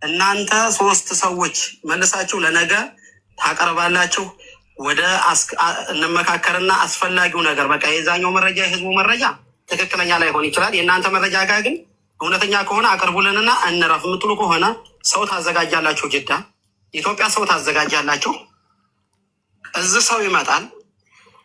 እናንተ 3 ሰዎች መልሳችሁ ለነገ ታቀርባላችሁ። ወደ እንመካከርና አስፈላጊው ነገር በቃ የዛኛው መረጃ የህዝቡ መረጃ ትክክለኛ ላይሆን ይችላል። የእናንተ መረጃ ጋር ግን እውነተኛ ከሆነ አቅርቡልንና እንረፍ የምትሉ ከሆነ ሰው ታዘጋጃላችሁ። ጅዳ ኢትዮጵያ ሰው ታዘጋጃላችሁ። እዚህ ሰው ይመጣል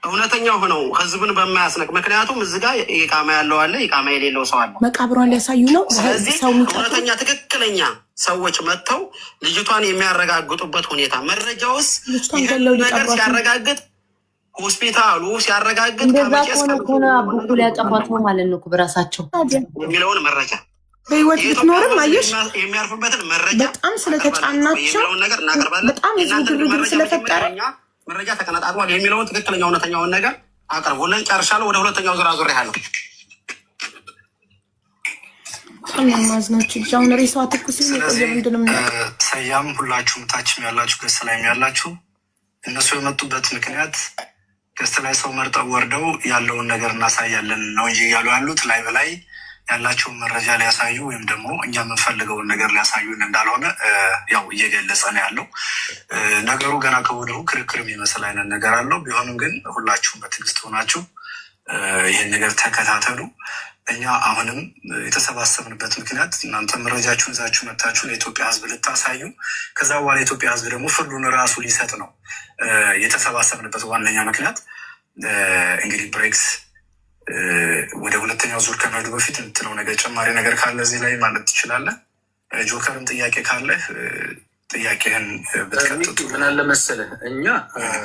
እውነተኛው ሆነው ህዝብን በማያስነቅ ምክንያቱም እዚህ ጋር ኢቃማ ያለው አለ፣ ኢቃማ የሌለው ሰው አለ። መቃብሯን ሊያሳዩ ነው። ስለዚህ እውነተኛ ትክክለኛ ሰዎች መጥተው ልጅቷን የሚያረጋግጡበት ሁኔታ መረጃውስ ነገር ሲያረጋግጥ ሆስፒታሉ ሲያረጋግጥ ከሆነ አቡኩ ሊያጠፋት ነው ማለት ነው በራሳቸው የሚለውን መረጃ በህይወት ብትኖርም አየሽ የሚያርፉበትን መረጃ በጣም ስለተጫናቸው ነገር እናቀርባለን። በጣም የህዝብ ግርግር ስለፈጠረ መረጃ ተቀነጣጥሯል የሚለውን ትክክለኛ እውነተኛውን ነገር አቅርቡልን። ጨርሻለሁ። ወደ ሁለተኛው ዙር አዙር ያለው ማዝናችሁ ጃውን ሬሷ ትኩስ ነው። ሰያም ሁላችሁም ታችም ያላችሁ ገስት ላይም ያላችሁ እነሱ የመጡበት ምክንያት ገስት ላይ ሰው መርጠው ወርደው ያለውን ነገር እናሳያለን ነው እንጂ ያሉ ያሉት ላይ በላይ ያላቸውን መረጃ ሊያሳዩ ወይም ደግሞ እኛ የምንፈልገውን ነገር ሊያሳዩን እንዳልሆነ ያው እየገለጸ ነው ያለው። ነገሩ ገና ከወዲሁ ክርክር የሚመስል አይነት ነገር አለው። ቢሆንም ግን ሁላችሁም በትዕግስት ሆናችሁ ይህን ነገር ተከታተሉ። እኛ አሁንም የተሰባሰብንበት ምክንያት እናንተ መረጃችሁን ይዛችሁ መታችሁ ለኢትዮጵያ ሕዝብ ልታሳዩ ከዛ በኋላ የኢትዮጵያ ሕዝብ ደግሞ ፍርዱን ራሱ ሊሰጥ ነው የተሰባሰብንበት ዋነኛ ምክንያት። እንግዲህ ብሬክስ ወደ ሁለተኛው ዙር ከመሄዱ በፊት የምትለው ነገር ጨማሪ ነገር ካለ እዚህ ላይ ማለት ትችላለህ። ጆከርም ጥያቄ ካለ ጥያቄህን ብትቀጥጡ። ምን አለ መሰለህ እኛ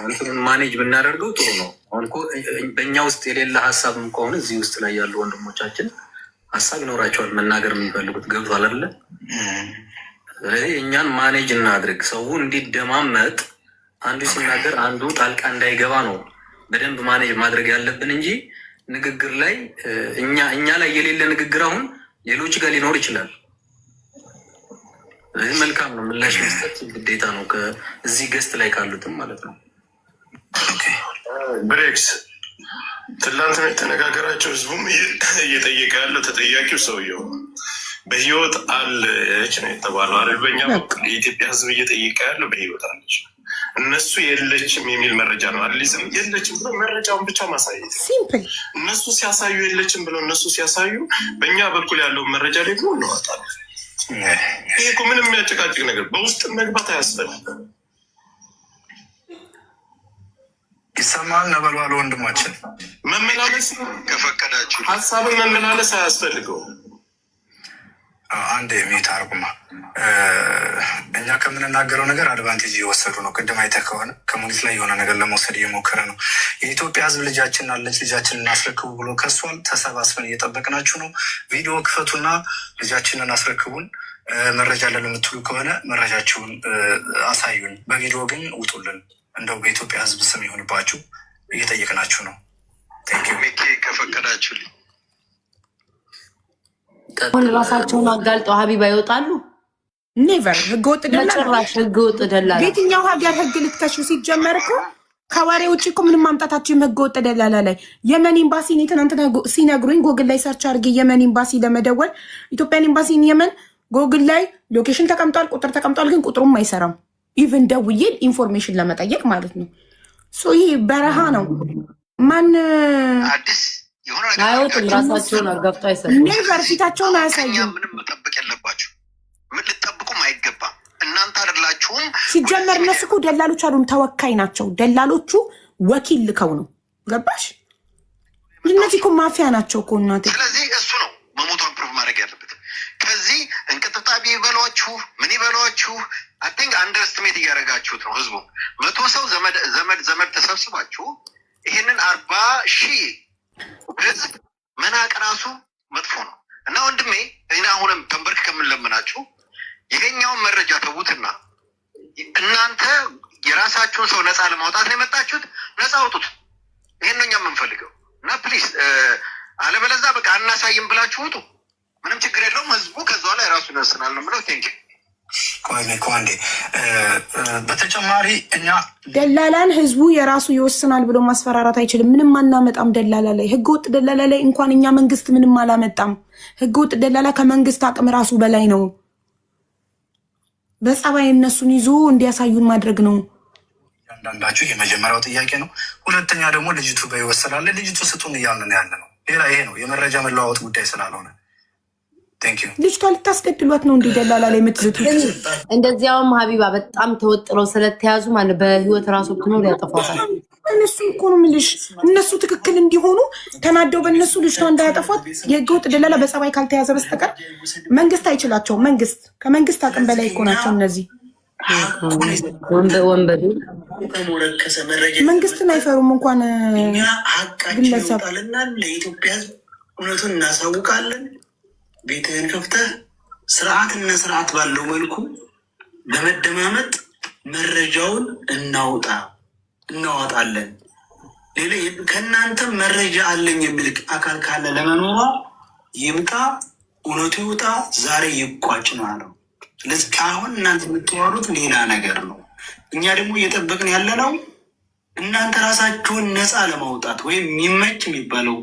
እንትኑን ማኔጅ ብናደርገው ጥሩ ነው። አሁን እኮ በእኛ ውስጥ የሌለ ሀሳብም ከሆነ እዚህ ውስጥ ላይ ያሉ ወንድሞቻችን ሀሳብ ይኖራቸዋል መናገር የሚፈልጉት ገብቷል አይደለ? ስለዚህ እኛን ማኔጅ እናድርግ። ሰው እንዲደማመጥ አንዱ ሲናገር አንዱ ጣልቃ እንዳይገባ ነው በደንብ ማኔጅ ማድረግ ያለብን እንጂ ንግግር ላይ እኛ ላይ የሌለ ንግግር አሁን ሌሎች ጋር ሊኖር ይችላል። ስለዚህ መልካም ነው ምላሽ መስጠት ግዴታ ነው ከዚህ ገስት ላይ ካሉትም ማለት ነው። ብሬክስ ትላንት ነው የተነጋገራቸው። ህዝቡም እየጠየቀ ያለው ተጠያቂው ሰውየው በህይወት አለች ነው የተባለው አይደል? በእኛ የኢትዮጵያ ህዝብ እየጠየቀ ያለው በህይወት አለች፣ እነሱ የለችም የሚል መረጃ ነው። አትሊዝም የለችም ብሎ መረጃውን ብቻ ማሳየት ሲምፕል። እነሱ ሲያሳዩ የለችም ብሎ እነሱ ሲያሳዩ በእኛ በኩል ያለውን መረጃ ደግሞ እንወጣለን። ይሄ እኮ ምንም የሚያጨቃጭቅ ነገር በውስጥ መግባት አያስፈልግም። ይሰማል ነበልባሉ ወንድማችን መመላለስ ከፈቀዳችሁ ሀሳብን መመላለስ አያስፈልገውም። አንድ ሚት አርጉማ እኛ ከምንናገረው ነገር አድቫንቴጅ እየወሰዱ ነው። ቅድም አይተህ ከሆነ ከሙኒት ላይ የሆነ ነገር ለመውሰድ እየሞከረ ነው። የኢትዮጵያ ህዝብ ልጃችን አለች ልጃችንን እናስረክቡ ብሎ ከሷል። ተሰባስበን እየጠበቅናችሁ ነው። ቪዲዮ ክፈቱና ልጃችንን አስረክቡን። መረጃ አለን የምትሉ ከሆነ መረጃችሁን አሳዩን። በቪዲዮ ግን ውጡልን። እንደው በኢትዮጵያ ህዝብ ስም ይሆንባችሁ እየጠየቅናችሁ ነው። ሚኪ ከፈቀዳችሁልኝ አሁን ራሳቸውን አጋልጠው ሀቢባ ይወጣሉ። ኔቨር ህገወጥ ደላላ ህገወጥ ደላላ በየትኛው ሀገር ህግ ልትከሽ ሲጀመር እኮ ከወሬ ውጭ እኮ ምንም ማምጣታችን ህገወጥ ደላላ ላይ የመን ኤምባሲን ትናንትና ሲነግሩኝ ጎግል ላይ ሰርች አድርጌ የመን ኤምባሲ ለመደወል ኢትዮጵያን ኤምባሲን የመን ጎግል ላይ ሎኬሽን ተቀምጧል፣ ቁጥር ተቀምጧል፣ ግን ቁጥሩም አይሰራም። ኢቭን ደውዬ ኢንፎርሜሽን ለመጠየቅ ማለት ነው። ይሄ በረሃ ነው። ማን አዲስ አይወጡም። ራሳቸውን አጋፍጦ አይሰሩም። ኔቨር ፊታቸውን አያሳዩም። ምንም መጠበቅ የለባችሁ። ምን ልጠብቁም አይገባም። እናንተ አይደላችሁም። ሲጀመር እነሱ እኮ ደላሎች አሉን፣ ተወካይ ናቸው። ደላሎቹ ወኪል ልከው ነው። ገባሽ? እነዚህ እኮ ማፊያ ናቸው እኮ እናቴ። ስለዚህ እሱ ነው መሞቷን ፕሩፍ ማድረግ ያለበት። ከዚህ እንቅጥጣቢ ይበሏችሁ ምን ይበሏችሁ፣ አቲንክ አንደርስትሜት እያደረጋችሁት ነው ህዝቡ። 100 ሰው ዘመድ ተሰብስባችሁ ይህንን 40,000 ህዝብ መናቅ ራሱ መጥፎ ነው። እና ወንድሜ እኔ አሁንም ተንበርክ ከምንለምናችሁ ይሄኛውን መረጃ ተዉትና እናንተ የራሳችሁን ሰው ነፃ ለማውጣት ነው የመጣችሁት። ነፃ አውጡት። ይሄን ነው እኛ የምንፈልገው። እና ፕሊዝ አለበለዚያ በቃ አናሳይም ብላችሁ ውጡ። ምንም ችግር የለውም። ህዝቡ ከዛ ላይ ራሱን ይወስናል ነው የምለው። ቴንክ ኮንዴ በተጨማሪ እኛ ደላላን ህዝቡ የራሱ ይወስናል ብሎ ማስፈራራት አይችልም። ምንም አናመጣም ደላላ ላይ። ህገወጥ ደላላ ላይ እንኳን እኛ መንግስት ምንም አላመጣም። ህገወጥ ደላላ ከመንግስት አቅም ራሱ በላይ ነው። በጸባይ እነሱን ይዞ እንዲያሳዩን ማድረግ ነው። አንዳንዳችሁ የመጀመሪያው ጥያቄ ነው። ሁለተኛ ደግሞ ልጅቱ በህይወት ስላለ ልጅቱ ስጡን እያልን ያለ ነው። ሌላ ይሄ ነው የመረጃ መለዋወጥ ጉዳይ ስላልሆነ ልጅቷ ልታስገድሏት ነው እንዲህ ደላላ ላይ የምትዝቱት። እንደዚያውም ሀቢባ በጣም ተወጥረው ስለተያዙ ማለት በህይወት ራሱ ብትኖር ያጠፏታል። እነሱ እኮ ነው የምልሽ፣ እነሱ ትክክል እንዲሆኑ ተናደው በእነሱ ልጅቷ እንዳያጠፏት የህገወጥ ደላላ በጸባይ ካልተያዘ በስተቀር መንግስት አይችላቸውም። ከመንግስት አቅም በላይ እኮ ናቸው እነዚህ ወንበዴ። መንግስትን አይፈሩም እንኳን ግለሰብ። ለኢትዮጵያ ህዝብ እውነቱን እናሳውቃለን። ቤትህን ከፍተህ ስርዓትና ስርዓት ባለው መልኩ በመደማመጥ መረጃውን እናወጣለን። ሌላ ከእናንተ መረጃ አለኝ የሚል አካል ካለ ለመኖሯ ይምጣ፣ እውነቱ ይውጣ፣ ዛሬ ይቋጭ ነው አለው። ስለዚህ አሁን እናንተ የምትዋሩት ሌላ ነገር ነው። እኛ ደግሞ እየጠበቅን ያለ ነው እናንተ ራሳችሁን ነፃ ለማውጣት ወይም የሚመች የሚባለው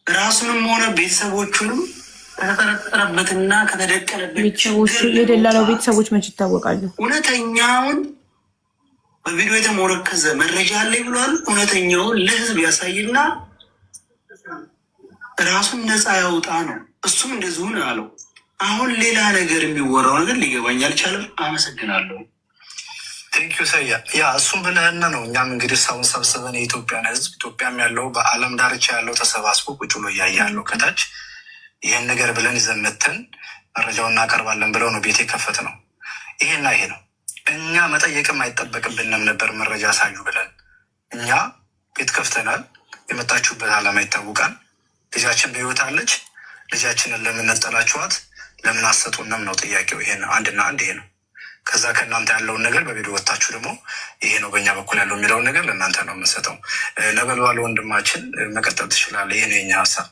ራሱንም ሆነ ቤተሰቦቹንም ከተጠረጠረበትና ከተደቀለበት ቤተሰቦቹ የደላላው ቤተሰቦች መች ይታወቃሉ። እውነተኛውን በቪዲዮ የተሞረከዘ መረጃ አለኝ ብሏል። እውነተኛውን ለህዝብ ያሳይና ራሱን ነፃ ያውጣ ነው። እሱም እንደዚሁ ነው ያለው። አሁን ሌላ ነገር የሚወራው ነገር ሊገባኝ አልቻለም። አመሰግናለሁ። ቴንኪዩ ሰያ እሱም ብለህን ነው። እኛም እንግዲህ ሰውን ሰብስበን የኢትዮጵያን ህዝብ ኢትዮጵያም ያለው በአለም ዳርቻ ያለው ተሰባስቦ ቁጭ ብሎ እያየ ያለው ከታች ይሄን ነገር ብለን ይዘመተን መረጃውን እናቀርባለን ብለው ነው ቤት የከፈት ነው። ይሄና ይሄ ነው። እኛ መጠየቅም አይጠበቅብንም ነበር መረጃ ሳዩ ብለን። እኛ ቤት ከፍተናል። የመጣችሁበት ዓላማ ይታወቃል። ልጃችን በህይወት አለች። ልጃችንን ለምን ነጠላችኋት? ለምን አሰጡንም ነው ጥያቄው። ይሄ ነው አንድና አንድ ይሄ ነው። ከዛ ከእናንተ ያለውን ነገር በቪዲዮ ወጣችሁ ደግሞ ይሄ ነው በእኛ በኩል ያለው የሚለውን ነገር ለእናንተ ነው የምንሰጠው። ነበልባሉ ወንድማችን መቀጠል ትችላለህ። ይሄ ነው የኛ ሀሳብ።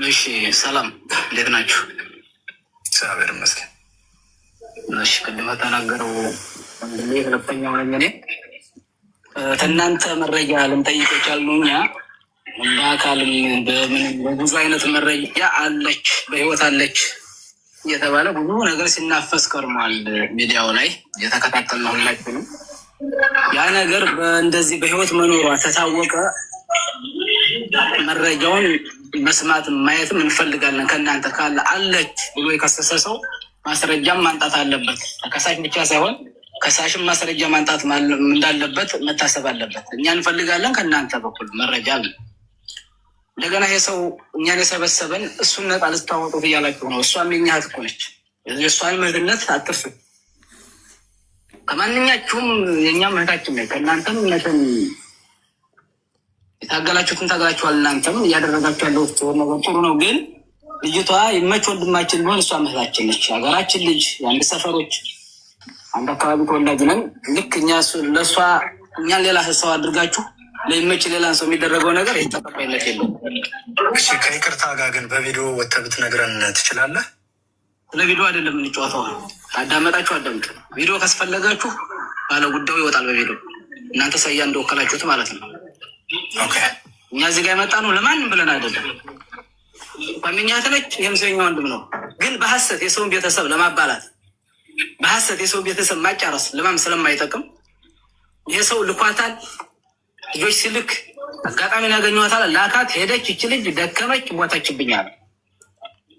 እሺ ሰላም፣ እንዴት ናችሁ? እግዚአብሔር ይመስገን። እሺ ቅድም ተናገረው ወንድሜ ሁለተኛው ነኝ እኔ። ከእናንተ መረጃ ልንጠይቅ የቻልነው እኛ በአካልም በምንም በብዙ አይነት መረጃ አለች በህይወት አለች እየተባለ ብዙ ነገር ሲናፈስ ከርሟል። ሚዲያው ላይ የተከታተልነው ሁላችንም ያ ነገር እንደዚህ በህይወት መኖሯ ተታወቀ። መረጃውን መስማት ማየትም እንፈልጋለን። ከእናንተ ካለ አለች ብሎ የከሰሰ ሰው ማስረጃም ማንጣት አለበት። ከሳሽ ብቻ ሳይሆን ከሳሽም ማስረጃ ማንጣት እንዳለበት መታሰብ አለበት። እኛ እንፈልጋለን። ከእናንተ በኩል መረጃ አለ። እንደገና ይሄ ሰው እኛን የሰበሰበን እሱን ነጣ ልትታወቁት እያላችሁ ነው። እሷም የኛ እህት እኮ ነች። የእሷን እህትነት አትርሱ። ከማንኛችሁም የእኛም እህታችን ነች። ከእናንተም እነትን የታገላችሁትን ታገላችኋል። እናንተም እያደረጋችሁ ያለው ነገር ጥሩ ነው። ግን ልጅቷ የመች ወንድማችን ቢሆን እሷ እህታችን ነች። ሀገራችን ልጅ የአንድ ሰፈሮች አንድ አካባቢ ተወላጅ ነን። ልክ እኛ ለእሷ እኛን ሌላ ሰው አድርጋችሁ ለይመች ሌላን ሰው የሚደረገው ነገር ተቀባይነት የለውም። እሺ ከይቅርታ ጋር ግን በቪዲዮ ወጥተህ ብትነግረን ትችላለህ? ስለ ቪዲዮ አይደለም የምንጫወተው። አዳመጣችሁ አዳምጡ። ቪዲዮ ካስፈለጋችሁ ባለ ጉዳዩ ይወጣል በቪዲዮ እናንተ ሰያ እንደወከላችሁት ማለት ነው። እኛ እዚህ ጋር የመጣ ነው ለማንም ብለን አይደለም። ጓደኛት ነች፣ ይህም ሰኛ ወንድም ነው። ግን በሀሰት የሰውን ቤተሰብ ለማባላት በሀሰት የሰውን ቤተሰብ ማጫረስ ለማም ስለማይጠቅም ይሄ ሰው ልኳታል። ልጆች ሲልክ አጋጣሚን ያገኘዋታል። ላካት፣ ሄደች። ይች ልጅ ደከመች፣ ሞተችብኛል።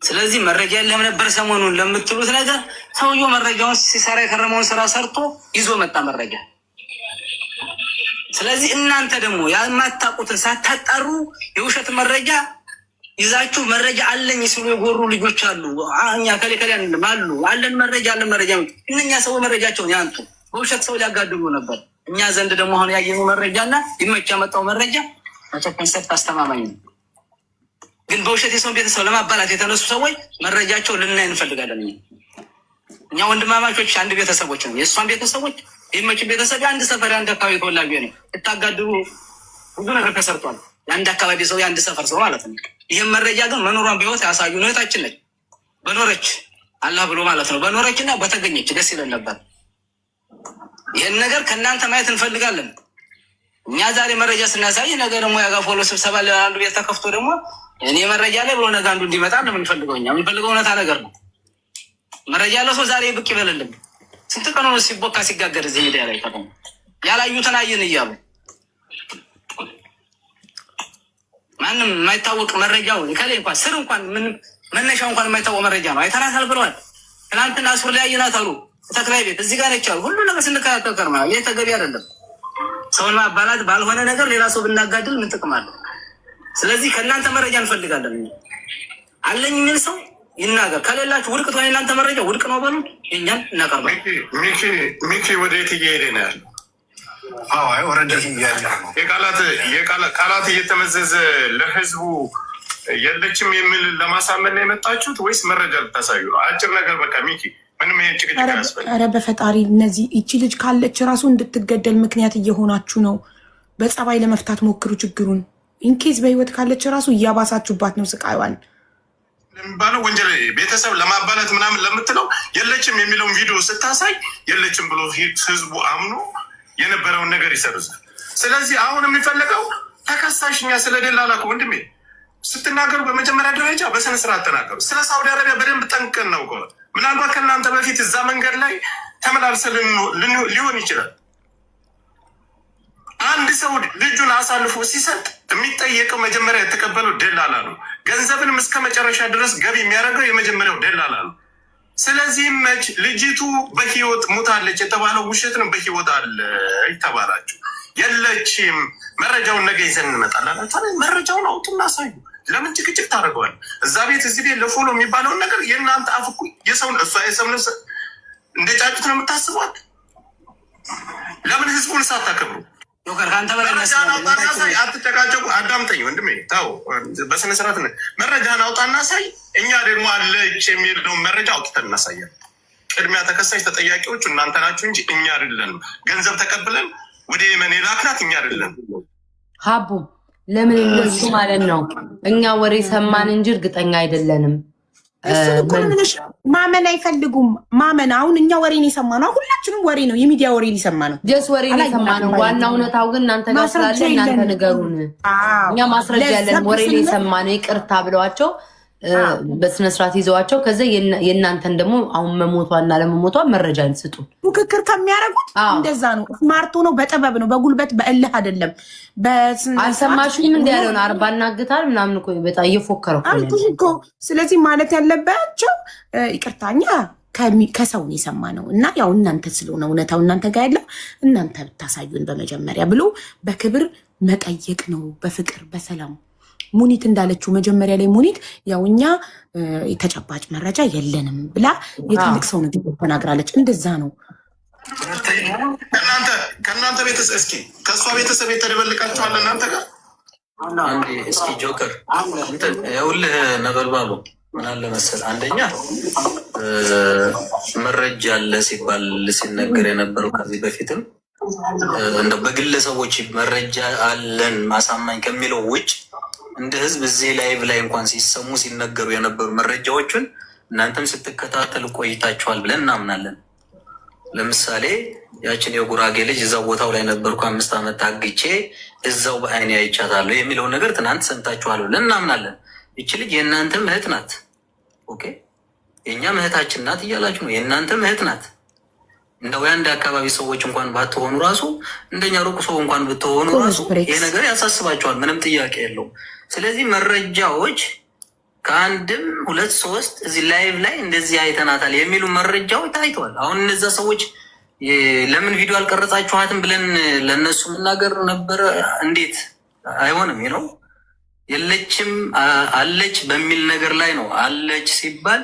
ስለዚህ መረጃ የለም ነበር ሰሞኑን ለምትሉት ነገር ሰውየው መረጃውን ሲሰራ የከረመውን ስራ ሰርቶ ይዞ መጣ መረጃ። ስለዚህ እናንተ ደግሞ ያልማታውቁትን ሳታጣሩ የውሸት መረጃ ይዛችሁ መረጃ አለኝ ሲሉ የጎሩ ልጆች አሉ። እኛ ከሌከሌ አሉ አለን መረጃ እነኛ ሰው መረጃቸውን ያንጡ። በውሸት ሰው ሊያጋድሉ ነበር። እኛ ዘንድ ደግሞ አሁን ያየነው መረጃና ይመች ያመጣው መረጃ ኮንሰፕት አስተማማኝ ነው። ግን በውሸት የሰውን ቤተሰብ ለማባላት የተነሱ ሰዎች መረጃቸው ልናይ እንፈልጋለን። እኛ ወንድማማቾች አንድ ቤተሰቦች ነው። የእሷን ቤተሰቦች ይመች ቤተሰብ የአንድ ሰፈር የአንድ አካባቢ ተወላጅ ነው። እታጋድሉ ብዙ ነገር ተሰርቷል። የአንድ አካባቢ ሰው የአንድ ሰፈር ሰው ማለት ነው። ይህም መረጃ ግን መኖሯን በህይወት ያሳዩ እህታችን ነች። በኖረች አላህ ብሎ ማለት ነው። በኖረችና በተገኘች ደስ ይለን ነበር። ይህን ነገር ከእናንተ ማየት እንፈልጋለን። እኛ ዛሬ መረጃ ስናሳይ ነገ ደግሞ ያጋፎሎ ስብሰባ አንዱ ቤት ተከፍቶ ደግሞ እኔ መረጃ ላይ ብሎ ነገ አንዱ እንዲመጣ ነው የምንፈልገው። እኛ የምንፈልገው እውነታ ነገር ነው። መረጃ ያለው ሰው ዛሬ ብቅ ይበልልን። ስንት ቀን ነው ሲቦካ ሲጋገር እዚህ ሚዲያ ላይ ተቆም ያላዩትን አየን እያሉ ማንም የማይታወቅ መረጃው ከላይ እንኳን ስር እንኳን ምን መነሻው እንኳን የማይታወቅ መረጃ ነው። አይተናታል ብለዋል። ትናንትና ሱር ላይ አየናት አሉ። ተክላይ ቤት እዚህ ጋር ነቻሉ። ሁሉ ነገር ስንከታተል ከርማ ይሄ ተገቢ አይደለም። ሰውን ማባላት ባልሆነ ነገር ሌላ ሰው ብናጋድል ምን ጥቅም አለው? ስለዚህ ከእናንተ መረጃ እንፈልጋለን። አለኝ የሚል ሰው ይናገር። ከሌላችሁ ውድቅ ትሆን የእናንተ መረጃ ውድቅ ነው በሉ። የእኛን እናቀርባለን። ሚኪ ወዴት እየሄደ ነው ያለው? ቃላት እየተመዘዘ ለህዝቡ የለችም የሚል ለማሳመን ነው የመጣችሁት ወይስ መረጃ ልታሳዩ ነው? አጭር ነገር በቃ ሚኪ ምንም ይሄን ጭቅጭቅ ያስፈልግ። ኧረ በፈጣሪ እነዚህ እቺ ልጅ ካለች ራሱ እንድትገደል ምክንያት እየሆናችሁ ነው። በጸባይ ለመፍታት ሞክሩ ችግሩን። ኢንኬዝ በህይወት ካለች ራሱ እያባሳችሁባት ነው ስቃይዋን። ለሚባለው ወንጀል ቤተሰብ ለማባላት ምናምን ለምትለው የለችም የሚለውን ቪዲዮ ስታሳይ የለችም ብሎ ህዝቡ አምኖ የነበረውን ነገር ይሰርዛል። ስለዚህ አሁን የሚፈለገው ተከሳሽኛ ስለደላላ ወንድሜ ስትናገሩ በመጀመሪያ ደረጃ በስነስርዓት ተናገሩ። ስለ ሳውዲ አረቢያ በደንብ ጠንቅቀን ነው። ምናልባት ከእናንተ በፊት እዛ መንገድ ላይ ተመላልሰን ሊሆን ይችላል። አንድ ሰው ልጁን አሳልፎ ሲሰጥ የሚጠየቀው መጀመሪያ የተቀበለው ደላላ ነው። ገንዘብንም እስከ መጨረሻ ድረስ ገቢ የሚያደርገው የመጀመሪያው ደላላ ነው። ስለዚህም መች ልጅቱ በህይወት ሞታለች የተባለው ውሸት ነው። በህይወት አለ ይተባላችሁ የለችም። መረጃውን ነገ ይዘን እንመጣለን። መረጃውን አውጡና አሳዩ። ለምን ጭቅጭቅ ታደርገዋል? እዛ ቤት እዚህ ቤት ለፎሎ የሚባለውን ነገር የእናንተ አፍኩ የሰውን እሷ የሰው ነፍስ እንደ ጫጩት ነው የምታስቧት። ለምን ህዝቡን ሳታከብሩ? መረጃን አውጣና ሳይ። አትጨቃጨቁ። አዳምጠኝ ወንድሜ ተው፣ በስነስርዓት መረጃን አውጣና ሳይ። እኛ ደግሞ አለች የሚለው መረጃ አውጥተን እናሳያለን። ቅድሚያ ተከሳሽ ተጠያቂዎቹ እናንተ ናችሁ እንጂ እኛ አይደለንም። ገንዘብ ተቀብለን ወደ የመን የላክናት እኛ አይደለም። ሀቡ ለምን እንደሱ ማለት ነው? እኛ ወሬ ሰማን እንጂ እርግጠኛ አይደለንም። ማመን አይፈልጉም። ማመን አሁን እኛ ወሬን የሰማ ነው። ሁላችንም ወሬ ነው፣ የሚዲያ ወሬ ሊሰማ ነው። ጀስ ወሬ የሰማ ነው። ዋና እውነታው ግን እናንተ ጋር ስላለ እናንተ ንገሩን። እኛ ማስረጃ ያለን ወሬ የሰማ ነው። ይቅርታ ብለዋቸው በስነስርዓት ይዘዋቸው ከዛ የእናንተን ደግሞ አሁን መሞቷና ለመሞቷ መረጃ እንስጡ። ፉክክር ከሚያደርጉት እንደዛ ነው። ስማርቶ ነው፣ በጥበብ ነው፣ በጉልበት በእልህ አይደለም። አልሰማሽም? እንዲ ያለውን አርባ እናግታል ምናምን እኮ በጣም እየፎከረው እኮ። ስለዚህ ማለት ያለባቸው ይቅርታኛ ከሰውን የሰማ ነው እና ያው እናንተ ስለሆነ እውነታው እናንተ ጋር ያለው እናንተ ብታሳዩን በመጀመሪያ ብሎ በክብር መጠየቅ ነው፣ በፍቅር በሰላም። ሙኒት እንዳለችው መጀመሪያ ላይ ሙኒት ያው እኛ የተጨባጭ መረጃ የለንም ብላ የትልቅ ሰው ንግግር ተናግራለች። እንደዛ ነው። ከእናንተ ቤተሰብ እስኪ ከእሷ ቤተሰብ የተደበልቃችኋል እናንተ ጋር አንዴ እስኪ ጆከር ይኸውልህ ነበልባሉ ምን አለ መሰል፣ አንደኛ መረጃ አለ ሲባል ሲነገር የነበረው ከዚህ በፊትም እንደው በግለሰቦች መረጃ አለን ማሳማኝ ከሚለው ውጭ እንደ ህዝብ እዚህ ላይቭ ላይ እንኳን ሲሰሙ ሲነገሩ የነበሩ መረጃዎችን እናንተም ስትከታተል ቆይታችኋል ብለን እናምናለን። ለምሳሌ ያችን የጉራጌ ልጅ እዛው ቦታው ላይ ነበርኩ 5 ዓመት ታግቼ እዛው በአይኔ አይቻታለሁ የሚለውን ነገር ትናንት ሰምታችኋል ብለን እናምናለን። ይቺ ልጅ የእናንተም እህት ናት። ኦኬ፣ የእኛም እህታችን ናት እያላችሁ ነው። የእናንተም እህት ናት። እንደው የአንድ አካባቢ ሰዎች እንኳን ባትሆኑ ራሱ እንደኛ ሩቅ ሰው እንኳን ብትሆኑ ራሱ ይሄ ነገር ያሳስባቸዋል። ምንም ጥያቄ የለውም። ስለዚህ መረጃዎች ከአንድም 2 3 እዚህ ላይቭ ላይ እንደዚህ አይተናታል የሚሉ መረጃዎች ታይተዋል። አሁን እነዛ ሰዎች ለምን ቪዲዮ አልቀረጻችኋትም ብለን ለእነሱ መናገር ነበረ። እንዴት አይሆንም ነው። የለችም አለች በሚል ነገር ላይ ነው። አለች ሲባል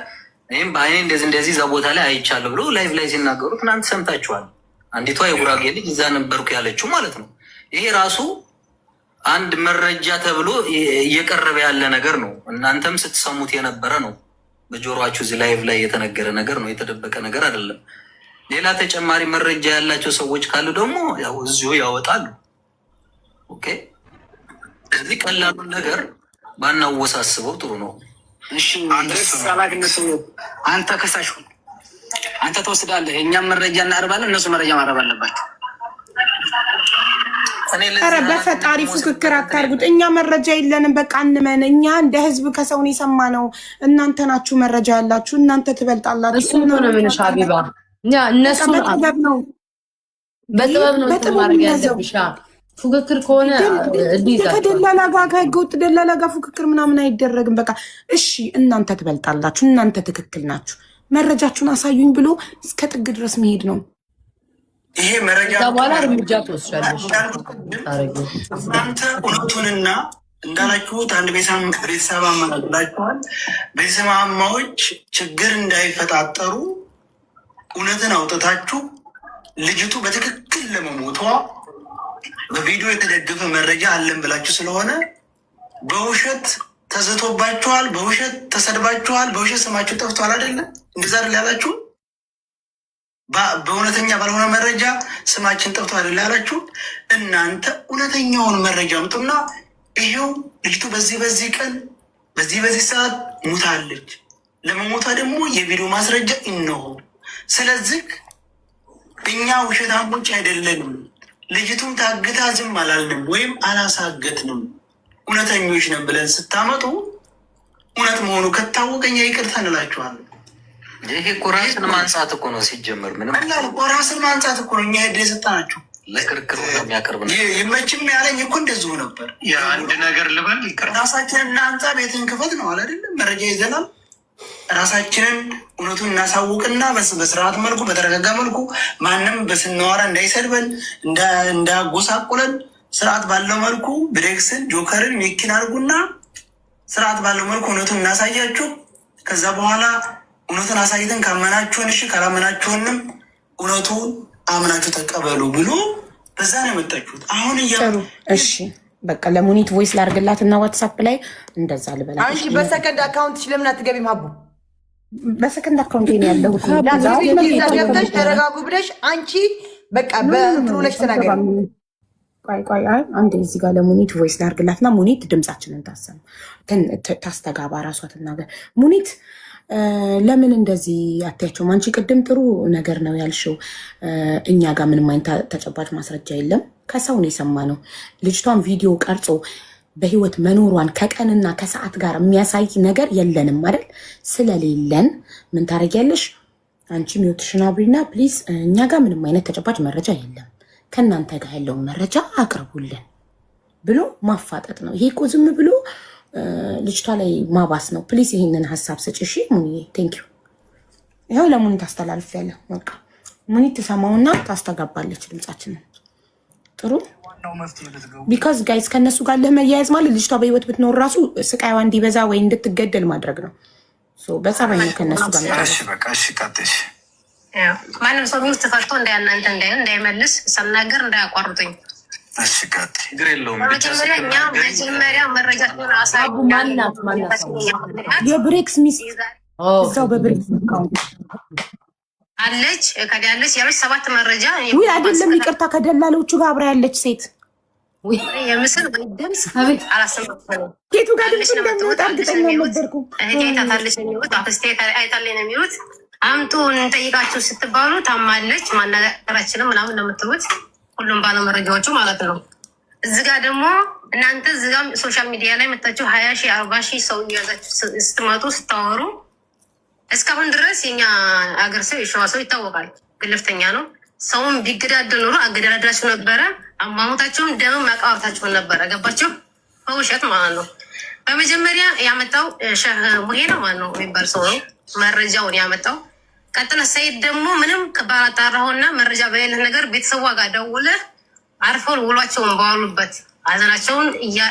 ይህም በአይኔ እንደዚህ እዛ ቦታ ላይ አይቻለሁ ብሎ ላይቭ ላይ ሲናገሩ ትናንት ሰምታችኋል። አንዲቷ የጉራጌ ልጅ እዛ ነበርኩ ያለችው ማለት ነው። ይሄ ራሱ አንድ መረጃ ተብሎ እየቀረበ ያለ ነገር ነው። እናንተም ስትሰሙት የነበረ ነው። በጆሮአችሁ እዚህ ላይቭ ላይ የተነገረ ነገር ነው። የተደበቀ ነገር አይደለም። ሌላ ተጨማሪ መረጃ ያላቸው ሰዎች ካሉ ደግሞ ያው እዚሁ ያወጣሉ። ኦኬ፣ እዚህ ቀላሉን ነገር ባናወሳስበው ጥሩ ነው። እሺ፣ አንተ ከሳሽ አንተ ትወስዳለህ። እኛም መረጃ እናቀርባለን፣ እነሱ መረጃ ማቅረብ አለባቸው። ኧረ በፈጣሪ ፉክክር አታርጉት። እኛ መረጃ የለንም። በቃ እንመን። እኛ እንደ ህዝብ ከሰውን የሰማነው እናንተ ናችሁ መረጃ ያላችሁ፣ እናንተ ትበልጣላችሁ። እሱ ነው ምንሽ ሀቢባ። እኛ እነሱ በጥበብ ነው ማድረግ ያለብሻ። ፉክክር ከሆነ ከደላላ ጋር ከህገወጥ ደላላ ጋር ፉክክር ምናምን አይደረግም። በቃ እሺ እናንተ ትበልጣላችሁ፣ እናንተ ትክክል ናችሁ፣ መረጃችሁን አሳዩኝ ብሎ እስከ ጥግ ድረስ መሄድ ነው። ይሄ መረጃ በኋላ እርምጃ ትወስዳለሽ። እናንተ እውነቱንና እንዳላችሁት አንድ ቤተሰብ አመናላችኋል። ቤተሰባማዎች ችግር እንዳይፈጣጠሩ እውነትን አውጥታችሁ ልጅቱ በትክክል ለመሞቷ በቪዲዮ የተደገፈ መረጃ አለን ብላችሁ ስለሆነ በውሸት ተዝቶባችኋል፣ በውሸት ተሰድባችኋል፣ በውሸት ስማችሁ ጠፍቷል። አይደለም እንደዛ አይደል ያላችሁ? በእውነተኛ ባልሆነ መረጃ ስማችን ጠፍቶ አይደል ያላችሁ? እናንተ እውነተኛውን መረጃ አምጡና ይሄው ልጅቱ በዚህ ቀን በዚህ ሰዓት ሙታለች፣ ለመሞቷ ደግሞ የቪዲዮ ማስረጃ እነሆ። ስለዚህ እኛ ውሸታሞች አይደለንም፣ ልጅቱን ታግታ ዝም አላልንም ወይም አላሳገትንም፣ እውነተኞች ነን ብለን ስታመጡ እውነት መሆኑ ከታወቀኛ ይቅርታ እንላችኋለን። ይሄ እኮ ራስን ማንጻት እኮ ነው ሲጀመር። ምንም ራስን ማንጻት እኮ ነው። እኛ ሄድ የሰጣናችሁ ለክርክር የሚያቀርብ ነው። ይመችም ያለኝ እኮ እንደዚሁ ነበር። የአንድ ነገር ልበል ራሳችንን እናንጻ፣ ቤትን ክፈት ነው አላደለም? መረጃ ይዘናል። ራሳችንን እውነቱን እናሳውቅና በስርዓት መልኩ በተረጋጋ መልኩ ማንም በስናወራ እንዳይሰድበን እንዳጎሳቁለን ስርዓት ባለው መልኩ ብሬክስን ጆከርን ሚኪን አድርጉና ስርዓት ባለው መልኩ እውነቱን እናሳያችሁ። ከዛ በኋላ እውነቱን አሳይተን ካመናችሁን እሺ፣ ካላመናችሁንም እውነቱን አምናችሁ ተቀበሉ ብሎ በዛ ነው የመጣችሁት። አሁን ጥሩ እሺ፣ በቃ ለሙኒት ቮይስ ላርግላት እና ዋትሳፕ ላይ እንደዛ ልበላ። አንቺ በሰከንድ አካውንት ለምን አትገቢም? ሀቡ በሰከንድ አካውንት ነው ያለሁት። ገብተሽ ተረጋጉ ብለሽ አንቺ በቃ በእንትኑ ነሽ ተናገሪ። ቆይ አንዴ እዚህ ጋር ለሙኒት ቮይስ ላርግላትና ሙኒት ድምጻችንን ታሰማ ታስተጋባ፣ ራሷ ትናገር። ሙኒት ለምን እንደዚህ አታያቸውም? አንቺ ቅድም ጥሩ ነገር ነው ያልሽው። እኛ ጋር ምንም አይነት ተጨባጭ ማስረጃ የለም፣ ከሰው ነው የሰማነው። ልጅቷን ቪዲዮ ቀርጾ በህይወት መኖሯን ከቀንና ከሰዓት ጋር የሚያሳይ ነገር የለንም አይደል? ስለሌለን ምን ታደርጊያለሽ? አንቺ ሚወትሽን አብሪና ፕሊዝ፣ እኛ ጋር ምንም አይነት ተጨባጭ መረጃ የለም፣ ከእናንተ ጋር ያለውን መረጃ አቅርቡልን ብሎ ማፋጠጥ ነው። ይሄ እኮ ዝም ብሎ ልጅቷ ላይ ማባስ ነው። ፕሊስ ይሄንን ሀሳብ ስጭ እሺ ሙኒዬ። ቴንኪዩ። ይኸው ለሙኒት አስተላልፍ ያለ በቃ ሙኒት ትሰማውና ታስተጋባለች ድምጻችንን። ጥሩ ቢካዝ ጋይስ ከእነሱ ጋር ለመያያዝ ማለት ልጅቷ በህይወት ብትኖር ራሱ ስቃይዋ እንዲበዛ ወይ እንድትገደል ማድረግ ነው። በጸባይ ነው ከእነሱ ጋር ማንም ሰው ሚስት ፈርቶ እንዳያናንተ እንዳይመልስ ሰናገር እንዳያቋርጡኝ። ችግር የለውም። መጀመሪያ መረጃቸውን አሳዩ። የብሬክስ ሚስት እዛው በብሬክስ አለች ከዲያለች ያለች 7 መረጃ ውይ አይደለም ይቅርታ፣ ከደላሎቹ ጋር አብራ ያለች ሴት የምስል ድምፅ አላሰማሁም። ኬቱ ጋር ድምፅ እንደሚወጣ እርግጠኛ ነበርኩ። ታታለች የሚሉት አክስቴ አይታለች ነው የሚሉት። አምጡ እንጠይቃችሁ ስትባሉ ታማለች ማናገራችንም ምናምን ነው የምትሉት። ሁሉም ባለ መረጃዎቹ ማለት ነው። እዚህ ጋር ደግሞ እናንተ እዚህ ጋር ሶሻል ሚዲያ ላይ መጣችሁ 20 ሺህ 40 ሺህ ሰው እያዛችሁ ስትመጡ ስታወሩ እስካሁን ድረስ የኛ አገር ሰው የሸዋ ሰው ይታወቃል፣ ግልፍተኛ ነው። ሰውን ቢገዳደል ኖሮ አገዳዳችሁ ነበረ። አሟሟታቸውን ደም ማቃወታቸውን ነበረ። ገባችሁ? በውሸት ማለት ነው። በመጀመሪያ ያመጣው ሸህ ሙሄ ነው ማለት ነው የሚባል ሰው ነው መረጃውን ያመጣው። ቀጥለ ሰይድ ደግሞ ምንም ባላጣራውና መረጃ በሌለህ ነገር ቤተሰቧ ጋር ደውለህ አርፈውን ውሏቸውን በዋሉበት ሀዘናቸውን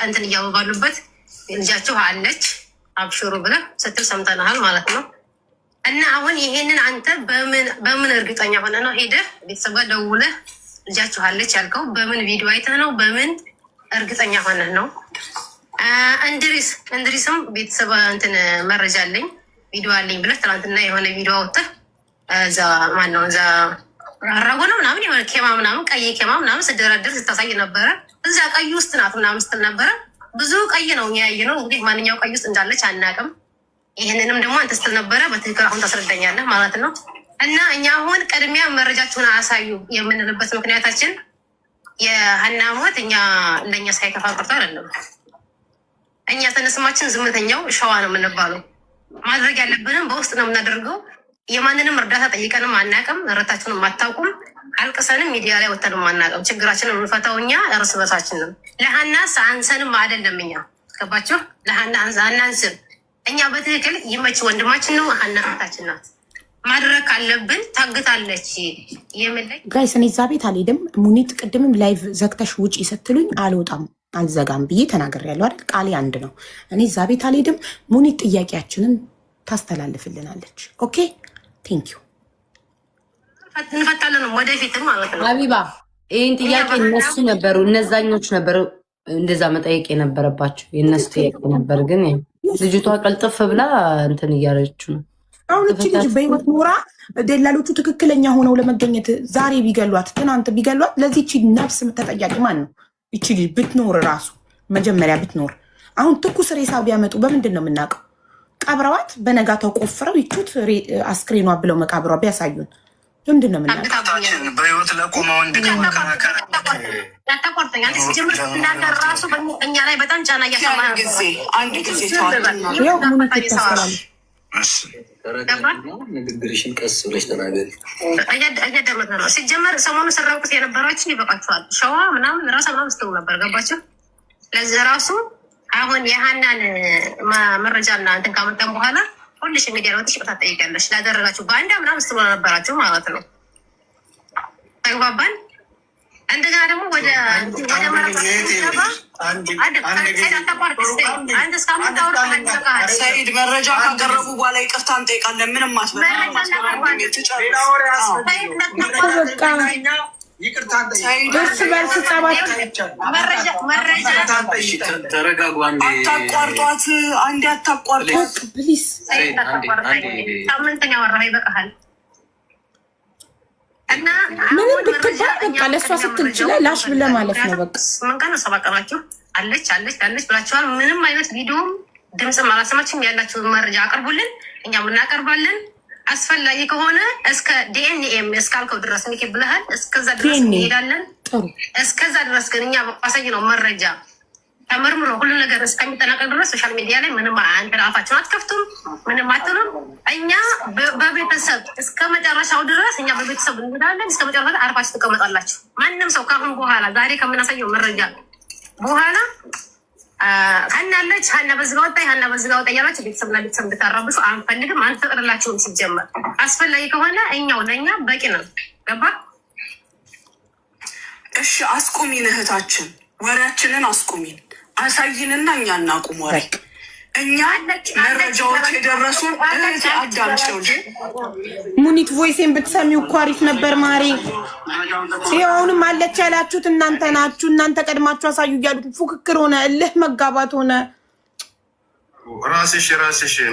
እንትን እያሉ ባሉበት ልጃቸው አለች አብሽሩ ብለህ ስትል ሰምተናሃል ማለት ነው። እና አሁን ይሄንን አንተ በምን እርግጠኛ ሆነ ነው ሄደህ ቤተሰብ ጋር ደውለህ ልጃችሁ አለች ያልከው? በምን ቪዲዮ አይተህ ነው? በምን እርግጠኛ ሆነህ ነው? እንድሪስም ቤተሰብ እንትን መረጃ አለኝ ቪዲዮ አለኝ ብለህ ትናንትና የሆነ ቪዲዮ አውጥተህ እዛ ማነው እዛ አራጎ ነው ምናምን የሆነ ኬማ ምናምን ቀይ ኬማ ምናምን ስደረድር ስታሳይ ነበረ። እዛ ቀይ ውስጥ ናት ምናምን ስትል ነበረ። ብዙ ቀይ ነው ያየ ነው እንግዲህ ማንኛው ቀይ ውስጥ እንዳለች አናውቅም። ይህንንም ደግሞ አንተ ስትል ነበረ። በትክክል አሁን ታስረዳኛለህ ማለት ነው። እና እኛ አሁን ቅድሚያ መረጃችሁን አሳዩ የምንልበት ምክንያታችን የሀና ሞት እኛ እንደኛ ሳይከፋ ቀርቶ አይደለም። እኛ ተነስማችን ዝምተኛው ሸዋ ነው የምንባለው። ማድረግ ያለብንም በውስጥ ነው የምናደርገው። የማንንም እርዳታ ጠይቀንም አናውቅም። እረታችንም አታውቁም። አልቅሰንም ሚዲያ ላይ ወተንም አናውቅም። ችግራችንን የምንፈታው እኛ እርስ በርሳችን ነው። ለሀናስ አንሰንም አይደለም። እኛ ገባችሁ? ለሀና አናንስም። እኛ በትክክል ይመች ወንድማችን ነው። ሀና እህታችን ናት። ማድረግ ካለብን ታግታለች። የምላይ ጋይስ እኔ እዛ ቤት አልሄድም። ሙኒት ቅድምም ላይቭ ዘግተሽ ውጪ ስትሉኝ አልወጣም አልዘጋም ብዬ ተናግሬያለሁ አይደል? ቃሌ አንድ ነው። እኔ እዛ ቤት አልሄድም። ሙኒት ጥያቄያችንን ታስተላልፍልናለች። ኦኬ ቴንክ ዩ። እንፈታለን ወደፊትም ማለት ነው። ሀቢባ ይህን ጥያቄ እነሱ ነበሩ እነዛኞች ነበሩ እንደዛ መጠየቅ የነበረባቸው የእነሱ ጥያቄ ነበር። ግን ልጅቷ ቀልጥፍ ብላ እንትን እያለችው ነው። አሁን እቺ ልጅ በህይወት ኖራ ደላሎቹ ትክክለኛ ሆነው ለመገኘት ዛሬ ቢገሏት ትናንት ቢገሏት ለዚህቺ ነፍስ ተጠያቂ ማን ነው? እቺ ልጅ ብትኖር ራሱ መጀመሪያ ብትኖር አሁን ትኩስ ሬሳ ቢያመጡ በምንድን ነው የምናውቀው? ቀብረዋት በነጋታው ቆፍረው ይቹት አስክሬኗ ብለው መቃብሯ ቢያሳዩን ምንድን ነው የምናውቀው? በህይወት ለቆመ ወንድ ራሱ እኛ ላይ በጣም ጫና እያሰማ ንግግርሽን ቀስ ብለሽ ተናገሪ። እያዳመጥን ነው። ሲጀመር ሰሞኑ ሰራቁት የነበራችን ይበቃችኋል። ሸዋ ምናምን ራሳ ምናምን ስትሉ ነበር። ገባቸው። ለዚህ ራሱ አሁን የሀናን መረጃና እንትን ካመጣን በኋላ ሁልሽ ሚዲያ ለወጥሽ ቅጣት ትጠይቂያለሽ ላደረጋችሁ በአንዳ ምናምን ስትሉ ነበራችሁ ማለት ነው። ተግባባን። እንደገና ደግሞ ወደ ሰኢድ መረጃ ካቀረቡ በኋላ ይቅርታ እንጠይቃለን። ምንም እርስ በርስ ጸባት ተረጋጉ። አታቋርጧት፣ አንዴ አታቋርጧት ፕሊዝ። ሳምንተኛ ወራ ይበቃሃል። እና ምንም ብትባል በቃ ለእሷ ስትል ይችላል ላሽ ብለህ ማለት ነው። በቃ ምን ቀን ሰባ ቀናችሁ አለች ብላችኋል። ምንም አይነት ቪዲዮም ድምፅም አላሰማችም። ያላችሁን መረጃ አቅርቡልን፣ እኛም እናቀርባለን። አስፈላጊ ከሆነ እስከ ዲኤንኤም እስካልከው ድረስ ሚኬ ብለሃል። እስከዛ ድረስ እንሄዳለን። እስከዛ ድረስ ግን እኛ ባሳይ ነው መረጃ ተመርምሮ ሁሉ ነገር እስከሚጠናቀቅ ድረስ ሶሻል ሚዲያ ላይ ምንም አንተን አፋችሁን አትከፍቱም፣ ምንም አትሉም። እኛ በቤተሰብ እስከ መጨረሻው ድረስ እኛ በቤተሰብ እንሄዳለን። እስከ መጨረሻ አርፋችሁ ትቀመጣላችሁ። ማንም ሰው ካሁን በኋላ ዛሬ ከምናሳየው መረጃ በኋላ ሀናለች ሀና በዝጋ ወጣ ሀና በዝጋ ወጣ እያላችሁ ቤተሰብና ቤተሰብ እንድታራብሱ አንፈልግም፣ አንፈቅድላችሁም። ሲጀመር አስፈላጊ ከሆነ እኛው ለእኛ በቂ ነው። ገባ? እሺ አስቁሚን፣ እህታችን ወሬያችንን አስቁሚን፣ አሳይንና እኛ እናቁም ወሬ። እኛ መረጃዎች የደረሱን እህቴ አዳምጪው። ሙኒት ቮይሴን ብትሰሚው እኮ አሪፍ ነበር ማሪ። ይኸውንም አለች ያላችሁት እናንተ ናችሁ። እናንተ ቀድማችሁ አሳዩ እያሉት ፉክክር ሆነ፣ እልህ መጋባት ሆነ። ራስሽ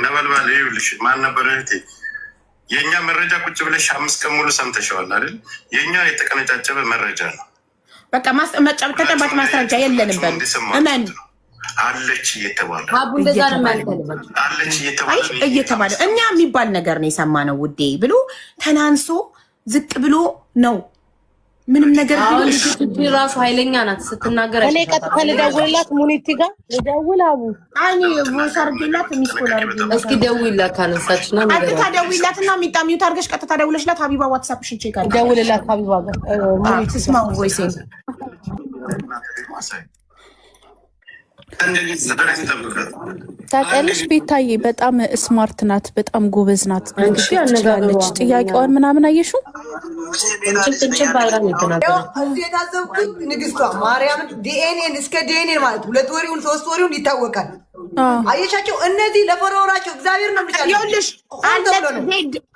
ነበልባል ይኸውልሽ፣ ማን ነበር እህቴ? የእኛ መረጃ ቁጭ ብለሽ 5 ቀን ሙሉ ሰምተሸዋል አይደል? የእኛ የተቀነጫጨበ መረጃ ነው። በቃ ተጨባጭ ማስረጃ የለንም። በል እመን አለች እየተባለ እየተባለ እኛ የሚባል ነገር ነው የሰማነው ውዴ ብሎ ተናንሶ ዝቅ ብሎ ነው ምንም ነገር ራሱ ኃይለኛ ናት ስትናገር። እኔ ቀጥታ ልደውልላት ሙኒቲ ጋር ልደውል አቡ አይ ቮይስ አድርጌላት ሚስኮል አድርጌላት። እስኪ ደውይላት ካነሳች ነው ቀጥታ ደውይላት እና ሚጣሚው ታርገሽ ቀጥታ ደውለሽላት ሀቢባ ዋትስአፕሽን ቼክ አድርጊ። ደውልላት ሀቢባ ጋር ሙኒት ስማው ቮይሴን ታውቂያለሽ። ቤታዬ በጣም ስማርት ናት፣ በጣም ጎበዝ ናት። ትችላለች። ጥያቄዋን ምናምን አየሽው? የታዘብኩት ንግስቷ ማርያምን ዲኤንኤን እስከ ዲኤንኤን ማለት 2 ወሬውን 3 ወሬውን ይታወቃል። አየሻቸው? እነዚህ ለፈራወራቸው እግዚአብሔር ነው የሚቻለው። ይኸውልሽ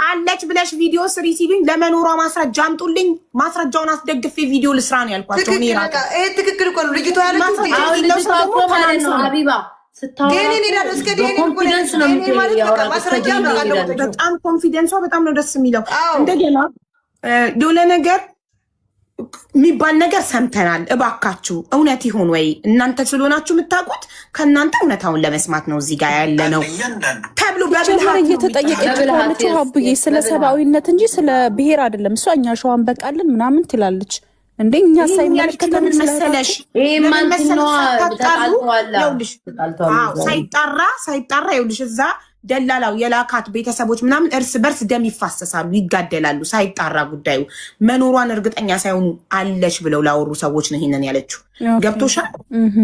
አለች ብለሽ ቪዲዮ ስሪ ሲሉኝ ለመኖሯ ማስረጃ አምጡልኝ፣ ማስረጃውን አስደግፌ ቪዲዮ ልስራ ነው ያልኳቸው። ይሄ ትክክል እኮ ነው። ልጅቷ ያለችው ሀቢባ በጣም ኮንፊደንሷ በጣም ነው ደስ የሚለው። እንደገና የሆነ ነገር የሚባል ነገር ሰምተናል። እባካችሁ እውነት ይሁን ወይ እናንተ ስለሆናችሁ የምታውቁት ከእናንተ እውነታውን ለመስማት ነው እዚህ ጋር ያለ ነው ተብሎ በብልሃት እየተጠየቀች ያለችው ሀቡዬ ስለ ሰብአዊነት እንጂ ስለ ብሔር አይደለም። እሷ እኛ ሸዋን በቃልን ምናምን ትላለች። እንዴ እኛ ሳይመለከተን መሰለሽ ሳይጣራ ይኸውልሽ እዛ ደላላው የላካት ቤተሰቦች ምናምን እርስ በርስ ደም ይፋሰሳሉ፣ ይጋደላሉ። ሳይጣራ ጉዳዩ መኖሯን እርግጠኛ ሳይሆኑ አለች ብለው ላወሩ ሰዎች ነው ይሄንን ያለችው። ገብቶሻል?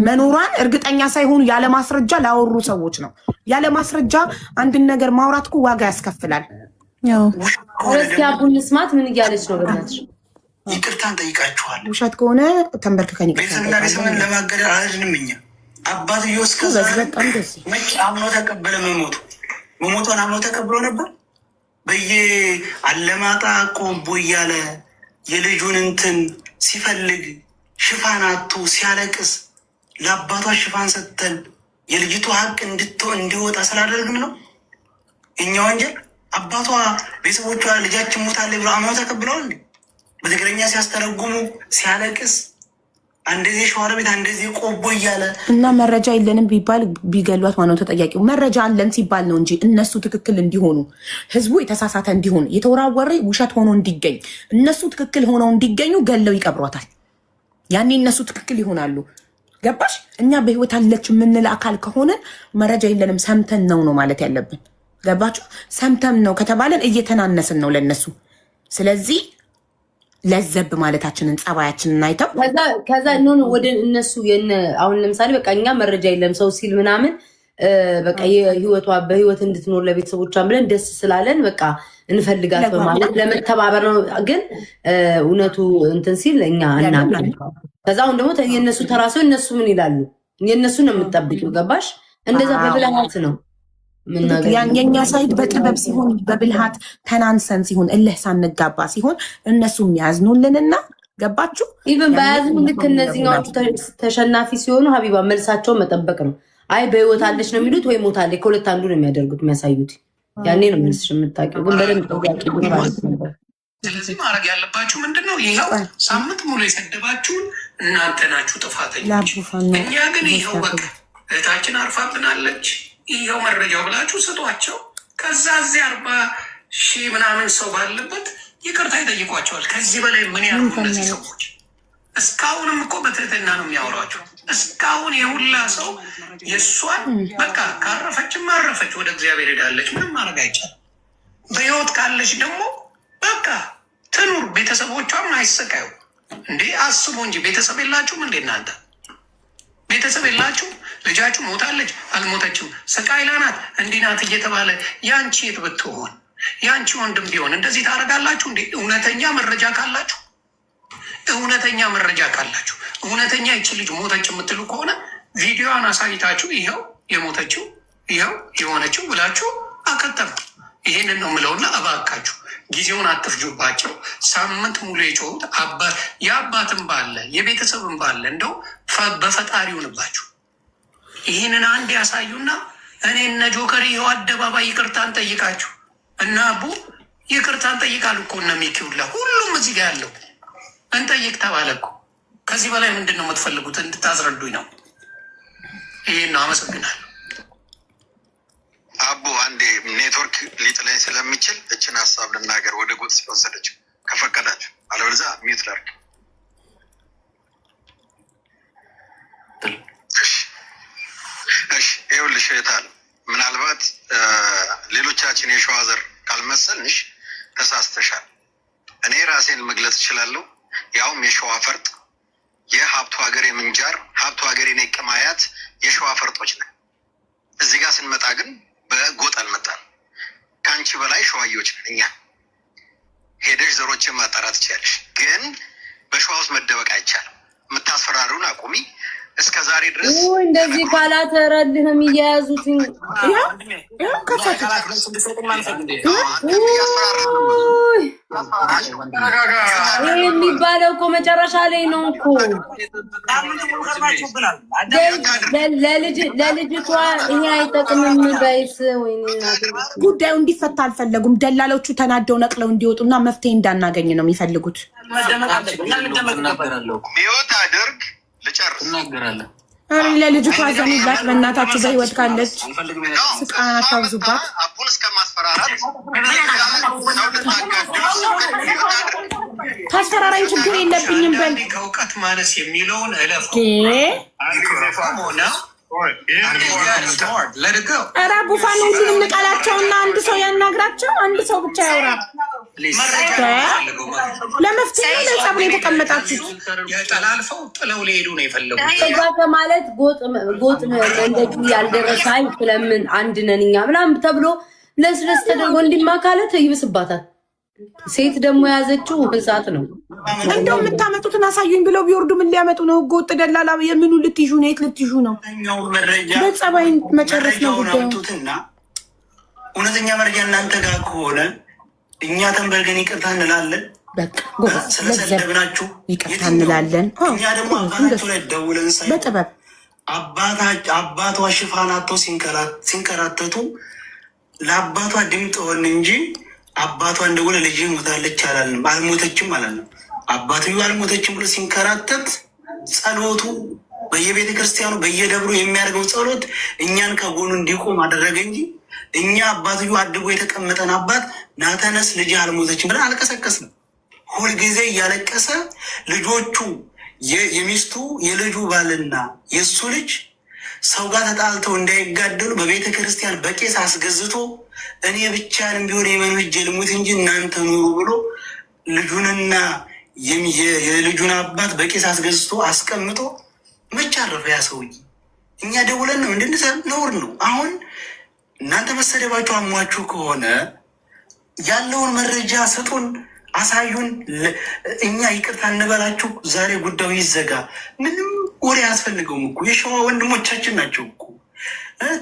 መኖሯን እርግጠኛ ሳይሆኑ ያለ ማስረጃ ላወሩ ሰዎች ነው። ያለ ማስረጃ አንድን ነገር ማውራት እኮ ዋጋ ያስከፍላል። እስኪ አቡን ስማት ምን እያለች ነው? በእናትሽ ይቅርታን ጠይቃችኋል። ውሸት ከሆነ ተንበርክከን ቤተሰብና ቤተሰብን ለማገደል አላድንም። እኛ አባትየው እስከዛ መቼ አምኖ ተቀበለ? መሞቷን አምኖ ተቀብሎ ነበር። አለማጣ ቆቦ እያለ የልጁን እንትን ሲፈልግ ሽፋን አቶ ሲያለቅስ ለአባቷ ሽፋን ሰጥተን የልጅቱ ሀቅ እንዲወጣ ስላደረግን ነው እኛ ወንጀል። አባቷ ቤተሰቦቿ ልጃችን ሞታለች ብሎ አምኖ ተቀብለዋል እንዴ? በትግረኛ ሲያስተረጉሙ ሲያለቅስ እንደዚህ ሸዋሮ ቤት እንደዚህ ቆቦ እያለ እና መረጃ የለንም ቢባል ቢገሏት ማነው ተጠያቂው? መረጃ አለን ሲባል ነው እንጂ እነሱ ትክክል እንዲሆኑ ህዝቡ የተሳሳተ እንዲሆን የተወራወረ ውሸት ሆኖ እንዲገኝ እነሱ ትክክል ሆነው እንዲገኙ ገለው ይቀብሯታል። ያኔ እነሱ ትክክል ይሆናሉ። ገባሽ? እኛ በህይወት አለች የምንል አካል ከሆነ መረጃ የለንም ሰምተን ነው ማለት ያለብን። ገባችሁ? ሰምተን ነው ከተባለን እየተናነስን ነው ለነሱ። ስለዚህ ለዘብ ማለታችንን ጸባያችንን አይተው ከዛ ወደ እነሱ አሁን ለምሳሌ በቃ እኛ መረጃ የለም ሰው ሲል ምናምን በቃ በህይወት እንድትኖር ለቤተሰቦቿ ብለን ደስ ስላለን በቃ እንፈልጋት በማለት ለመተባበር ነው። ግን እውነቱ እንትን ሲል እኛ እናምን። ከዛ አሁን ደግሞ የእነሱ ተራሰው እነሱ ምን ይላሉ? የእነሱ ነው የምጠብቂው። ገባሽ? እንደዛ በብልሃት ነው የኛ ሳይድ በጥበብ ሲሆን በብልሃት ተናንሰን ሲሆን እልህ ሳንጋባ ሲሆን እነሱ የሚያዝኑልንና ገባችሁ? ኢቨን በያዝኑ ልክ እነዚህኛዎቹ ተሸናፊ ሲሆኑ ሀቢባ መልሳቸውን መጠበቅ ነው። አይ በህይወት አለች ነው የሚሉት ወይ ሞታለች፣ ከሁለት አንዱ ነው የሚያደርጉት የሚያሳዩት። ያኔ ነው መልስሽ የምታውቂው። ግን በደንብ ጠያቂ ስለዚህ ማድረግ ያለባችሁ ምንድን ነው? ይኸው ሳምንት ሙሉ የሰደባችሁን እናንተ ናችሁ ጥፋተኞች። እኛ ግን ይኸው በቃ እህታችን አርፋብናለች ይኸው መረጃው ብላችሁ ስጧቸው። ከዛ እዚህ 40,000 ምናምን ሰው ባለበት ይቅርታ ይጠይቋቸዋል። ከዚህ በላይ ምን ያሉ እነዚህ ሰዎች? እስካሁንም እኮ በትህትና ነው የሚያወሯቸው። እስካሁን የሁላ ሰው የእሷን በቃ ካረፈችም አረፈች፣ ወደ እግዚአብሔር ሄዳለች። ምንም ማድረግ አይቻልም። በህይወት ካለች ደግሞ በቃ ትኑር፣ ቤተሰቦቿም አይሰቃዩ። እንዴ አስቡ እንጂ ቤተሰብ የላችሁም እንዴ እናንተ? ቤተሰብ የላችሁ? ልጃችሁ ሞታለች አልሞተችም፣ ሰቃይላ ናት እንዲህ ናት እየተባለ ያንቺ የት ብትሆን ያንቺ ወንድም ቢሆን እንደዚህ ታደርጋላችሁ እንዴ? እውነተኛ መረጃ ካላችሁ እውነተኛ ይቺ ልጅ ሞተች የምትሉ ከሆነ ቪዲዮዋን አሳይታችሁ ይኸው የሞተችው ይኸው የሆነችው ብላችሁ አከተሙ። ይሄንን ነው ምለውና እባካችሁ ጊዜውን አትፍጁባቸው። ሳምንት ሙሉ የጮሁት የአባትን ባለ የቤተሰብን ባለ እንደው በፈጣሪ ይሁንባችሁ። ይህንን አንድ ያሳዩና እኔ እነ ጆከር ይኸው አደባባይ ይቅርታን ጠይቃችሁ እና አቡ ይቅርታን ጠይቃሉ እኮ እነ ሚኪውላ ሁሉም እዚህ ጋር ያለው እንጠይቅ ተባለ እኮ። ከዚህ በላይ ምንድን ነው የምትፈልጉት? እንድታስረዱኝ ነው። ይሄን ነው። አመሰግናለሁ። አቡ አንዴ ኔትወርክ ሊጥለኝ ስለሚችል እችን ሀሳብ ልናገር ወደ ጎጥ ስለወሰደችው ከፈቀዳችሁ፣ አለበለዚያ ሚዩት ላድርግ። እሺ ይኸውልሽ እህታል ምናልባት ሌሎቻችን የሸዋ ዘር ካልመሰልንሽ ተሳስተሻል። እኔ ራሴን መግለጽ እችላለሁ። ያውም የሸዋ ፈርጥ የሀብቱ ሀገር የምንጃር ሀብቱ ሀገር የነቀማያት የሸዋ ፈርጦች ነን። እዚህ ጋር ስንመጣ ግን በጎጥ አልመጣም። ከአንቺ በላይ ሸዋዮች ነን እኛ። ሄደሽ ዘሮችን ማጣራት ትችያለሽ፣ ግን በሸዋ ውስጥ መደበቅ አይቻልም። የምታስፈራሩን አቁሚ። እስከ ዛሬ ድረስ እንደዚህ ካላተረድህ ነው የሚያያዙት። ይህ የሚባለው እኮ መጨረሻ ላይ ነው እኮ ለልጅቷ ይሄ አይጠቅምም። ጋይስ ጉዳዩ እንዲፈታ አልፈለጉም። ደላሎቹ ተናደው ነቅለው እንዲወጡና መፍትሄ እንዳናገኝ ነው የሚፈልጉት። ሚወት አድርግ ልጨርስ እናገራለን። አረ ለልጅቷ ዘኑላት በእናታችሁ በህይወት ካለች ስቃና ታውዙባት። አቡን እስከ ማስፈራራት ታስፈራራ ብታወራኝ ችግር የለብኝም። በል ከእውቀት ማነስ የሚለውን እለፍ ኧረ ቡፋን ሁሉንም ንቀላቸውና አንድ ሰው ያናግራቸው። አንድ ሰው ብቻ ያውራ። ለመፍትሄ ለጸብ ነው የተቀመጣችሁት። ተላልፈው ጥለው ሊሄዱ ነው የፈለጉት ማለት ጎጥ እንደዚህ ያልደረሰ አይ ስለምን አንድ ነን እኛ ምናምን ተብሎ ለስለስ ተደርጎ እንዲማካለት ይብስባታል። ሴት ደግሞ የያዘችው ህጻት ነው። እንደው የምታመጡትን አሳዩኝ ብለው ቢወርዱ ምን ሊያመጡ ነው? ህገወጥ ደላላ የምኑ ልትይዙ ነው? የት ልትይዙ ነው? በጸባይ መጨረስ ነው ጉዳዩ። እውነተኛ መረጃ እናንተ ጋር ከሆነ እኛ ተንበርገን ይቅርታ እንላለን። ስለሰደብናችሁ ይቅርታ እንላለን። እኛ ደግሞ አባታችሁ ላይ ደውለን ሳይ በጥበብ አባቷ ሽፋናቶ ሲንከራተቱ ለአባቷ ድምፅ ሆን እንጂ አባቷ እንደሆነ ልጅ ሞታለች አላልንም፣ አልሞተችም ማለት ነው። አባትዮ አልሞተችም ብሎ ሲንከራተት ጸሎቱ በየቤተ ክርስቲያኑ በየደብሩ የሚያደርገው ጸሎት እኛን ከጎኑ እንዲቆም አደረገ እንጂ እኛ አባትዮ አድጎ የተቀመጠን አባት ናተነስ ልጅ አልሞተችም ብለን አልቀሰቀስንም። ሁልጊዜ እያለቀሰ ልጆቹ የሚስቱ የልጁ ባልና የእሱ ልጅ ሰው ጋር ተጣልተው እንዳይጋደሉ በቤተ ክርስቲያን በቄስ አስገዝቶ እኔ ብቻንም ቢሆን የመኑ እጅ ልሙት እንጂ እናንተ ኑሩ ብሎ ልጁንና የልጁን አባት በቄስ አስገዝቶ አስቀምጦ መች አረፈ ያ ሰውዬ? እኛ ደውለን ነው እንድንሰ ነውር ነው። አሁን እናንተ መሰደባችሁ አሟችሁ ከሆነ ያለውን መረጃ ስጡን፣ አሳዩን። እኛ ይቅርታ እንበላችሁ። ዛሬ ጉዳዩ ይዘጋ። ምንም ወሬ አያስፈልገውም እኮ የሸዋ ወንድሞቻችን ናቸው እኮ።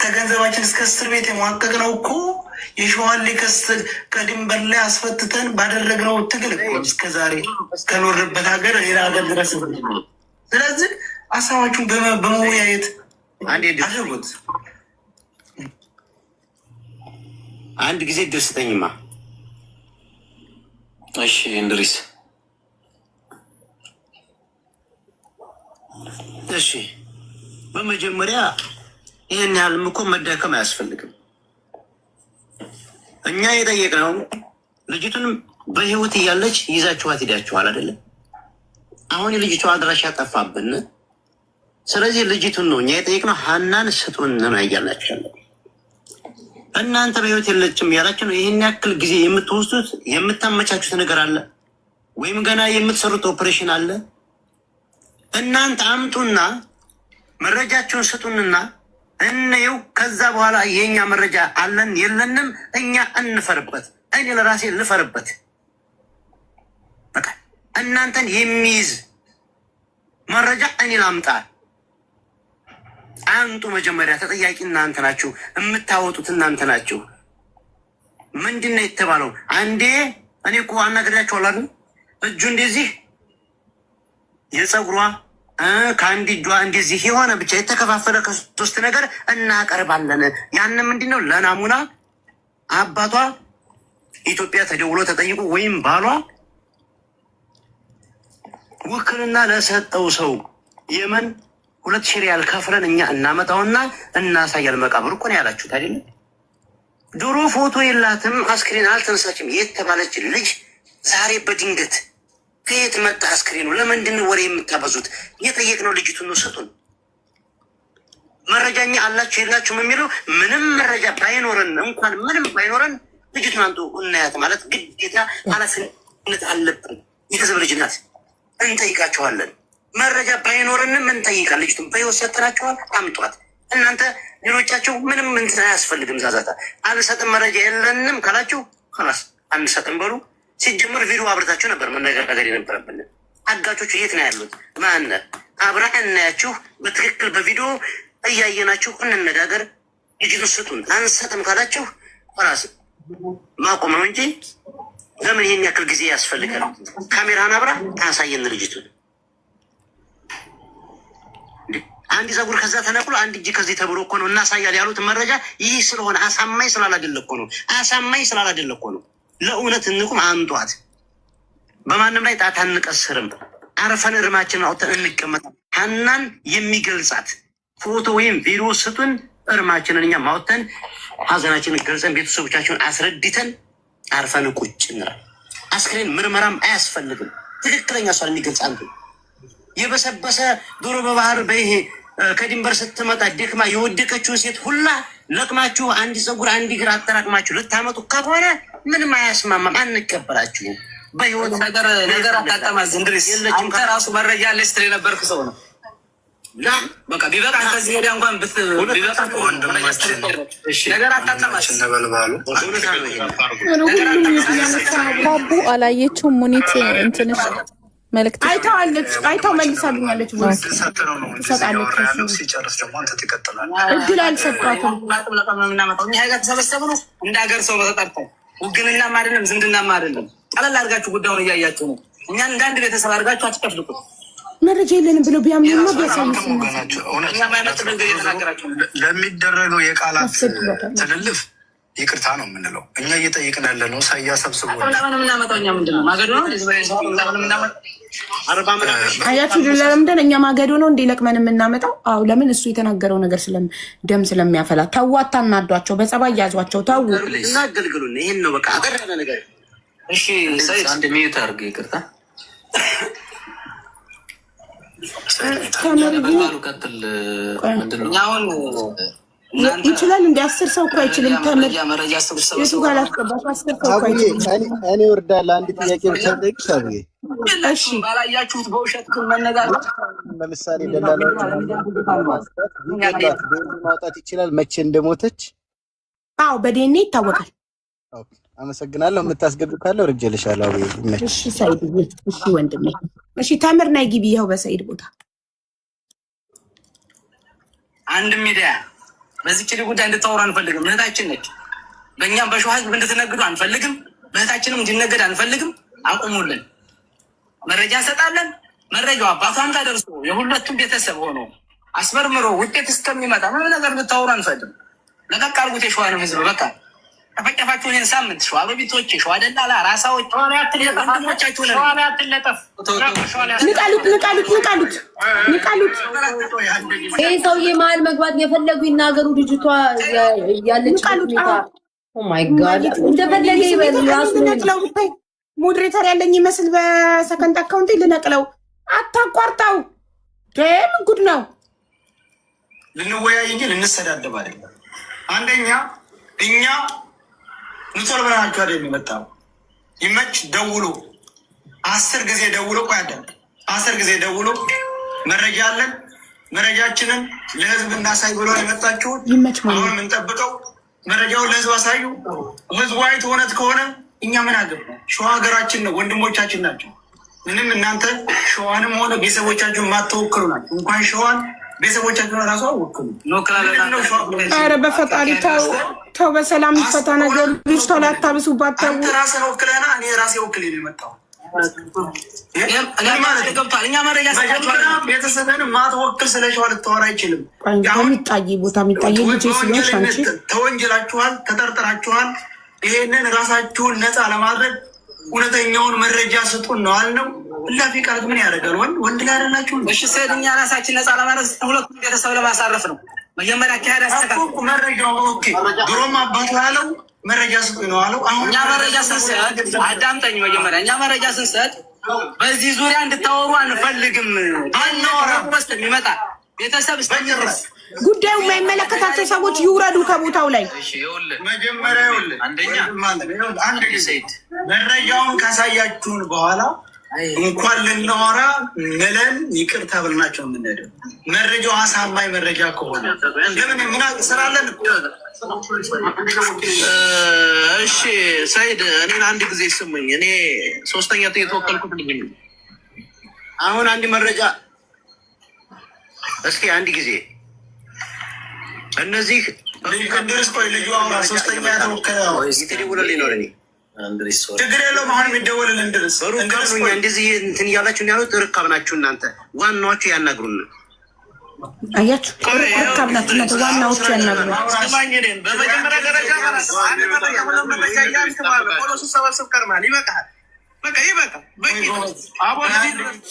ከገንዘባችን እስከ እስር ቤት የሟቀቅ ነው እኮ የሸዋን ሊከስል ከድንበር ላይ አስፈትተን ባደረግነው ትግል እኮ እስከዛሬ ከኖርበት ሀገር ሌላ ሀገር ድረስ። ስለዚህ ሀሳባችሁን በመወያየት አድርጉት። አንድ ጊዜ ድል ስጠኝማ። እሺ እንድሪስ። እሺ በመጀመሪያ ይህን ያህልም እኮ መዳከም አያስፈልግም። እኛ የጠየቅነው ልጅቱንም በህይወት እያለች ይዛችኋት ሄዳችኋል አይደለም? አሁን የልጅቷ አድራሻ ጠፋብን። ስለዚህ ልጅቱን ነው እኛ የጠየቅነው። ሀናን ስጡን ነው እያላችሁ ያለው። እናንተ በህይወት የለችም ያላችሁ ነው። ይህን ያክል ጊዜ የምትወስዱት የምታመቻቹት ነገር አለ ወይም ገና የምትሰሩት ኦፕሬሽን አለ? እናንተ አምጡና መረጃችሁን ስጡንና እንየው። ከዛ በኋላ የኛ መረጃ አለን የለንም እኛ እንፈርበት። እኔ ለራሴ ልፈርበት። በቃ እናንተን የሚይዝ መረጃ እኔ ላምጣ። አንጡ። መጀመሪያ ተጠያቂ እናንተ ናችሁ፣ የምታወጡት እናንተ ናችሁ። ምንድን ነው የተባለው? አንዴ እኔ እኮ አናግሬያችኋለሁ። እጁ እንደዚህ የፀጉሯ ከአንድ እጇ እንደዚህ የሆነ ብቻ የተከፋፈለ ከሶስት ነገር እናቀርባለን። ያንን ምንድን ነው ለናሙና አባቷ ኢትዮጵያ ተደውሎ ተጠይቁ ወይም ባሏ ውክልና ለሰጠው ሰው የመን 2,000 ሪያል ከፍለን እኛ እናመጣውና እናሳያል። መቃብር እኮ ነው ያላችሁት አይደለ? ድሮ ፎቶ የላትም አስክሬን አልተነሳችም የተባለች ልጅ ዛሬ በድንገት ከየት መጣ አስክሬኑ? ለምንድን ወሬ የምታበዙት? የጠየቅነው ልጅቱን ነው ስጡን። መረጃኛ አላችሁ የላችሁም የሚለው ምንም መረጃ ባይኖረን እንኳን ምንም ባይኖረን ልጅቱን አንጡ እናያት ማለት ግዴታ ኃላፊነት አለብን። የህዝብ ልጅ ናት፣ እንጠይቃቸዋለን። መረጃ ባይኖረንም እንጠይቃል። ልጅቱን በህይወት ሰጥናቸዋል፣ አምጧት። እናንተ ሌሎቻቸው ምንም እንትን አያስፈልግም። ዛዛታ አልሰጥም መረጃ የለንም ካላችሁ ላስ አንሰጥም በሉ። ሲጀምር ቪዲዮ አብርታችሁ ነበር መነጋገር የነበረብን። አጋቾቹ የት ነው ያሉት? ማነ አብራ እናያችሁ በትክክል በቪዲዮ እያየናችሁ እንነጋገር። ልጅቱን ስጡን። አንሰጥም ካላችሁ ራስ ማቆም ነው እንጂ ለምን ይሄን ያክል ጊዜ ያስፈልጋል? ካሜራን አብራ ታሳየን ልጅቱን። አንድ ፀጉር ከዛ ተነቅሎ አንድ እጅ ከዚህ ተብሎ እኮ ነው እናሳያል ያሉት መረጃ ይህ ስለሆነ አሳማኝ ስላላደለ እኮ ነው። አሳማኝ ስላላደለ እኮ ነው። ለእውነት እንቁም፣ አምጧት። በማንም ላይ ጣት አንቀስርም። አረፈን እርማችንን አውጥተን እንቀመጥ። ሀናን የሚገልጻት ፎቶ ወይም ቪዲዮ ስጡን። እርማችንን እኛ ማውጥተን ሀዘናችንን ገልጸን ቤተሰቦቻችንን አስረድተን አርፈን ቁጭ እንላለን። አስክሬን ምርመራም አያስፈልግም። ትክክለኛ እሷን የሚገልጽ አንዱ የበሰበሰ ዶሮ በባህር በይሄ ከድንበር ስትመጣ ደክማ የወደቀችውን ሴት ሁላ ለቅማችሁ አንድ ፀጉር አንድ እግር አጠራቅማችሁ ልታመጡ ከሆነ ምንም አያስማማም፣ አንቀበላችሁም። በህይወት ነገር አታጠማዝ እንድሪስ አንተ ራሱ መረጃ አለ ስትል የነበርክ ሰው ነው። በቃ ቢበቃ ከዚህ ሄዳ እንኳን ቢበቃ ወንድማችን ነገር አታጠማዝ ነበልባሉ ባቡ አላየችውም። ሙኒት እንትንሽ መልዕክት አይታው መልሳልኛለች። ትሰጣለች። ሲጨርስ ደግሞ አንተ ትቀጥላለህ። እድል አልሰጧትም። እኛ ሀገር ተሰበሰቡ ነው እንደ ሀገር ሰው ነው ተጠርተን ውግንናም አይደለም ዝምድናም አይደለም። ቀለል አድርጋችሁ ጉዳዩን እያያችሁ ነው። እኛን እንደ አንድ ቤተሰብ አድርጋችሁ አትጨፍልቁት። መረጃ የለንም ብሎ ቢያምኑና ለሚደረገው የቃላት ትልልፍ ይቅርታ ነው የምንለው። እኛ እየጠየቅን ያለ ነው ሳያ ሰብስቦ ምናመጣው እኛ ምንድን ነው ማገዶ ነው አያችሁ ለምንድን እኛ ማገዶ ነው እንዴ ለቅመን የምናመጣው? አዎ ለምን እሱ የተናገረው ነገር ደም ስለሚያፈላ ተው፣ አታናዷቸው፣ በጸባይ ያዟቸው፣ ተው እና አገልግሉን። ይሄን ነው በቃ አገር ያለ ነገር። እሺ አንድ ሚዩት አድርግ ይቅርታ ቀጥል። ምንድን ነው አሁን ይችላል እንደ 10 ሰው እኮ አይችልም። ተመረጃ የቱ ጋር ላስገባሽ 10 ሰው እኮ አይችልም። እኔ ወርዳለሁ። አንድ ጥያቄ ብቻ ልጠይቅሽ አብዬ። እሺ ባላያችሁት በውሸት መነጋገር ለምሳሌ ደላላዎች ማውጣት ይችላል መቼ እንደሞተች? አዎ በዲኤንኤ ይታወቃል። ኦኬ አመሰግናለሁ። የምታስገዱ ካለው ርጀልሻለሁ አብዬ። እሺ ሰይድ፣ እሺ ወንድሜ፣ እሺ ተምር ናይ ግቢ። ይኸው በሰይድ ቦታ አንድ ሚዲያ በዚህ ችሊ ጉዳይ እንድታወሩ አንፈልግም። እህታችን ነች። በእኛም በሸዋ ህዝብ እንድትነግዱ አንፈልግም። በእህታችንም እንዲነገድ አንፈልግም። አቁሙልን። መረጃ እንሰጣለን። መረጃው አባቷም ጋር ደርሶ የሁለቱም ቤተሰብ ሆኖ አስመርምሮ ውጤት እስከሚመጣ ምንም ነገር እንድታወሩ አንፈልግም። ለቀቅ አድርጉት የሸዋንም ህዝብ በቃ ተፈጨፋችሁ። ይህን ሳምንት ሸዋ ሮቢቶች፣ ሸዋ ደላላ፣ ራሳዎች ወንድሞቻችሁ ንቃሉት። ይህ ሰውዬ መሀል መግባት የፈለጉ ይናገሩ። ልጅቷ ያለች ማይ ጋድ እንደፈለገ ይበል። ራሱ ሞዴሬተር ያለኝ ይመስል በሰከንድ አካውንቴ ልነቅለው። አታቋርጣው። ምን ጉድ ነው? ልንወያይ እንጂ ልንሰዳደብ አይደለም። አንደኛ እኛ ንቶር ብለናቸው አይደል የሚመጣው። ይመች ደውሎ 10 ጊዜ ደውሎ እኮ ያደርግ 10 ጊዜ ደውሎ መረጃ አለን መረጃችንን ለህዝብ እናሳይ ብሎ የመጣችሁት። አሁን የምንጠብቀው መረጃውን ለህዝብ አሳዩ። ህዝቡ አይቶ እውነት ከሆነ እኛ ምን አገባ? ሸዋ ሀገራችን ነው፣ ወንድሞቻችን ናቸው። ምንም እናንተ ሸዋንም ሆነ ቤተሰቦቻችሁን ማትወክሉ ናቸው። እንኳን ሸዋን ቤተሰቦቻችሁን ራሱ አወክሉ። ኧረ በፈጣሪ ተው፣ በሰላም ይፈታ ነገር። ልጅቷ ላይ አታብሱባት። ተው ራስን ወክለና እኔ ራሴ ወክል ነው የመጣው። ቤተሰብን ማትወክል ስለ ሸዋ ልታወራ አይችልም። የሚጣይ ቦታ የሚጣይ ልጅ ስለሆንሽ አንቺ ተወንጅላችኋል፣ ተጠርጥራችኋል። ይሄንን ራሳችሁን ነፃ ለማድረግ እውነተኛውን መረጃ ስጡን ነው አልነው። እላፊ ቃላት ምን ያደርጋል? ወንድ ላይ አይደላችሁ? እሺ ሰይድ፣ እኛ ራሳችን ነፃ ለማድረግ ሁለቱም ቤተሰብ ለማሳረፍ ነው መጀመሪያ አካሄድ አስተካክሉ። መረጃው ኦኬ፣ ድሮም አባቱ ያለው መረጃ ስጡኝ ነው አለው። አሁን እኛ መረጃ ስንሰጥ አዳምጠኝ። መጀመሪያ እኛ መረጃ ስንሰጥ በዚህ ዙሪያ እንድታወሩ አንፈልግም። አንወራስ የሚመጣ ቤተሰብ እስከሚደርስ ጉዳዩ የማይመለከታቸው ሰዎች ይውረዱ ከቦታው ላይ። መጀመሪያ አንደኛ አንድ ጊዜ መረጃውን ካሳያችሁን በኋላ እንኳን ልናወራ ምለን ይቅር ተብልናቸው የምንሄደው መረጃው አሳማኝ መረጃ ከሆነ ለምን ምን ስራለን? እሺ ሰይድ፣ እኔን አንድ ጊዜ ስሙኝ። እኔ ሶስተኛ የተወከልኩት ልጅ ነው። አሁን አንድ መረጃ እስኪ አንድ ጊዜ እነዚህ እንድርስ ቆይ ልጁ አሁን ሶስተኛ ተወከለ የተደወለልኝ ነው ለኔ ችግር የለውም። አሁን የሚደወልልን እንድርስ እንደዚህ እንትን እያላችሁ ያሉት ርካብ ናችሁ እናንተ። ዋናዎቹ ያናግሩን። አያችሁ ርካብ ናችሁ እናንተ፣ ዋናዎቹ ያናግሩን። በመጀመሪያ ደረጃ ሰበስብ ከርማል። ይበቃል፣ በቃ ይበቃል።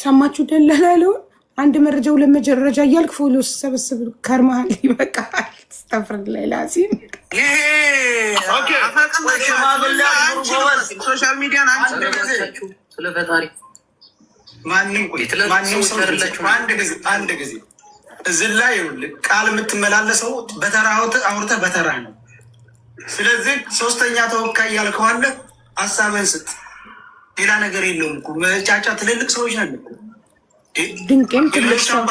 ሰማችሁ? ደላላለውን አንድ መረጃ ሁለት መረጃ እያልክ ፎሎ ሰበስብ ከርማል። ይበቃል። ስተፍርድ ላይ ላሲም ሶሻል ሚዲያን ስለ ፈጣሪ ማንም ሰው አንድ ጊዜ እዚህ ላይ ቃል የምትመላለሰው አውርተህ በተራ ነው። ስለዚህ ሶስተኛ ተወካይ ያልከዋለ ሀሳብህን ስጥ። ሌላ ነገር የለውም እኮ መጫጫ ትልልቅ ሰዎች ነን እኮ ድንቄም ትልቅ ሰው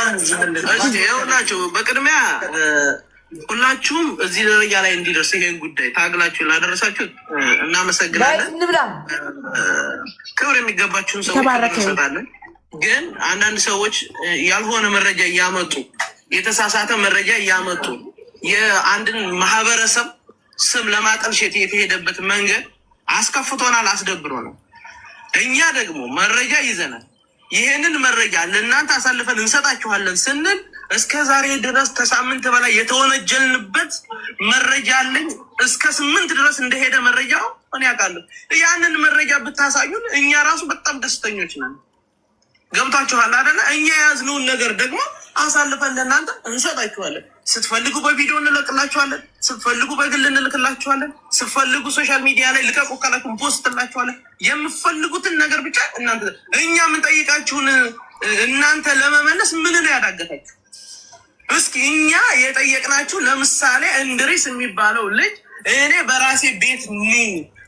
ናቸው። በቅድሚያ ሁላችሁም እዚህ ደረጃ ላይ እንዲደርስ ይሄን ጉዳይ ታግላችሁ ላደረሳችሁ እናመሰግናለን። ክብር የሚገባችሁን ሰዎች እንሰጣለን። ግን አንዳንድ ሰዎች ያልሆነ መረጃ እያመጡ የተሳሳተ መረጃ እያመጡ የአንድን ማህበረሰብ ስም ለማጠልሸት የተሄደበት መንገድ አስከፍቶናል፣ አስደብሮናል። እኛ ደግሞ መረጃ ይዘናል። ይሄንን መረጃ ለእናንተ አሳልፈን እንሰጣችኋለን ስንል እስከ ዛሬ ድረስ ከሳምንት በላይ የተወነጀልንበት መረጃ አለኝ። እስከ 8 ድረስ እንደሄደ መረጃው እኔ አውቃለሁ። ያንን መረጃ ብታሳዩን እኛ ራሱ በጣም ደስተኞች ነን። ገብታችኋል አይደለ? እኛ የያዝነውን ነገር ደግሞ አሳልፈን ለእናንተ እንሰጣችኋለን። ስትፈልጉ በቪዲዮ እንለቅላችኋለን፣ ስትፈልጉ በግል እንልክላችኋለን፣ ስትፈልጉ ሶሻል ሚዲያ ላይ ልቀቁ ካላችሁ ፖስት ላችኋለን። የምፈልጉትን ነገር ብቻ እናንተ እኛ የምንጠይቃችሁን እናንተ ለመመለስ ምን ነው ያዳገታችሁ? እስኪ እኛ የጠየቅናችሁ ለምሳሌ እንድሪስ የሚባለው ልጅ እኔ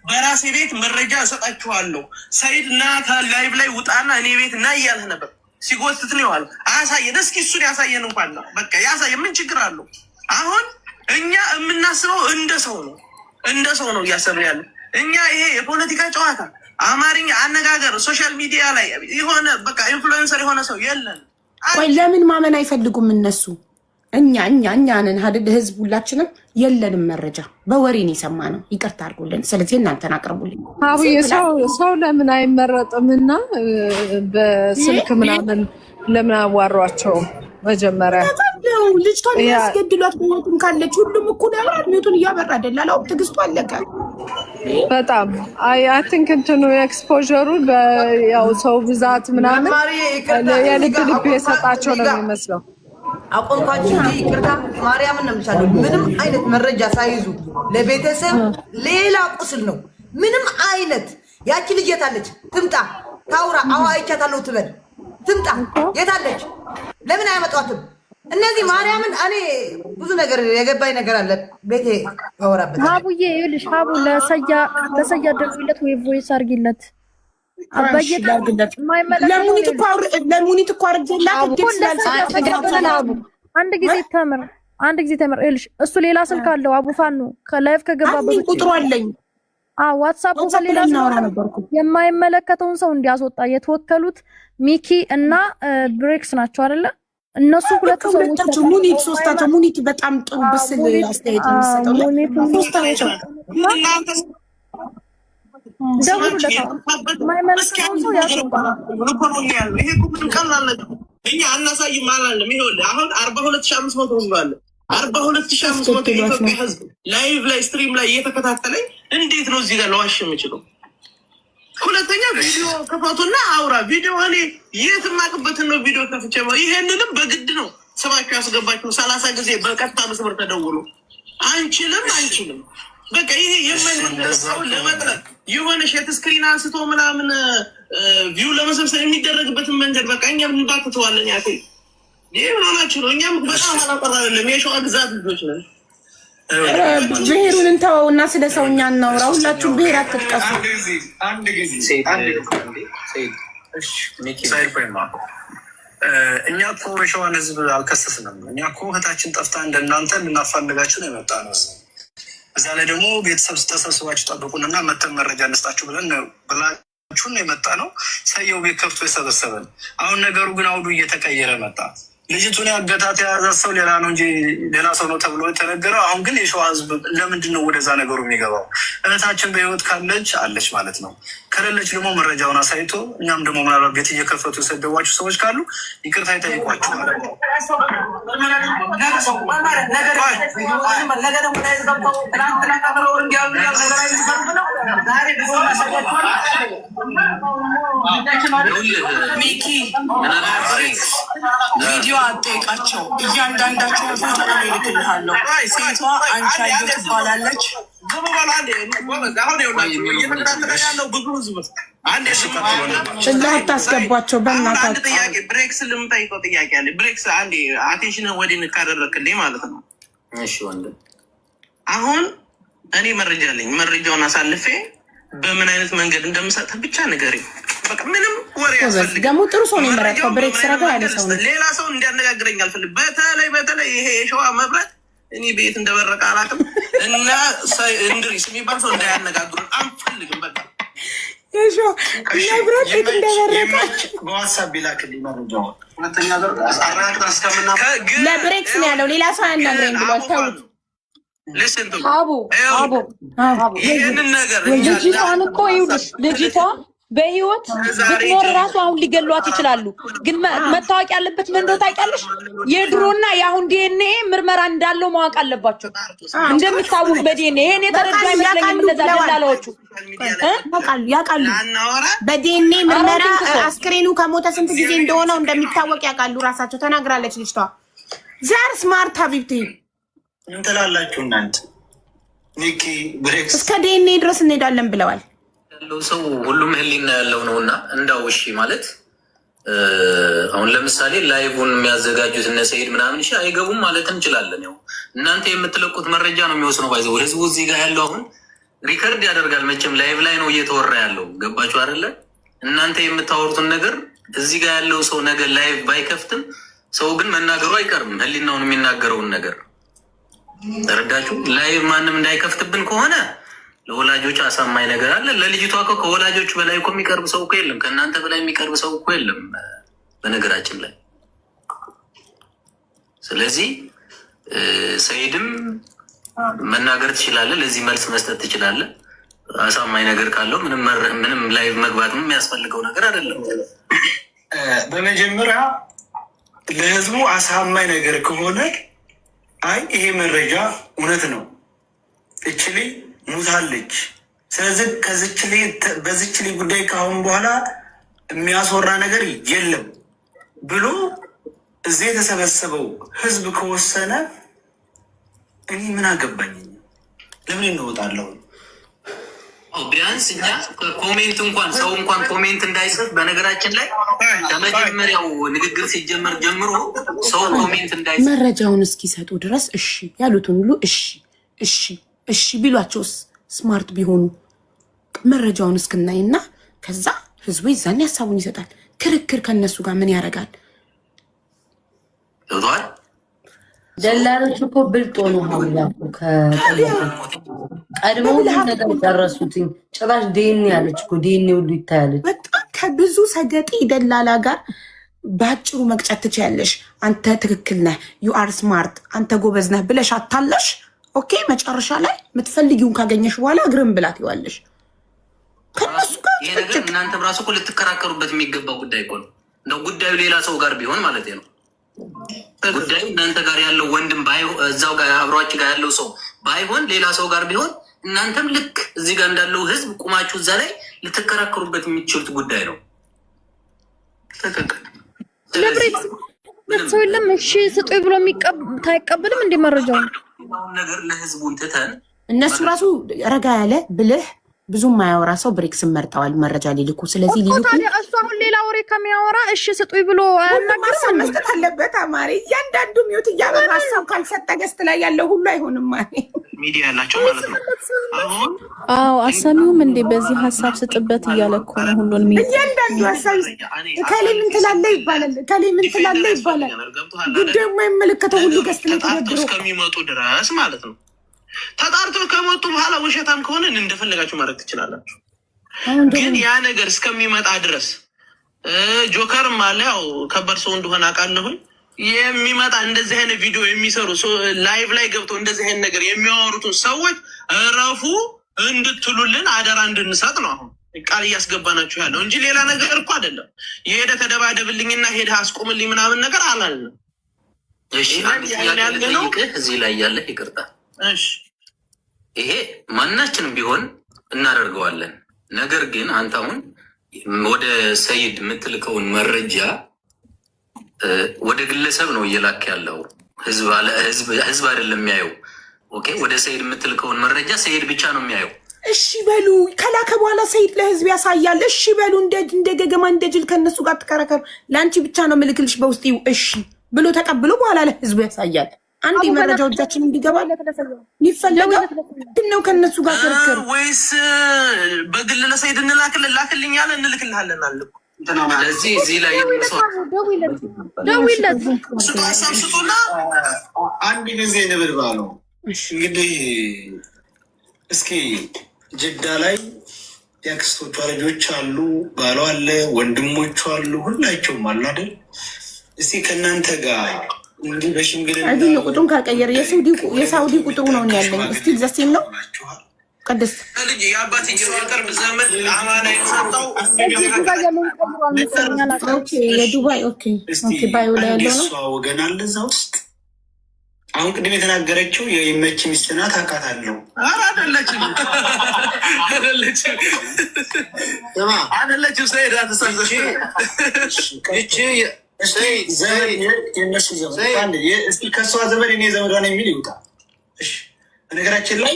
በራሴ ቤት መረጃ እሰጣችኋለሁ፣ ሰይድ ና ላይቭ ላይ ውጣና እኔ ቤት ና እያልህ ነበር። ሲጎትት ነው ያለው። አሳየን እስኪ እሱን ያሳየን እንኳን ነው በቃ ያሳየን። ምን ችግር አለው? አሁን እኛ የምናስበው እንደ ሰው ነው እያሰብን ያለ። እኛ ይሄ የፖለቲካ ጨዋታ አማርኛ አነጋገር ሶሻል ሚዲያ ላይ የሆነ በቃ ኢንፍሉዌንሰር የሆነ ሰው የለን። ቆይ ለምን ማመን አይፈልጉም እነሱ? እኛ ነን ሀድድ ህዝብ ሁላችንም የለንም መረጃ በወሬን የሰማነው። ይቅርታ አድርጉልን። ስለዚህ እናንተን አቅርቡልኝ። አሁን ሰው ለምን አይመረጥምና በስልክ ምናምን ለምን አዋሯቸው? መጀመሪያ ልጅቷን ያስገድሏት ሞቱን ካለች ሁሉም እኩል ያወራል። ሚቱን እያበራ ደላላው ትግስቱ አለቀ። በጣም አይ ቲንክ እንትኑ ኤክስፖዠሩ ያው ሰው ብዛት ምናምን የልብ የሰጣቸው ነው የሚመስለው። አቆንኳችሁ እንጂ ይቅርታ ማርያምን ነው የምቻለው። ምንም አይነት መረጃ ሳይዙ ለቤተሰብ ሌላ ቁስል ነው። ምንም አይነት ያቺ ልጅ የታለች? ትምጣ ታውራ። አዋ አይቻታለሁ ትበል። ትምጣ የታለች? ለምን አይመጧትም? እነዚህ ማርያምን እኔ ብዙ ነገር የገባኝ ነገር አለ። ቤቴ አወራበት። ሀቡዬ ይኸውልሽ፣ ሀቡ ለሰያ ደውይለት ወይ ቮይስ አርጊለት። ለሙኒት እኮ አርግላት አንድ ጊዜ ተምር ይኸውልሽ፣ እሱ ሌላ ስልክ አለው። አቡፋኑ ከላይፍ ከገባበት ቁጥሩ አለኝ። ዋትስአፕ ከሌላ የማይመለከተውን ሰው እንዲያስወጣ የተወከሉት ሚኪ እና ብሬክስ ናቸው አይደለ? እነሱ ሁለቱ ሰዎች ሙኒት ሶስታቸው። ሙኒት በጣም ጥሩ ብስል አስተያየት የሚሰጠው ሶስታቸው እኛ አናሳይም አላለም። ይኸውልህ አሁን 42,500 ህዝብ አለ። 42,500 የኢትዮጵያ ህዝብ ላይቭ ላይ ስትሪም ላይ እየተከታተለኝ እንዴት ነው እዚህ ጋር ለዋሽ የምችለው? ሁለተኛ ቪዲዮ ክፈቱና አውራ። ቪዲዮ እኔ የትማቅበትን ነው ቪዲዮ ከፍቼ ይሄንንም በግድ ነው ስማችሁ ያስገባችሁ 30 ጊዜ በቀጥታ መስመር ተደውሎ አንችልም በቃ ይሄ የማይመለሰው ለመጥረት የሆነ ሼት ስክሪን አንስቶ ምናምን ቪው ለመሰብሰብ የሚደረግበትን መንገድ በቃ እኛም እንባትተዋለን። ያቴ ይሄ ምን ሆናችሁ ነው? እኛም በጣም አላቀራ አይደለም። የሸዋ ግዛት ልጆች ነን። ብሔሩን እንተወውና ስለ ሰውኛ እናውራ። ሁላችሁም ብሔር አትጥቀሱ። አንድ ጊዜ እኛ እኮ የሸዋን ህዝብ አልከሰስንም። እኛ እኮ እህታችን ጠፍታ እንደናንተ ልናፋልጋችሁ ነው የመጣ ነው። እዛ ላይ ደግሞ ቤተሰብ ተሰብስባችሁ ጠብቁንና መተን መረጃ እንስጣችሁ ብላችሁን የመጣ ነው። ሰየው ቤት ከፍቶ የሰበሰበን። አሁን ነገሩ ግን አውዱ እየተቀየረ መጣ። ልጅቱን ያገታት የያዘ ሰው ሌላ ነው እንጂ ሌላ ሰው ነው ተብሎ የተነገረው። አሁን ግን የሸዋ ህዝብ ለምንድን ነው ወደዛ ነገሩ የሚገባው? እህታችን በህይወት ካለች አለች ማለት ነው። ከሌለች ደግሞ መረጃውን አሳይቶ እኛም ደግሞ ምናልባት ቤት እየከፈቱ የሰደቧችሁ ሰዎች ካሉ ይቅርታ ይጠይቋችሁ ማለት ነው። ሚኪ ቪዲዮ አጠይቃቸው። እያንዳንዳቸው ፎቶ ይልክልሃለሁ። ሴቷ አንቻዮ ትባላለች። ዝም በል አንዴ። አሁን ይኸውላችሁ እየተከታተለ ያለው ብዙ ህዝብ አንዴ አታስገቧቸው በእናትህ። አንድ ጥያቄ ብሬክስ ልምጠይቀው ጥያቄ አለ። ብሬክስ አንዴ አቴንሽንህን ወዲህ ካደረክልኝ ማለት ነው። እሺ ወንድም፣ አሁን እኔ መረጃ አለኝ። መረጃውን አሳልፌ በምን አይነት መንገድ እንደምሰጥህ ብቻ ንገረኝ። በቃ ምንም ወሬ ያስፈልግ። ደግሞ ጥሩ ሰው ነው የመረጥከው። ብሬክስ ረጋ ያለ ሰው ነው። ሌላ ሰው እንዲያነጋግረኝ አልፈልግም። በተለይ ይሄ የሸዋ መብረት እኔ ቤት እንደበረቀ አላውቅም እና እንድሪስ የሚባል ሰው እንዳያነጋግሩን አንፈልግም። በቃ መብረት ቤት እንደበረቀ በዋትሳፕ ቢላክልኝ መረጃውን። ሁለተኛ ለብሬክስ ነው ያለው። ሌላ ሰው ያናግረኝ ብሏል። ተውት። ይህንን ነገር ልጅቷን እኮ ይኸውልሽ፣ ልጅቷ በህይወት ብትኖር ራሱ አሁን ሊገሏት ይችላሉ። ግን መታወቅ ያለበት ምን እንደው ታውቂያለሽ? የድሮና የአሁን ዲኤንኤ ምርመራ እንዳለው ማወቅ አለባቸው። እንደምታውቁ በዲኤንኤ ይሄን የተረዱ አይመስለኝም። እነዛ ደላላዎቹ ያውቃሉ። በዲኤንኤ ምርመራ አስክሬኑ ከሞተ ስንት ጊዜ እንደሆነው እንደሚታወቅ ያውቃሉ። ራሳቸው ተናግራለች ልጅቷ። ዛር ስማርት ሀቢብቲ እንትላላችሁ እናንተ ኒኪ ብሬክስ እስከ ዲኤንኤ ድረስ እንሄዳለን ብለዋል። ያለው ሰው ሁሉም ህሊና ያለው ነው እና እንዳው እሺ ማለት አሁን ለምሳሌ ላይቭን የሚያዘጋጁት እነ ሰይድ ምናምን እሺ አይገቡም ማለት እንችላለን። ያው እናንተ የምትለቁት መረጃ ነው የሚወስነው። ባይዘው ህዝቡ እዚህ ጋር ያለው አሁን ሪከርድ ያደርጋል። መቼም ላይቭ ላይ ነው እየተወራ ያለው። ገባችሁ አይደለ? እናንተ የምታወሩትን ነገር እዚህ ጋር ያለው ሰው ነገር ላይቭ ባይከፍትም ሰው ግን መናገሩ አይቀርም። ህሊናውን የሚናገረውን ነገር ተረዳችሁ? ላይቭ ማንም እንዳይከፍትብን ከሆነ ለወላጆች አሳማኝ ነገር አለ። ለልጅቷ እኮ ከወላጆች በላይ እኮ የሚቀርብ ሰው እኮ የለም። ከእናንተ በላይ የሚቀርብ ሰው እኮ የለም በነገራችን ላይ። ስለዚህ ሰይድም መናገር ትችላለህ፣ ለዚህ መልስ መስጠት ትችላለህ። አሳማኝ ነገር ካለው ምንም ላይቭ መግባት የሚያስፈልገው ነገር አይደለም። በመጀመሪያ ለህዝቡ አሳማኝ ነገር ከሆነ አይ ይሄ መረጃ እውነት ነው፣ እችሊ ሙታለች፣ ስለዚህ በዚች ላይ ጉዳይ ከአሁን በኋላ የሚያስወራ ነገር የለም ብሎ እዚህ የተሰበሰበው ህዝብ ከወሰነ እኔ ምን አገባኝ? ለምን እንወጣለሁ? ቢያንስ እኛ ኮሜንት እንኳን ሰው እንኳን ኮሜንት እንዳይጽፍ በነገራችን ላይ ከመጀመሪያው ንግግር ሲጀመር ጀምሮ ሰው ኮሜንት እንዳይጽፍ መረጃውን እስኪሰጡ ድረስ እሺ ያሉትን ሁሉ እሺ እሺ እሺ ቢሏቸውስ ስማርት ቢሆኑ መረጃውን እስክናይና ከዛ ህዝቡ ይዛኔ ሀሳቡን ይሰጣል። ክርክር ከነሱ ጋር ምን ያደርጋል? ይወጣል። ደላሎች እኮ ብልጦ ነው ቀድሞ ነገር ደረሱትኝ። ጭራሽ ዲኤንኤ ያለች እኮ ዲኤንኤ ሁሉ ይታያለች። በጣም ከብዙ ሰገጤ ደላላ ጋር በአጭሩ መቅጨት ትችያለሽ። አንተ ትክክል ነህ፣ ዩ አር ስማርት፣ አንተ ጎበዝ ነህ ብለሽ አታለሽ። ኦኬ መጨረሻ ላይ የምትፈልጊውን ካገኘሽ በኋላ እግርም ብላት ይዋለሽ ከነሱ ጋር። ይሄ ነገር እናንተም ራሱ እኮ ልትከራከሩበት የሚገባው ጉዳይ እኮ ነው። እንደው ጉዳዩ ሌላ ሰው ጋር ቢሆን ማለት ነው። ጉዳዩ እናንተ ጋር ያለው ወንድም እዛው ጋር አብሯችሁ ጋር ያለው ሰው ባይሆን ሌላ ሰው ጋር ቢሆን እናንተም ልክ እዚህ ጋር እንዳለው ህዝብ ቁማችሁ እዛ ላይ ልትከራከሩበት የሚችሉት ጉዳይ ነው። ሰው የለም እሺ ስጡኝ ብሎ አይቀበልም እንደ መረጃው ነገር ለህዝቡን ትተን እነሱ ራሱ ረጋ ያለ ብልህ ብዙም ማያወራ ሰው ብሬክስን መርጠዋል መረጃ ሊልኩ። ስለዚህ ሊልኩ እሱ አሁን ሌላ ወሬ ከሚያወራ እሺ ስጡኝ ብሎ ሀሳብ መስጠት አለበት። አማሪ እያንዳንዱ ሚውት እያበራ ሀሳብ ካልሰጠ ገስት ላይ ያለው ሁሉ አይሆንም። ሚዲያ ያላቸው ማለት ነው። አዎ አሰሚውም እንዴ በዚህ ሀሳብ ስጥበት እያለ እኮ ነው ሁሉን እያንዳንዱ ሀሳብ ከሌ ምን ትላለህ ይባላል፣ ከሌ ምን ትላለህ ይባላል። ጉዳዩ የማይመለከተው ሁሉ ገስት ላይ ተደብሮ እስከሚመጡ ድረስ ማለት ነው። ተጣርቶ ከመጡ በኋላ ውሸታም ከሆነ እንደፈለጋችሁ ማድረግ ትችላላችሁ። ግን ያ ነገር እስከሚመጣ ድረስ ጆከርም አለ ያው ከባድ ሰው እንደሆነ አውቃለሁኝ። የሚመጣ እንደዚህ አይነት ቪዲዮ የሚሰሩ ላይቭ ላይ ገብተው እንደዚህ አይነት ነገር የሚያወሩትን ሰዎች እረፉ እንድትሉልን አደራ እንድንሰጥ ነው አሁን ቃል እያስገባናችሁ ያለው እንጂ ሌላ ነገር እኮ አይደለም። የሄደ ተደባደብልኝና ሄደ አስቆምልኝ ምናምን ነገር አላልንም። እሺ እዚህ ላይ ያለ ይቅርታ እሺ ይሄ ማናችንም ቢሆን እናደርገዋለን። ነገር ግን አንተ አሁን ወደ ሰይድ የምትልከውን መረጃ ወደ ግለሰብ ነው እየላክ ያለው። ህዝብ አይደለም የሚያየው። ኦኬ ወደ ሰይድ የምትልከውን መረጃ ሰይድ ብቻ ነው የሚያየው። እሺ በሉ ከላከ በኋላ ሰይድ ለህዝብ ያሳያል። እሺ በሉ እንደ ገገማ እንደ ጅል ከነሱ ጋር ተከራከሩ። ለአንቺ ብቻ ነው ምልክልሽ በውስጥ እሺ ብሎ ተቀብሎ በኋላ ለህዝቡ ያሳያል። አንድ መረጃዎቻችን እንዲገባ ይፈልጋል ነው ከነሱ ጋር ክርክር ወይስ በግል ለሰይድ እንላክልኝ ያለ እንልክልሃለን አለ። ስለዚህ እዚህ ላይ ደውይለት ስጡና አንድ ጊዜ ንብርባ ነው እንግዲህ እስኪ ጅዳ ላይ የአክስቶቿ ልጆች አሉ፣ ባሏ አለ፣ ወንድሞቿ አሉ፣ ሁላቸውም አሉ አይደል? እስቲ ከእናንተ ጋር እንዲህ በሽምግልና አይደል ቁጥሩን ካልቀየረ የሳውዲ ቁጥሩ ነው ያለኝ። እስቲ ዘሴም ነው ቅድስት ልጅ የአባትዬ የቅርብ ዘመድ አማና የሰጠው የዱባይ ኦኬ ባዩ ላይ ያለው ነው። እሷ ወገን አለ እዛ ውስጥ አሁን ቅድም የተናገረችው የይመች ሚስት ናት አውቃታለሁ። አይደለችም ሰይድ የእነሱ ዘመድ እስኪ ከእሷ ዘመድ እኔ ዘመዷን የሚል ይውጣ። በነገራችን ላይ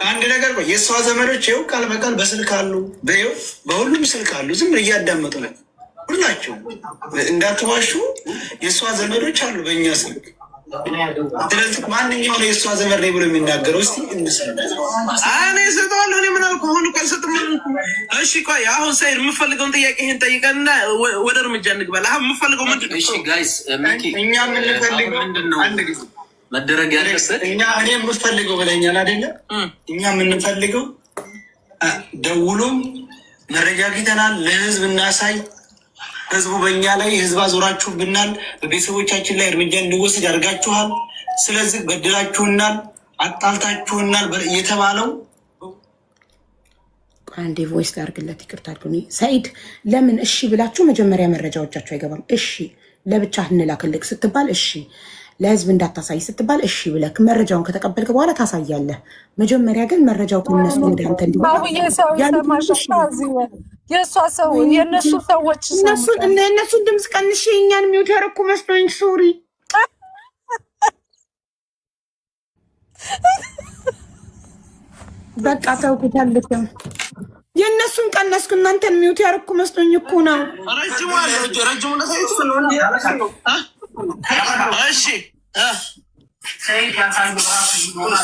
አንድ ነገር የእሷ ዘመዶች ይኸው ቃል በቃል በስልክ አሉ፣ በሁሉም ስልክ አሉ። ዝም እያዳመጡ ነው ሁላቸው። እንዳትዋሹ የእሷ ዘመዶች አሉ በእኛ ስልክ። ስለዚህ ማንኛው ነው የእሷ ዘመድ ነው ብሎ የሚናገረው? እስቲ እኔ እሰጠዋለሁ። እኔ ምን አልኩ? አሁን ቀልሰጥም። እሺ ቆይ አሁን ሰይድ የምፈልገውን ጥያቄ ይህን ጠይቀንና ወደ እርምጃ እንግባል። አሁን የምፈልገው ምንድን ነው? እሺ ጋይስ እኛ የምንፈልገው አንድ ጊዜ መደረግ ያለበት እኔ የምፈልገው ብለኛል አይደለ? እኛ የምንፈልገው ደውሎም መረጃ ጊተናል ለህዝብ እናሳይ። ህዝቡ በእኛ ላይ ህዝብ አዞራችሁብናል፣ በቤተሰቦቻችን ላይ እርምጃ እንዲወሰድ አድርጋችኋል። ስለዚህ በድላችሁናል፣ አጣልታችሁናል የተባለው አንዴ ቮይስ ላድርግለት። ይቅርታ ሰይድ ለምን እሺ ብላችሁ መጀመሪያ መረጃዎቻችሁ አይገባም? እሺ ለብቻ እንላክልክ ስትባል እሺ ለህዝብ እንዳታሳይ ስትባል እሺ ብለክ መረጃውን ከተቀበልክ በኋላ ታሳያለህ። መጀመሪያ ግን መረጃው ከነሱ ወደ አንተ የእሷ ሰው የእነሱ ሰዎች እነሱን ድምፅ ቀንሽ እኛን የሚውት ያረኩ መስሎኝ ሶሪ። በቃ ተውኩት አልልም። የእነሱን ቀነስኩ እናንተን ሚውት ያረኩ መስሎኝ እኮ ነው። ረጅሙ እሺ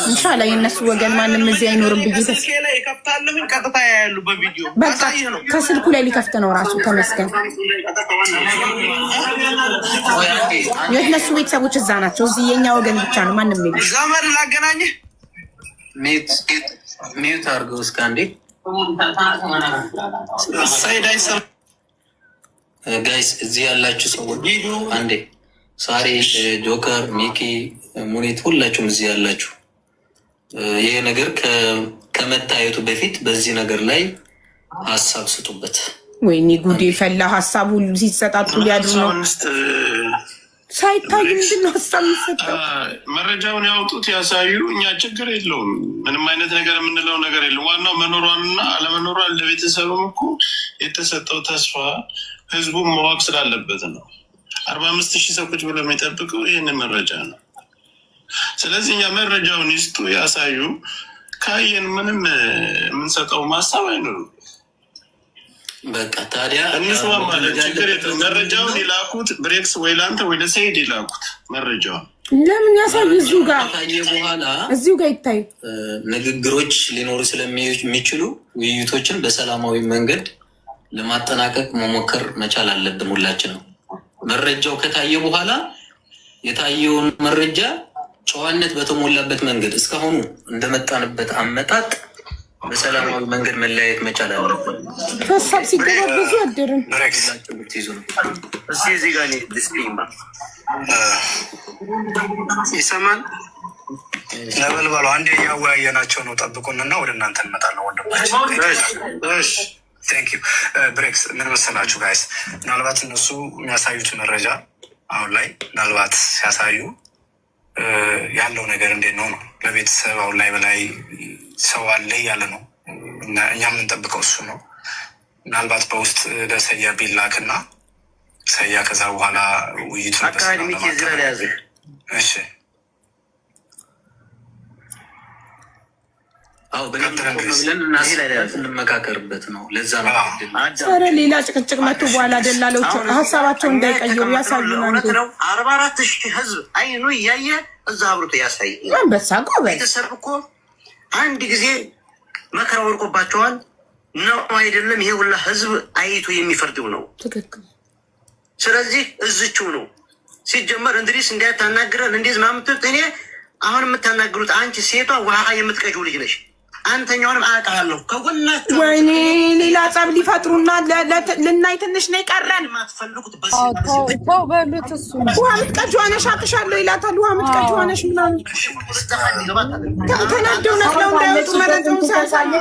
ኢንሻላህ የእነሱ ወገን ማንም እዚህ አይኖርም ብዬ ስልኬ ላይ ከፍታለሁኝ። ቀጥታ ያያሉ በቪዲዮ በቃ ከስልኩ ላይ ሊከፍት ነው ራሱ። ተመስገን። የእነሱ ቤተሰቦች እዛ ናቸው። እዚህ የኛ ወገን ብቻ ነው፣ ማንም የለም። ዘመድ ላገናኝህ ሚዩት አድርገው እስከ አንዴ ጋይስ እዚህ ያላችሁ ሰዎች አንዴ ሳሪ፣ ጆከር፣ ሚኪ፣ ሙኒት ሁላችሁም እዚህ ያላችሁ ይሄ ነገር ከመታየቱ በፊት በዚህ ነገር ላይ ሀሳብ ስጡበት። ወይኔ ጉዴ ፈላ። ሀሳብ ሁሉ ሲሰጣጡ ሊያድሩ ነው። ሳይታይ ምንድን ነው ሀሳብ የሚሰጠው? መረጃውን ያውጡት ያሳዩ። እኛ ችግር የለውም፣ ምንም አይነት ነገር የምንለው ነገር የለም። ዋናው መኖሯንና አለመኖሯን ለቤተሰቡም እኮ የተሰጠው ተስፋ ህዝቡን ማወቅ ስላለበት ነው። 45,000 ሰዎች ብሎ የሚጠብቀው ይህንን መረጃ ነው። ስለዚህ እኛ መረጃውን ይስጡ፣ ያሳዩ። ካየን ምንም የምንሰጠው ማሳብ አይኖርም። በቃ ታዲያ እንስማማለን። ችግር የለም። መረጃውን ይላኩት ብሬክስ ወይ ለአንተ ወይ ለሰይድ ይላኩት መረጃውን። ለምን ያሳዩ? እዚሁ ጋር ይታዩ። ንግግሮች ሊኖሩ ስለሚችሉ ውይይቶችን በሰላማዊ መንገድ ለማጠናቀቅ መሞከር መቻል አለብን ሁላችን ነው። መረጃው ከታየ በኋላ የታየውን መረጃ ጨዋነት በተሞላበት መንገድ እስካሁኑ እንደመጣንበት አመጣጥ በሰላማዊ መንገድ መለያየት መቻል አለብን። ሀሳብ ሲገባበዙ አደርን ትይዙ ነው። እስኪ እዚህ ጋር ዲስፕሊን ይሰማል። ነበልባሉ አንዴ እያወያየናቸው ነው። ጠብቁንና ወደ እናንተ እንመጣለን ወንድማችን። ቴንክ ዩ ብሬክስ። ምን መሰላችሁ ጋይስ፣ ምናልባት እነሱ የሚያሳዩት መረጃ አሁን ላይ ምናልባት ሲያሳዩ ያለው ነገር እንዴት ነው ነው ለቤተሰብ አሁን ላይ በላይ ሰው አለ እያለ ነው። እኛ የምንጠብቀው እሱ ነው። ምናልባት በውስጥ ለሰያ ቢላክና ሰያ ከዛ በኋላ ውይይቱ አካባቢ ያዘ። እሺ አዎ ብለን እንመካከርበት ነው። ለዛ ነው ኧረ ሌላ ጭቅጭቅ መቶ በኋላ ደላሎች ሀሳባቸውን እንዳይቀይሩ ያሳዩናል። 44,000 ህዝብ አይኑ እያየ እዛ አብሮት ያሳይ። አንበሳ ጎበዝ ቤተሰብ እኮ አንድ ጊዜ መከራ ወርቆባቸዋል ነው አይደለም? ይሄ ሁላ ህዝብ አይቶ የሚፈርደው ነው። ትክክል። ስለዚህ እዝችው ነው ሲጀመር እንድሪስ እንዳያታናግረን እንዴት ማምጡት። እኔ አሁን የምታናግሩት አንቺ ሴቷ ውሃ የምትቀጂው ልጅ ነሽ። አንተኛውንም አውቃለሁ ከጎናችሁ። ወይኔ ሌላ ጸብ ሊፈጥሩና ልናይ ትንሽ ነው የቀረን። የማትፈልጉት ተው በሉት። እሱ ውሃ የምትቀጂው ነሽ አቅሻለሁ ይላታል። ውሃ የምትቀጂው ነሽ ምናምን ተናደው ነቅለው እንዳይወጡ መረጃውን ሲያሳየ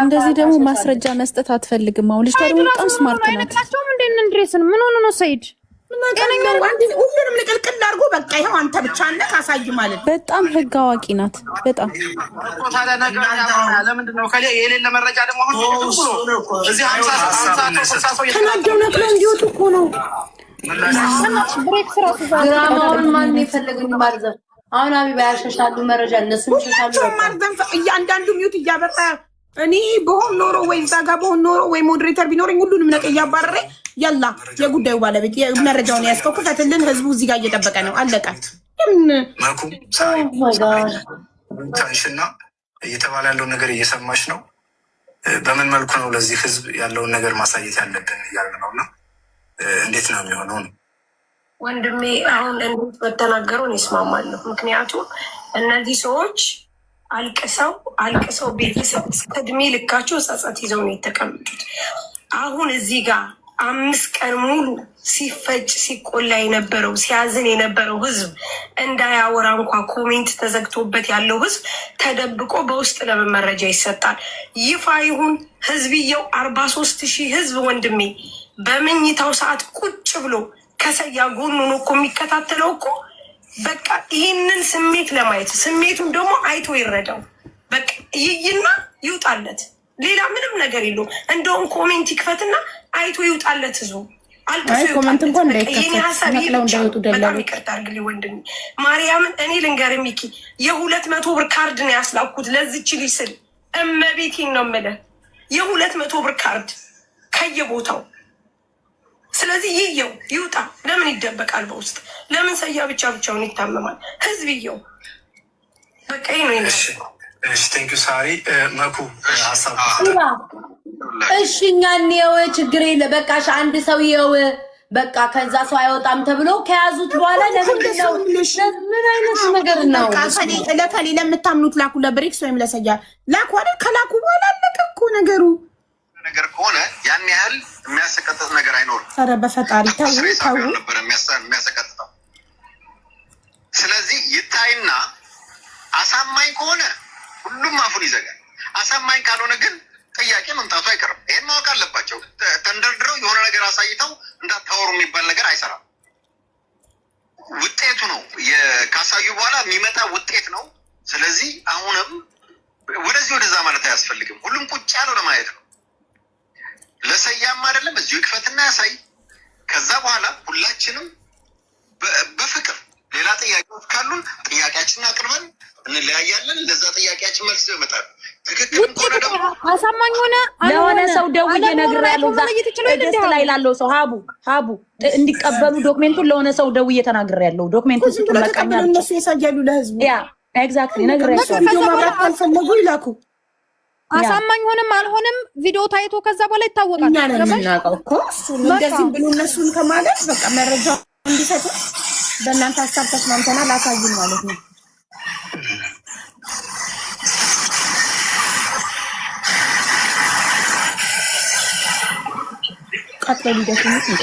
እንደዚህ ደግሞ ማስረጃ መስጠት አትፈልግም። አሁን ልጅቷ ደግሞ በጣም ስማርት ናት። እንድሬስን ምን ሆኖ ነው ሰይድ ሁሉንም ልቅልቅል አድርጎ በቃ ይኸው አንተ ብቻ ነህ ካሳይ ማለት በጣም ህግ አዋቂ ናት። በጣም ለምንድነው የሌለ መረጃ ደግሞ እዚህ ተናደው ነቅለው እንዲወጡ እኮ ነው። ድራማውን ማን የፈለገኝ ማርዘም አሁን አቢባ ያሸሻሉ መረጃ እነሱ ያሸሻሉ ማርዘም እያንዳንዱ ሚዩት እያበራ እኔ በሆን ኖሮ ወይ እዛ ጋር በሆን ኖሮ ወይ ሞዴሬተር ቢኖረኝ ሁሉንም ነቅ እያባረረ ያላ የጉዳዩ ባለቤት መረጃውን ያስከው ክፈትልን። ህዝቡ እዚህ ጋር እየጠበቀ ነው። አለቀ። ታንሽና እየተባለ ያለውን ነገር እየሰማች ነው። በምን መልኩ ነው ለዚህ ህዝብ ያለውን ነገር ማሳየት ያለብን እያለ ነው። እና እንዴት ነው የሚሆነው ነው ወንድሜ። አሁን እንዴት በተናገሩን ይስማማለሁ። ምክንያቱም እነዚህ ሰዎች አልቅሰው ቤተሰብ እስከ እድሜ ልካቸው ጸጸት ይዘው ነው የተቀመጡት። አሁን እዚህ ጋር 5 ቀን ሙሉ ሲፈጭ ሲቆላ የነበረው ሲያዝን የነበረው ህዝብ እንዳያወራ እንኳ ኮሜንት ተዘግቶበት ያለው ህዝብ ተደብቆ በውስጥ ለምን መረጃ ይሰጣል? ይፋ ይሁን ህዝብየው 43,000 ህዝብ ወንድሜ በመኝታው ሰዓት ቁጭ ብሎ ከሰያ ጎኑ ነው እኮ የሚከታተለው እኮ። በቃ ይህንን ስሜት ለማየት ስሜቱን ደግሞ አይቶ ይረዳው። በቃ ይይና ይውጣለት። ሌላ ምንም ነገር የለውም። እንደውም ኮሜንት ይክፈትና አይቶ ይውጣለት። ህዝቡ ኮሜንት እንኳን ይህን ሀሳብ በጣም ይቅርታ አድርግልኝ ወንድሜ ማርያምን። እኔ ልንገር ሚኪ 200 ብር ካርድ ነው ያስላኩት ለዚች ልጅ ስል እመቤቴን ነው የምልህ 200 ብር ካርድ ከየቦታው። ስለዚህ ይየው ይውጣ። ለምን ይደበቃል በውስጥ? ለምን ሰያ ብቻውን ይታመማል? ህዝብ ይየው። በቃ ይህ ነው ይነ ቴንኪዩ ሳሪ መኩ ሀሳብ እሺ እኛ እንየው ችግር የለ በቃ አንድ ሰው ይየው በቃ ከዛ ሰው አይወጣም ተብሎ ከያዙት በኋላ ለምንድን ነው ምን አይነት ነገር ነው? ለከሌ ለምታምኑት ላኩ፣ ለብሬክስ ወይም ለሰያ ላኩ አይደል? ከላኩ በኋላ አለቀ እኮ ነገሩ። ነገር ከሆነ ያን ያህል የሚያሰቀጥጥ ነገር አይኖርም። ኧረ በፈጣሪ ተው ነበር የሚያሰቀጥጠው። ስለዚህ ይታይና አሳማኝ ከሆነ ሁሉም አፉን ይዘጋል። አሳማኝ ካልሆነ ግን ጥያቄ መምጣቱ አይቀርም። ይህን ማወቅ አለባቸው። ተንደርድረው የሆነ ነገር አሳይተው እንዳታወሩ የሚባል ነገር አይሰራም። ውጤቱ ነው ካሳዩ በኋላ የሚመጣ ውጤት ነው። ስለዚህ አሁንም ወደዚህ ወደዛ ማለት አያስፈልግም። ሁሉም ቁጭ ያለው ለማየት ነው። ለሰያም አይደለም እዚሁ ይክፈትና ያሳይ። ከዛ በኋላ ሁላችንም በፍቅር ሌላ ጥያቄዎች ካሉን ጥያቄያችንን አቅርበን እንለያያለን። ለዛ ጥያቄያችን መልስ ይመጣል። ትክክል ከሆነ ደግሞ አሳማኝ ሆነ ለሆነ ሰው ደውዬ ነግሬያለሁ። ደስ ላይ ላለው ሰው ሀቡ እንዲቀበሉ ዶክሜንቱን ለሆነ ሰው ደውዬ ተናግሬያለሁ። ዶክሜንቱን ስትመቀም እነሱ ያሳያሉ ለህዝቡ። ያ ኤግዛክትሊ ነግሬያለሁ። ቪዲዮ ማብራት ካልፈለጉ ይላኩ። አሳማኝ ሆነም አልሆነም ቪዲዮ ታይቶ ከዛ በኋላ ይታወቃል። እኛ ነን የምናውቀው እኮ እንደዚህ ብሎ እነሱን ከማለት በቃ መረጃ እንዲሰጡ በእናንተ ሀሳብ ተስማምተናል አሳዩን ማለት ነው። ቀጥሎ ሊደፍኑት እንዴ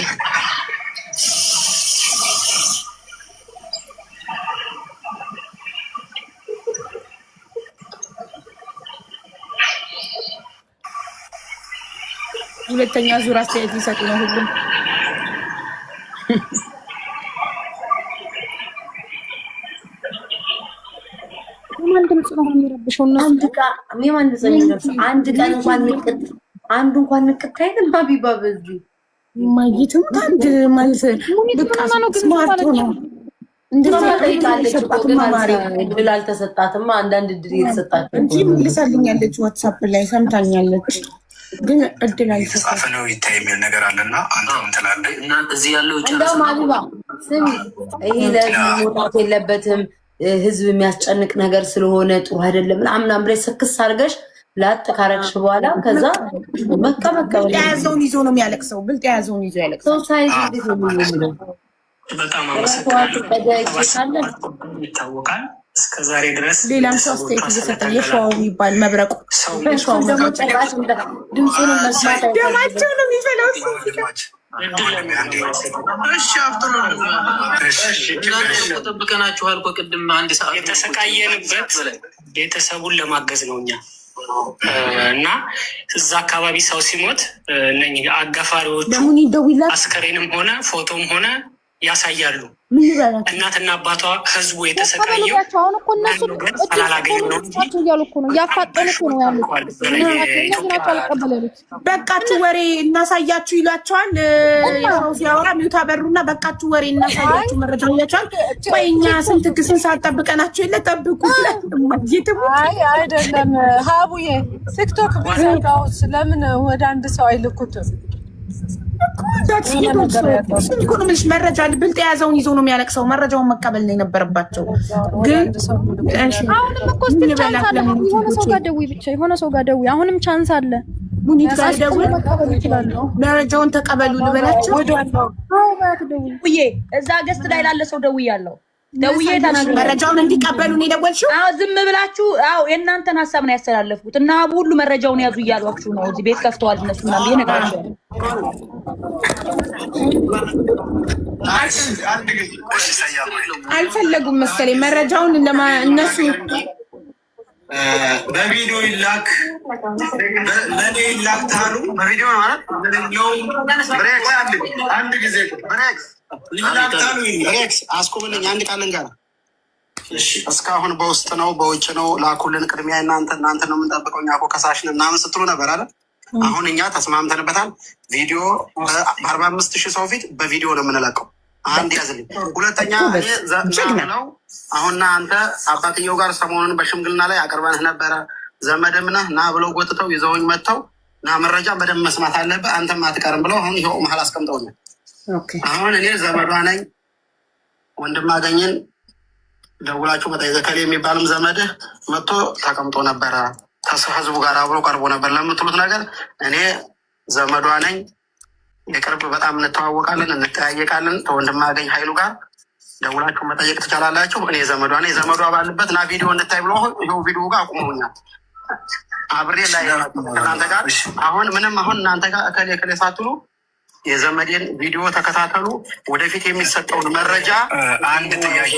ሁለተኛ ዙር አስተያየት ሊሰጡ ነው ሁሉም። ማን ድምጽ ነው የሚረብሸው? አንድ ቀን እንኳን ንቅት አይልም። ሀቢባ በዚህ ማይቱም አንድ ማለት በቃ ስማርት ነው። እንደጠይቃለች እድል አልተሰጣትማ። አንዳንድ እድል የተሰጣቸው እንጂ ልሳልኛለች ዋትሳፕ ላይ ሰምታኛለች፣ ግን እድል የተጻፈ ነው ይታይ የሚል ነገር አለና አንተ ምን ትላለህ? እና እዚህ ያለው እንደውም አቢባ ስሚ፣ ይሄ ለህዝብ መውጣት የለበትም ህዝብ የሚያስጨንቅ ነገር ስለሆነ ጥሩ አይደለም ምናምን ብለሽ ስክስ አድርገሽ ላጥ ካረግሽ በኋላ ከዛ መቀበል የያዘውን ይዞ ነው የሚያለቅሰው። ብልጥ የያዘውን ይዞ ያለቅሰው። ሰው ሳይዝ እንዴት ነው የሚለው? በጣም አመሰግናለሁ። ይታወቃል እስከ ዛሬ ድረስ ሌላም ሰው አስተያየት እየሰጠ የሸዋው የሚባል መብረቁ ደግሞ ጭራሽ ድምፁን መስማት ደማቸው ነው የሚፈለው። ጠብቀናችኋል እኮ ቅድም አንድ ሰዓት የተሰቃየንበት ቤተሰቡን ለማገዝ ነው እኛ እና እዛ አካባቢ ሰው ሲሞት እነኝህ አጋፋሪዎቹ አስከሬንም ሆነ ፎቶም ሆነ ያሳያሉ። እናትና አባቷ ህዝቡ የተሰቃየው አሁን እኮ እነሱ እያሉ እኮ ነው እያፋጠኑ እኮ ነው ያሉት። በቃችሁ ወሬ እናሳያችሁ ይሏቸዋል። ሰው ሲያወራ ሚውታ በሩና በቃችሁ ወሬ እናሳያችሁ መረጃ ይላቸዋል። ቆይ እኛ ስንት ሰዓት ጠብቀናችሁ የለ ጠብቁ። አይ አይደለም ሀቡዬ ቲክቶክ ቢዘጋውስ ለምን ወደ አንድ ሰው አይልኩትም? ኢኮኖሚስት መረጃ ብልጥ የያዘውን ይዞ ነው የሚያለቅሰው። መረጃውን መቀበል ነው የነበረባቸው። ግን አሁንም እኮ ስቲል ቻንስ አለ። የሆነ ሰው ጋር ደውይ ብቻ የሆነ ሰው ጋር ደውይ። አሁንም ቻንስ አለ። ሙኒት ጋር ደውይ፣ መረጃውን ተቀበሉ ልበላቸው። እዛ ገስት ላይ ላለ ሰው ደውያለሁ። ደውዬ ተናግሬ መረጃውን እንዲቀበሉ ነው የደወልሽው? አዎ ዝም ብላችሁ የእናንተን ሀሳብ ነው ያስተላለፍኩት እና ሁሉ መረጃውን ያዙ እያሏችሁ ነው። እዚህ ቤት ከፍተዋል እነሱ ምናምን ብዬ ነግራቸው አልፈለጉም መሰለኝ መረጃውን እነሱ በቪዲዮ ይላክ ለኔ ይላክ ታሉ። በቪዲዮ ማለት አንድ ጊዜ አስቁምልኝ። አንድ ቃልን ጋር እስካሁን በውስጥ ነው በውጭ ነው ላኩልን ቅድሚያ እናንተ ነው የምንጠብቀው እኛ እኮ ከሳሽን ምናምን ስትሉ ነበር አለ። አሁን እኛ ተስማምተንበታል። ቪዲዮ በ45,000 ሰው ፊት በቪዲዮ ነው የምንለቀው። አንድ ያዝልኝ። ሁለተኛ ነው አሁንና አንተ አባትየው ጋር ሰሞኑን በሽምግልና ላይ አቅርበንህ ነበረ። ዘመድም ነህ ና ብለው ጎትተው ይዘውኝ መጥተው ና መረጃ በደንብ መስማት አለብህ አንተም አትቀርም ብለው አሁን ይኸው መሀል አስቀምጠውኛል። አሁን እኔ ዘመዷ ነኝ። ወንድም አገኝን ደውላችሁ መጠየቅ ከሌ የሚባልም ዘመድህ መጥቶ ተቀምጦ ነበረ ህዝቡ ጋር አብሮ ቀርቦ ነበር ለምትሉት ነገር እኔ ዘመዷ ነኝ። የቅርብ በጣም እንተዋወቃለን፣ እንጠያየቃለን። ከወንድም አገኝ ኃይሉ ጋር ደውላችሁ መጠየቅ ትችላላችሁ። እኔ ዘመዷ ነኝ። ዘመዷ ባለበት ና ቪዲዮ እንድታይ ብሎ ይኸው ቪዲዮ ጋር አቁመውኛል። አብሬ ላይ እናንተ ጋር አሁን ምንም አሁን እናንተ ጋር እከሌ ሳትሉ የዘመዴን ቪዲዮ ተከታተሉ። ወደፊት የሚሰጠውን መረጃ አንድ ጥያቄ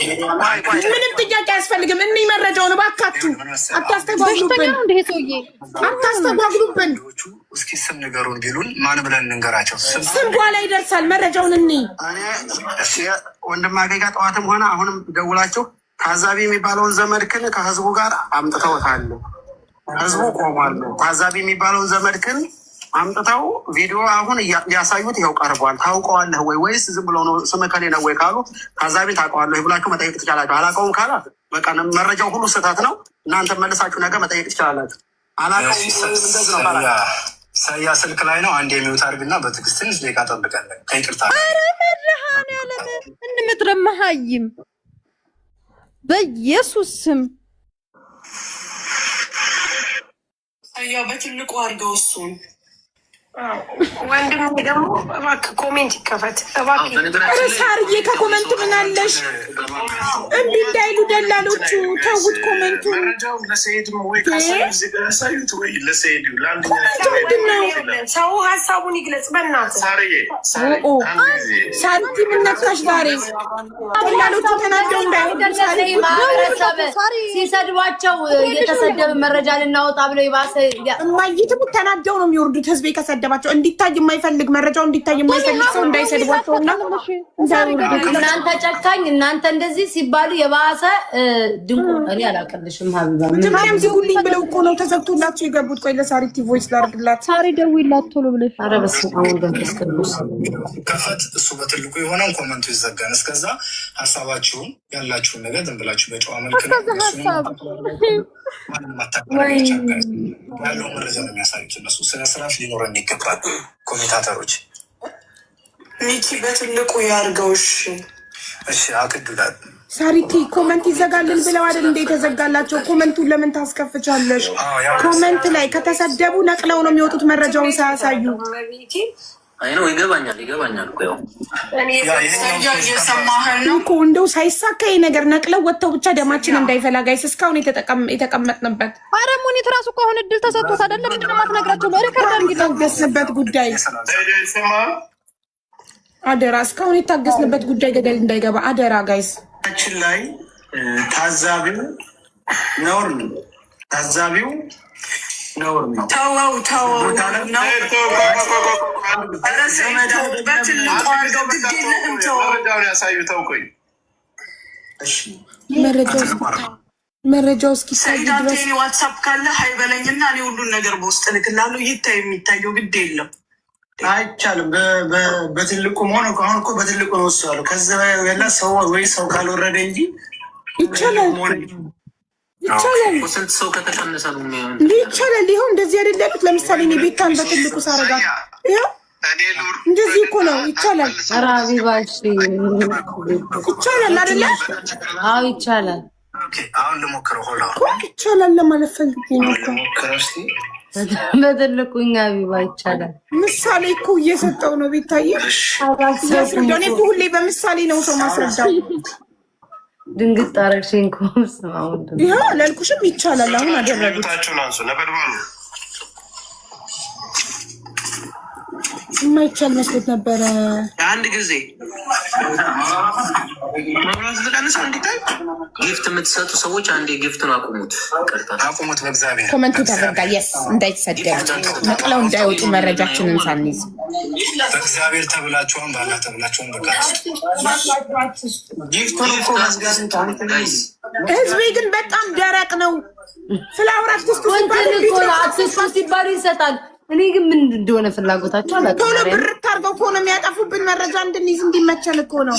ምንም ጥያቄ አያስፈልግም። እኔ መረጃውን እባካችሁ አታስተጓጉሉብን። እስኪ ስም ንገሩን ቢሉን ማን ብለን እንንገራቸው? ስም በኋላ ይደርሳል። መረጃውን እኔ ወንድማገኝ ጋር ጠዋትም ሆነ አሁንም ደውላችሁ ታዛቢ የሚባለውን ዘመድክን ከህዝቡ ጋር አምጥተውታል። ህዝቡ ቆሟል። ታዛቢ የሚባለውን ዘመድክን አምጥተው ቪዲዮ አሁን ሊያሳዩት ይኸው ቀርቧል። ታውቀዋለህ ወይ ወይስ ዝም ብሎ ነው ስም ከሌ ነው ወይ ካሉ ታዛቢ ታውቀዋለህ ብላችሁ መጠየቅ ትችላላችሁ። አላውቀውም ካላ በቃ መረጃው ሁሉ ስህተት ነው። እናንተ መልሳችሁ ነገር መጠየቅ ትችላላችሁ። አላውቀውም እንደዚህ ነው ካላ ሰያ ስልክ ላይ ነው። አንድ የሚውት አድርግና በትዕግስት ትንሽ ደቂቃ ጠብቀን ከይቅርታ መድኃኔዓለም እንምትረመሃይም በኢየሱስ ስም ያው በትልቁ አድርገው እሱን ወንድም ደግሞ እባክህ ኮሜንት ይከፈት እባክህ። ኧረ ሳርዬ ከኮመንቱ ምን አለሽ? እምቢ እንዳይሉ ደላሎቹ ተውት ኮመንቱን። ሰው ሀሳቡን ይግለጽ። በእናትህ ሳንቲ ምነካሽ ዛሬ? ደላሎቹ ተናደው እንዳይሆን ሲሰድቧቸው የተሰደበ መረጃ ልናወጣ ብለው የባሰ እማዬ ትሙት ተናደው ነው የሚወርዱት ህዝቤ ከሰደ እንዳይሰደባቸው እንዲታይ የማይፈልግ መረጃው እንዲታይ የማይፈልግ ሰው እንዳይሰድባቸውና እናንተ ጨካኝ እናንተ እንደዚህ ሲባሉ የባሰ ድንቁ እኔ አላቀልሽም ሀቢባ መጀመሪያም ዝጉልኝ ብለው እኮ ነው ተዘግቶላቸው የገቡት። ቆይ ለሳሪቲ ቮይስ ላድርግላት። ሳሪ ደውይላት ቶሎ ብለሽ። ኧረ በስመ አብ ወወልድ ወመንፈስ ቅዱስ ከፈት እሱ በትልቁ የሆነን ኮመንቱ ይዘጋን። እስከዛ ሀሳባችሁን ያላችሁን ነገር ዝም ብላችሁ በጨዋ መልክ ያለው መረጃ ነው የሚያሳዩት እነሱ። ስነ ስርዓት ሊኖረን ይገባል። ኮሜንታተሮች ሚኪ በትልቁ ያርገውሽ። እሺ አቅዱላት ሳሪቲ ኮመንት ይዘጋልን ብለው አይደል እንደ የተዘጋላቸው? ኮመንቱን ለምን ታስከፍቻለሽ? ኮመንት ላይ ከተሰደቡ ነቅለው ነው የሚወጡት መረጃውን ሳያሳዩ። አይ ነው ይገባኛል እኮ ያው እኮ እንደው ሳይሳካ ነገር ነቅለው ወጥተው ብቻ ደማችን እንዳይፈላ ጋይስ እስካሁን የተቀመጥንበት። ኧረ ሙኒት ራሱ እኮ አሁን እድል ተሰጥቶት አይደለም ምንድነው የማትነግራቸው? በሪከርድ አድርጊ። የታገስንበት ጉዳይ አደራ፣ እስካሁን የታገስንበት ጉዳይ ገደል እንዳይገባ አደራ ጋይስ። ችን ላይ ታዛቢው ነውር ነው። ተወው መረጃው እስኪታይ ድረስ ዋትሳፕ ካለ ሀይበለኝና እኔ ሁሉን ነገር በውስጥ እልክልሃለሁ። ይታይ የሚታየው ግድ የለም አይቻልም። በትልቁ መሆን አሁን እኮ በትልቁ ነው እሱ ያለው። ከዛ ያለ ሰው ወይ ሰው ካልወረደ እንጂ ይቻላል። ስንት ሰው ከተቀነሰ ነው ይቻላል። ይኸው እንደዚህ አይደል ያሉት። ለምሳሌ እኔ ቤታን በትልቁ ሳረጋ ይኸው እንደዚህ እኮ ነው። ይቻላል። ኧረ ሀቢባሽ ይቻላል አይደለ? አዎ ይቻላል። አሁን ልሞክረው ሆላ ይቻላል ለማለት ፈልጌ ነው እኮ በትልቁ እኛ ሀቢባ ይቻላል። ምሳሌ እኮ እየሰጠው ነው ቤታዬ። እኔ እኮ ሁሌ በምሳሌ ነው ሰው ማስረዳው። ድንግጥ አደረግሽኝ እኮ ይኸው አላልኩሽም? ይቻላል። አሁን አደረጉት። የማይቻል መስሎት ነበረ። አንድ ጊዜ መብራት ተቀንሰው እንዲታይ ጊፍት የምትሰጡ ሰዎች አንዴ ጊፍቱን አቁሙት፣ አቁሙት። በእግዚአብሔር ኮመንቱ ተዘጋ። የስ እንዳይሰደቡ ነቅለው እንዳይወጡ መረጃችንን ሳንይዝ በእግዚአብሔር ተብላችኋን ባላ ተብላችኋን በቃ ጊፍቱን እኮ ማስጋዝ ህዝቤ ግን በጣም ደረቅ ነው። ፍላወር አትስጡ ሲባሉ ይሰጣል። እኔ ግን ምን እንደሆነ ፍላጎታቸው አላውቅም። ቶሎ ብርት አድርገው እኮ ነው የሚያጠፉብን መረጃ እንድንይዝ እንዲመቸን እኮ ነው።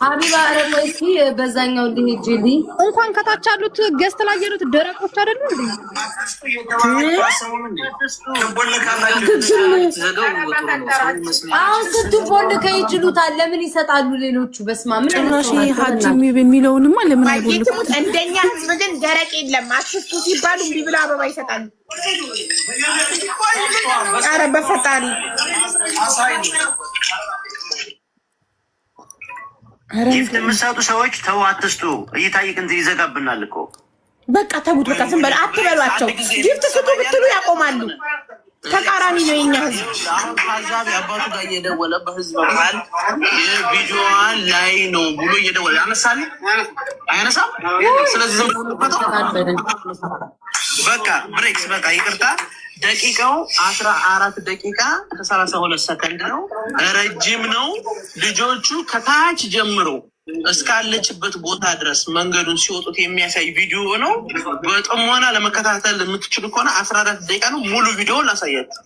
ሀቢባ አረቆይ እስኪ በዛኛው ልሂጅልኝ። እንኳን ከታች ያሉት ገስት ላይ ያሉት ደረቆች አይደሉ እንዴ? አሁን ስንቱ ቦንድ ከይችሉታል ለምን ይሰጣሉ ሌሎቹ? በስማ ምን ጭራሽ ሀጂም የሚለውንማ ለምን አይሉም? እንደኛ ህዝብ ግን ደረቅ የለም። አትስጡ ሲባሉ እምቢ ብላ አበባ ይሰጣሉ። ኧረ በፈጣሪ ጊፍት የምትሰጡ ሰዎች ተው አትስጡ። እይታይቅ እንትን ይዘጋብናል እኮ በቃ ተቡት። በቃ ዝም በል አትበሏቸው። ጊፍት ስጡ ብትሉ ያቆማሉ። ተቃራኒ ነው የኛ ህዝብ። አሁን ታዛቢ አባቱ ጋር እየደወለ በህዝብ መሀል የቪዲዮዋን ላይ ነው ብሎ እየደወለ ያነሳል አይነሳም። ስለዚህ ዝም በቃ ብሬክስ በቃ ይቅርታ። ደቂቃው 14 ደቂቃ ከ32 ሰከንድ ነው። ረጅም ነው። ልጆቹ ከታች ጀምሮ እስካለችበት ቦታ ድረስ መንገዱን ሲወጡት የሚያሳይ ቪዲዮ ነው። በጥሞና ለመከታተል የምትችሉ ከሆነ 14 ደቂቃ ነው። ሙሉ ቪዲዮ ላሳያችሁ።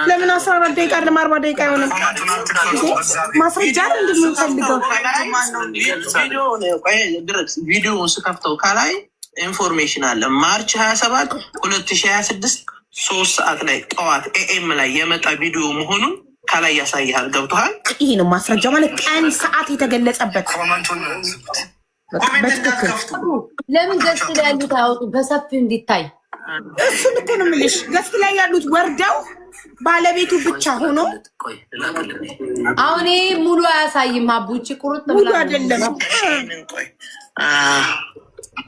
ለምን 14 ደቂቃ አይደለም 40 ደቂቃ አይሆንም? ማስረጃ እንደምንፈልገው ቪዲዮውን ስከፍተው ከላይ ኢንፎርሜሽን አለ። ማርች 27 2026 3 ሰዓት ላይ ጠዋት ኤኤም ላይ የመጣ ቪዲዮ መሆኑን ከላይ ያሳያል። ገብቶሃል? ይሄ ነው ማስረጃ ማለት ቀን ሰዓት የተገለጸበት። ለምን ገስት ላይ ያሉት አያወጡ በሰፊው እንዲታይ? እሱን እኮ ነው የምልሽ። ገስት ላይ ያሉት ወርደው ባለቤቱ ብቻ ሆኖ አሁን ይሄ ሙሉ አያሳይም። አቡቺ ቁርጥ ሙሉ አይደለም።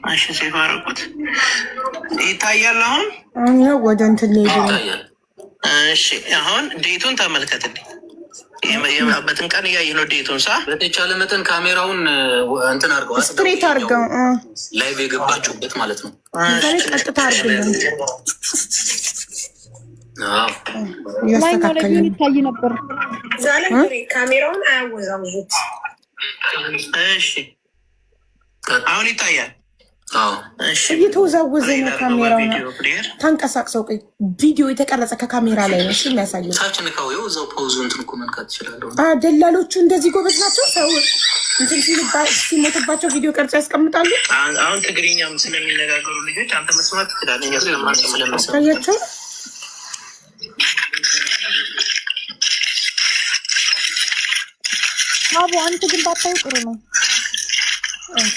እሺ ሴፍ አደረኩት። ይታያል አሁን ወደ እንትን ሄዱ። እሺ አሁን ዴቱን ተመልከትልኝ። የመበትን ቀን እያየህ ነው። ዴቱን ሳ በተቻለ መጠን ካሜራውን እንትን አድርገው ስትሬት አድርገው ላይቭ የገባችሁበት ማለት ነው። ቀጥታ አድርገው ይታይ ነበር። ካሜራውን አያወዛውዙት። እሺ አሁን ይታያል። እየተወዛወዘ ነው ካሜራው። ታንቀሳቅሰው ቪዲዮ የተቀረጸ ከካሜራ ላይ ነው የሚያሳየው። ሳችንካው እዛው ፖዙ እንትን እኮ መንካት ይችላል። ደላሎቹ እንደዚህ ጎበዝ ናቸው። ሰው እንትን ሲሞትባቸው ቪዲዮ ቀርጾ ያስቀምጣሉ። አሁን ትግርኛም ስለሚነጋገሩ ልጆች አንተ መስማት ትችላለህ። ታያቸው አቡ አንተ ግን ባታዩ ጥሩ ነው። እሺ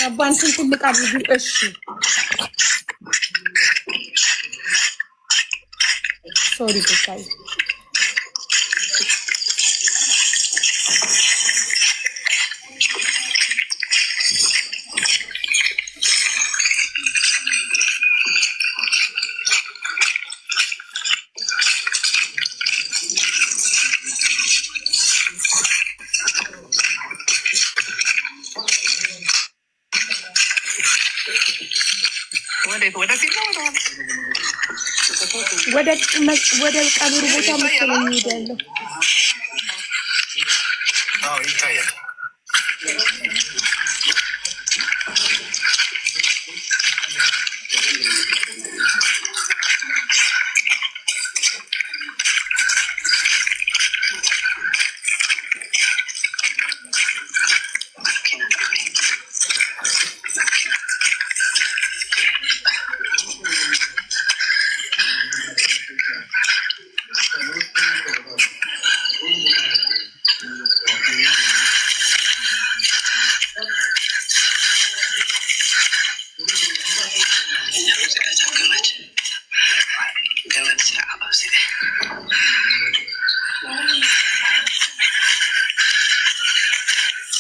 አባንችን ትልቅ አድርጉ። እሺ ሶሪ ጉዳይ ወደ ቀብሩ ቦታ መሰለኝ ሄዳለሁ። ይታያል።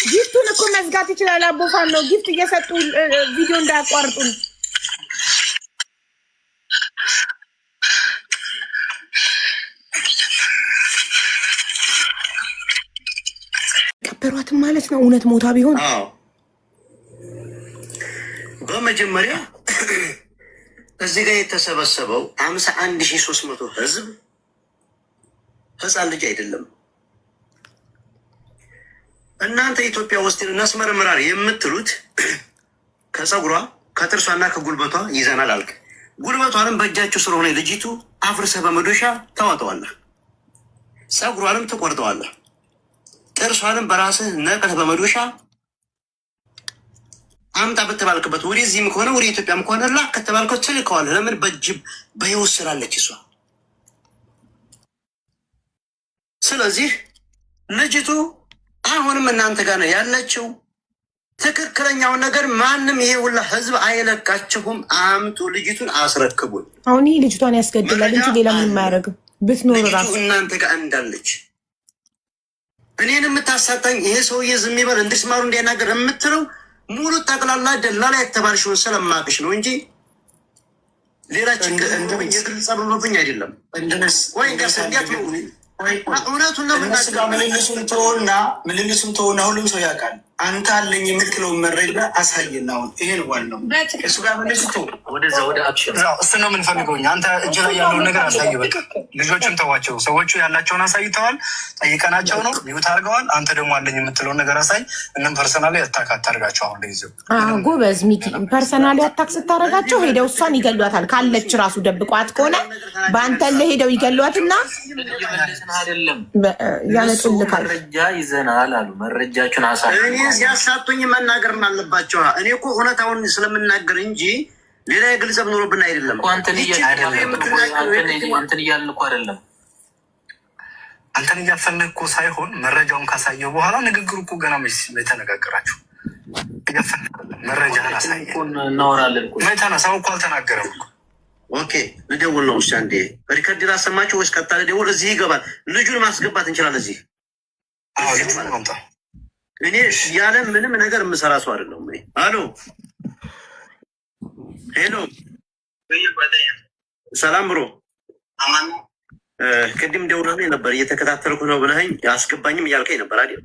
ጊፍቱን እኮ መዝጋት ይችላል። አቦፋን ነው ጊፍት እየሰጡ ቪዲዮ እንዳያቋርጡ ነው። ቀበሯትም ማለት ነው። እውነት ሞታ ቢሆን በመጀመሪያ እዚህ ጋር የተሰበሰበው 51,300 ህዝብ ህፃን ልጅ አይደለም። እናንተ ኢትዮጵያ ውስጥ እናስመረምራል የምትሉት ከፀጉሯ ከጥርሷና ከጉልበቷ ይዘናል አልክ። ጉልበቷንም በእጃችሁ ስለሆነ ልጅቱ አፍርሰህ በመዶሻ ታወጣዋለህ። ፀጉሯንም ትቆርጠዋለህ። ጥርሷንም በራስህ ነቅለህ በመዶሻ አምጣ ብትባልክበት ወደዚህም ከሆነ ወደ ኢትዮጵያም ከሆነ ላክ ከተባልከው ትልከዋለህ። ለምን? በጅብ በህይወት ስላለች እሷ። ስለዚህ ልጅቱ አሁንም እናንተ ጋር ነው ያለችው። ትክክለኛውን ነገር ማንም ይሄ ሁላ ህዝብ አይለቃችሁም። አምጡ፣ ልጅቱን አስረክቡን። አሁን ይህ ልጅቷን ያስገድላል እንጂ ሌላ ምንም አያደርግም። ብትኖር ራሱ እናንተ ጋር እንዳለች እኔን የምታሳጣኝ ይሄ ሰውዬ ዝም ይበል እንድስማሩ እንዲያናገር የምትለው ሙሉ ጠቅላላ ደላላ የተባልሽውን ስለማቅሽ ነው እንጂ ሌላ ችግር የግል ጸብሎብኝ አይደለም። ወይ ገሰዲያት ነው እውነቱን ነው የምናስገው። ምልልሱን ተውና ሁሉም ሰው ያውቃል። አንተ አለኝ የምትለውን መረጃ አሳየን። አሁን ይሄን ዋናው እሱ ጋር መልሱ። ወደዛ ወደ አክሽን እሱ ነው የምንፈልገው። አንተ እጅ ላይ ያለውን ነገር አሳይ። በቃ ልጆቹን ተዋቸው። ሰዎቹ ያላቸውን አሳይተዋል። ጠይቀናቸው ነው ሚውት አድርገዋል። አንተ ደግሞ አለኝ የምትለውን ነገር አሳይ። እንም ፐርሰናሊ አታክ አታርጋቸው። አሁን ለይዘው ጎበዝ ሚኪ፣ ፐርሰናሊ አታክ ስታደርጋቸው ሄደው እሷን ይገሏታል። ካለች ራሱ ደብቋት ከሆነ በአንተ ለሄደው ይገሏትና ያመጡልካል። መረጃ ይዘናል አሉ። መረጃችሁን አሳይ። ሲያሳጡኝ መናገር አለባቸው። እኔ እኮ እውነታውን ስለምናገር እንጂ ሌላ የግልጽ ብኖርብን አይደለም። አንተን እያልን እኮ አይደለም። አንተን እያፈለግ እኮ ሳይሆን መረጃውን ካሳየው በኋላ ንግግሩ እኮ ገና የተነጋገራችሁ መረጃ እናወራለን። መተና ሰው እኮ አልተናገረም እኮ። ኦኬ ልደውል ነው። እሺ አንዴ ሪከርድ ላሰማችሁ ወይስ ቀጥታ ልደውል? እዚህ ይገባል። ልጁን ማስገባት እንችላለን። እዚህ እኔ ያለ ምንም ነገር የምሰራ ሰው አይደለሁም። አሎ ሄሎ፣ ሰላም ብሮ፣ ቅድም ደውለህ ነበር እየተከታተልኩ ነው ብለኸኝ አስገባኝም እያልከኝ ነበር አይደል?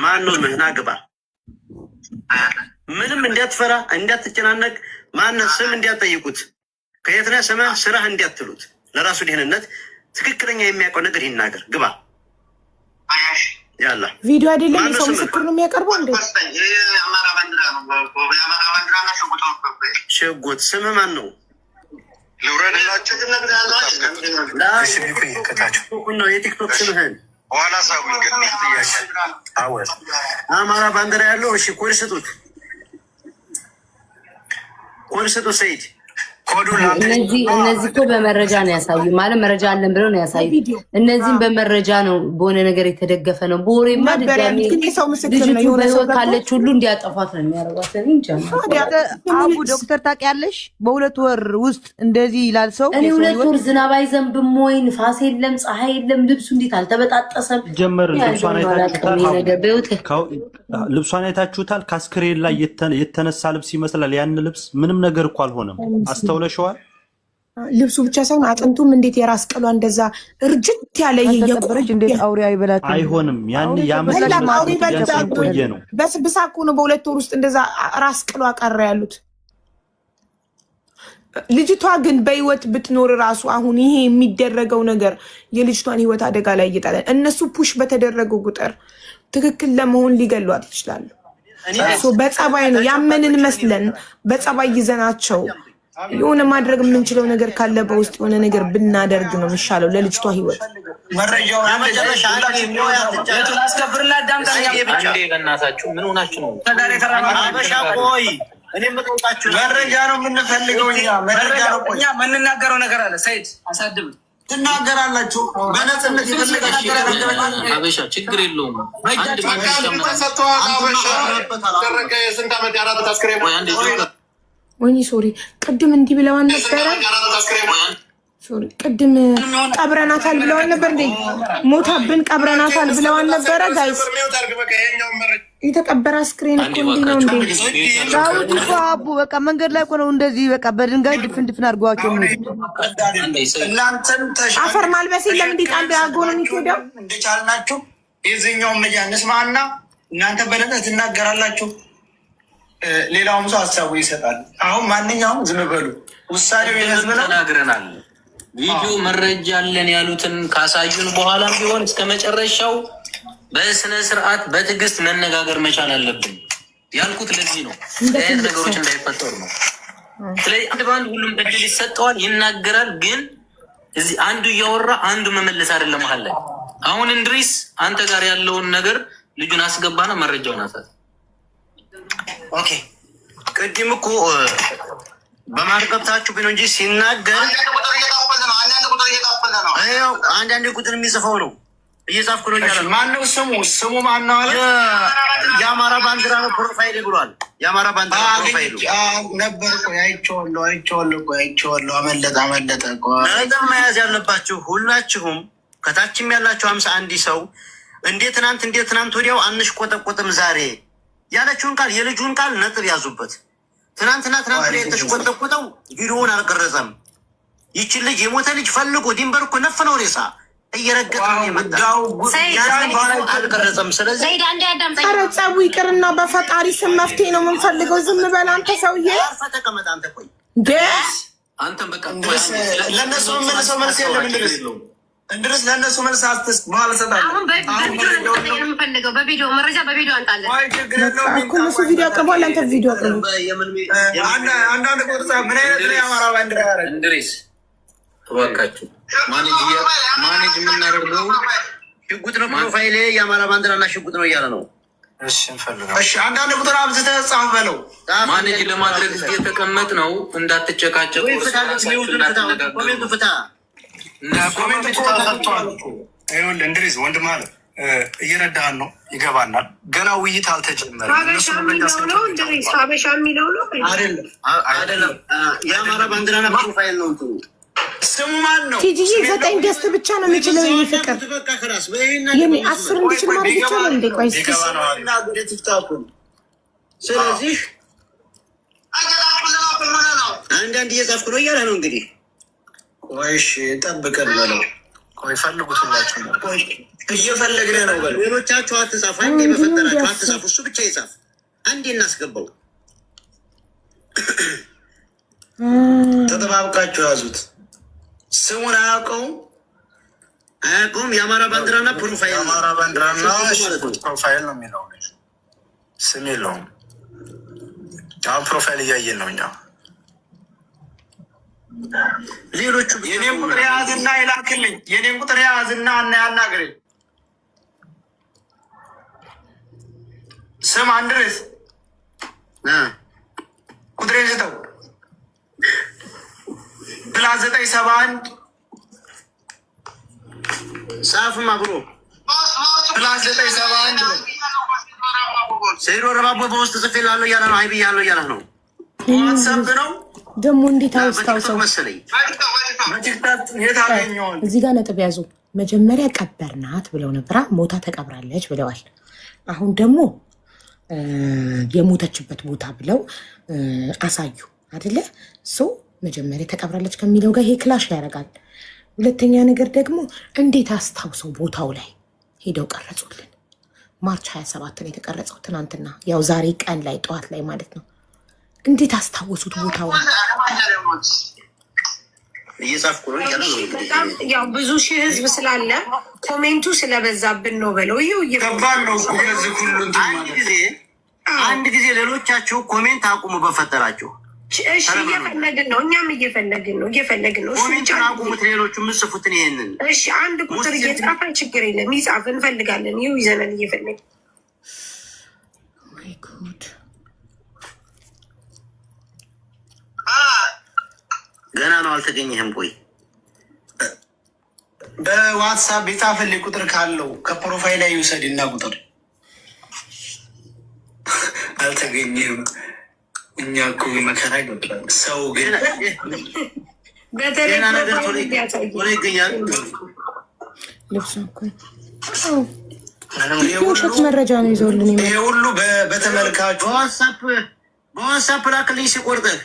ማን ነው ምህና ግባ፣ ምንም እንዲያትፈራ እንዲያትጨናነቅ፣ ማን ስም እንዲያጠይቁት፣ ከየት ነህ ስምህ፣ ስራህ እንዲያትሉት፣ ለራሱ ደህንነት ትክክለኛ የሚያውቀው ነገር ይናገር። ግባ። ያላ ቪዲዮ አይደለም ሰው ምስክር ነው የሚያቀርበው እንዴ? ሽጉጥ ስምህ ማን ነው? ነው የቲክቶክ ስምህን አማራ ባንዲራ ያለው። እሺ ኮድ ስጡት፣ ኮድ ስጡት። ሰይድ እነዚህ እኮ በመረጃ ነው ያሳዩ፣ ማለት መረጃ አለን ብለው ነው ያሳዩ። እነዚህም በመረጃ ነው፣ በሆነ ነገር የተደገፈ ነው። በወሬማ ድጋሚ ልጅቱ በህይወት ካለች ሁሉ እንዲያጠፋት ነው የሚያደርጓት። አቡ ዶክተር ታውቂያለሽ፣ በ2 ወር ውስጥ እንደዚህ ይላል ሰው። እኔ 2 ወር ዝናብ አይዘንብም ወይ ንፋስ የለም ፀሐይ የለም፣ ልብሱ እንዴት አልተበጣጠሰም? ጀመር ልብሷን አይታችሁታል። ከአስክሬን ላይ የተነሳ ልብስ ይመስላል። ያን ልብስ ምንም ነገር እኮ አልሆነም። አስተውለሽዋል? ልብሱ ብቻ ሳይሆን አጥንቱም እንዴት የራስ ቅሏ እንደዛ እርጅት ያለ የቆረጅ እንዴት አውሬ አይበላት አይሆንም። ያን ያመስላል ቆየ ነው። በስብሳ እኮ ነው በ2 ወር ውስጥ እንደዛ ራስ ቅሏ ቀረ ያሉት። ልጅቷ ግን በህይወት ብትኖር ራሱ አሁን ይሄ የሚደረገው ነገር የልጅቷን ህይወት አደጋ ላይ እየጣለ እነሱ ፑሽ በተደረገው ቁጥር ትክክል ለመሆን ሊገሏት ይችላሉ። በጸባይ ነው ያመንን መስለን በጸባይ ይዘናቸው የሆነ ማድረግ የምንችለው ነገር ካለ በውስጥ የሆነ ነገር ብናደርግ ነው የሚሻለው ለልጅቷ ህይወት። መረጃው ያመጨረሻ አስከብርና በእናታችሁ ምን ሆናችሁ ነው? አበሻ ቆይ፣ እኔ የምጠይቃችሁ መረጃ ነው የምንፈልገው። እኛ የምንናገረው ነገር አለ። ሰይድ አሳድብ ትናገራላችሁ በነጽነት የፈለጋችሁ አበሻ ችግር የለውም። ወይኔ ሶሪ፣ ቅድም እንዲህ ብለዋን ነበረ። ሶሪ ቅድም ቀብረናታል ብለዋን ነበር እንዴ? ሞታብን ቀብረናታል ብለዋን ነበረ። ጋይስ የተቀበረ አስክሬን እኮ እንዲህ ነው እንዴ? ዳውድ እኮ አቡ በቃ መንገድ ላይ እኮ ነው እንደዚህ በቃ በድንጋይ ድፍን አድርጓቸው ነው። እናንተም አፈር ማልበስ የለም እንዴ? ጣል አርጎ ነው የሚሄደው። እንደቻልናችሁ የዚህኛውን መጃነስ ማና እናንተ በነጠት ትናገራላችሁ፣ ሌላውም ሰው ሀሳቡ ይሰጣል። አሁን ማንኛውም ዝም በሉ። ውሳኔው የህዝብ ነው። ተናግረናል። ቪዲዮ መረጃ አለን ያሉትን ካሳዩን በኋላም ቢሆን እስከ መጨረሻው በስነ ስርዓት በትዕግስት መነጋገር መቻል አለብን ያልኩት ለዚህ ነው። ይህን ነገሮች እንዳይፈጠሩ ነው። ስለዚህ አንድ በአንድ ሁሉም እድል ይሰጠዋል፣ ይናገራል። ግን እዚህ አንዱ እያወራ አንዱ መመለስ አይደለም። መሀል ላይ አሁን እንድሪስ አንተ ጋር ያለውን ነገር ልጁን አስገባና መረጃውን አሳት። ኦኬ ቅድም እኮ በማርገብታችሁ ቢሆን እንጂ ሲናገር አንዳንድ ቁጥር የሚጽፈው ነው እየጻፍኩ ነው እያለ ማነው ስሙ ማነው አለ። የአማራ ባንዲራ ነው ፕሮፋይል ብሏል። የአማራ ባንዲራ ፕሮፋይሉ ነበር እኮ አይቼዋለሁ። አመለጠ እኮ ነገር መያዝ ያለባችሁ ሁላችሁም ከታችም ያላችሁ 51 ሰው እንዴት ትናንት ወዲያው አንሽ ቆጠቆጥም ዛሬ ያለችውን ቃል የልጁን ቃል ነጥብ ያዙበት። ትናንትና ላይ የተሽቆጠቆጠው ቪዲዮውን አልቀረጸም። ይችን ልጅ የሞተ ልጅ ፈልጎ ድንበር እኮ ነፍ ነው ሬሳ እየረገጠ ነው የመጣው። አልቀረጸም። ስለዚህ ኧረ ጸቡ ይቅርና በፈጣሪ ስም መፍትሄ ነው የምንፈልገው። ዝም በል አንተ ሰውዬ። ተቀመጥ አንተ። ቆይ አንተም በቃ ለእነሱ መልሰው መልስ የለም እንድረስ ለእነሱ መልስ አትስጥ። በኋላ ሰጣለሁ። አሁን በቪዲዮ የምንፈልገው በቪዲዮ መረጃ በቪዲዮ አንጣለን እኮ እነሱ ቪዲዮ አቅርቧል። አንተ ቪዲዮ አቅርቡ። አንዳንድ ቁጥር ምን አይነት ነው የአማራ ባንዲራ ያደረግ እንድሪስ እባካችሁ ማኔጅ የምናደርገው ሽጉጥ ነው። ፕሮፋይሌ የአማራ ባንዲራና ሽጉጥ ነው እያለ ነው። እሺ አንዳንድ ቁጥር አብዝተህ ጻፍ በለው። ማኔጅ ለማድረግ የተቀመጥ ነው። እንዳትጨቃጨቁ። ኮሜንቱ ፍታ። ኮሜንቱ ተፈቷል። ይኸውልህ እንድሪስ ወንድም አለ እየረዳህን ነው፣ ይገባናል። ገና ውይይት አልተጀመረም። ሀበሻ የሚለው ነው አይደለም። የአማራ ባንዲራና ፕሮፋይል ነው እንትኑ ስሙ ማን ነው? ቲጂዬ 9 ገስት ብቻ ነው የሚችለው። የኔ ፍቅር የኔ 10 እንዲችል ማድረግ ይቻላል እንዴ? ቆይ እስኪ ስለዚህ አንዳንድ እየጻፍኩ ነው እያለ ነው እንግዲህ። ቆይ እሺ ጠብቀን በለው። ቆይ ፈልጉት ሁላችሁ ነው። ቆይ እየፈለግን ነው በለው። ሌሎቻችሁ አትጻፉ። አንዴ በፈጠራችሁ አትጻፉ። እሱ ብቻ ይጻፍ። አንዴ እናስገባው። ተጠባብቃችሁ ያዙት። ስሙን አያውቀውም። የአማራ ባንዲራና ፕሮፋይል የአማራ ባንዲራና ፕሮፋይል ነው የሚለው ስም የለውም። አሁን ፕሮፋይል እያየን ነው እኛ። ሌሎቹ የኔን ቁጥር የያዝና ይላክልኝ። የኔን ቁጥር የያዝና እና ያናግረኝ። ስም አንድሬስ ቁጥሬ ስጠው +971 ጻፍማ ብሎ +971 ሰይዶ ረባቦ በውስጥ ጽፌልሃለሁ እያለ ነው። አይብ እያለሁ እያለ ነው። ዋትሳፕ ነው ደግሞ እንዴት አውስታውሰው መሰለኝ። እዚህ ጋር ነጥብ ያዙ። መጀመሪያ ቀበርናት ብለው ነበራ፣ ሞታ ተቀብራለች ብለዋል። አሁን ደግሞ የሞተችበት ቦታ ብለው አሳዩ አይደለ? መጀመሪያ ተቀብራለች ከሚለው ጋር ይሄ ክላሽ ያደርጋል። ሁለተኛ ነገር ደግሞ እንዴት አስታውሰው ቦታው ላይ ሄደው ቀረጹልን። ማርች 27 ነው የተቀረጸው፣ ትናንትና፣ ያው ዛሬ ቀን ላይ ጠዋት ላይ ማለት ነው። እንዴት አስታወሱት ቦታው? እየጻፍኩ ነው እያለ ነው። ያው ብዙ ሺህ ህዝብ ስላለ ኮሜንቱ ስለበዛብን ነው በለው። አንድ ጊዜ ሌሎቻችሁ ኮሜንት አቁሙ በፈጠራችሁ። እሺ እየፈለግን ነው፣ እኛም እየፈለግን ነው። ኮሜንቱን አቁሙት። ሌሎቹ የምጽፉትን ይሄንን እሺ፣ አንድ ቁጥር እየጻፈ ችግር የለም ይጻፍ፣ እንፈልጋለን። ይኸው ይዘናል እየፈለግን። ማይ ጉድ ገና ነው አልተገኘህም። ቆይ በዋትሳፕ የጻፈልኝ ቁጥር ካለው ከፕሮፋይል ላይ ይውሰድና ቁጥር አልተገኘህም። እኛ እኮ መከራ ይገባል። ሰው ግን በተለይ ነገር ቶሎ ይገኛል። ልብሱ እኮ ውሸት መረጃ ነው ይዞልን። ይሄ ሁሉ በተመልካቹ በዋትሳፕ ላክልኝ ሲቆርጥህ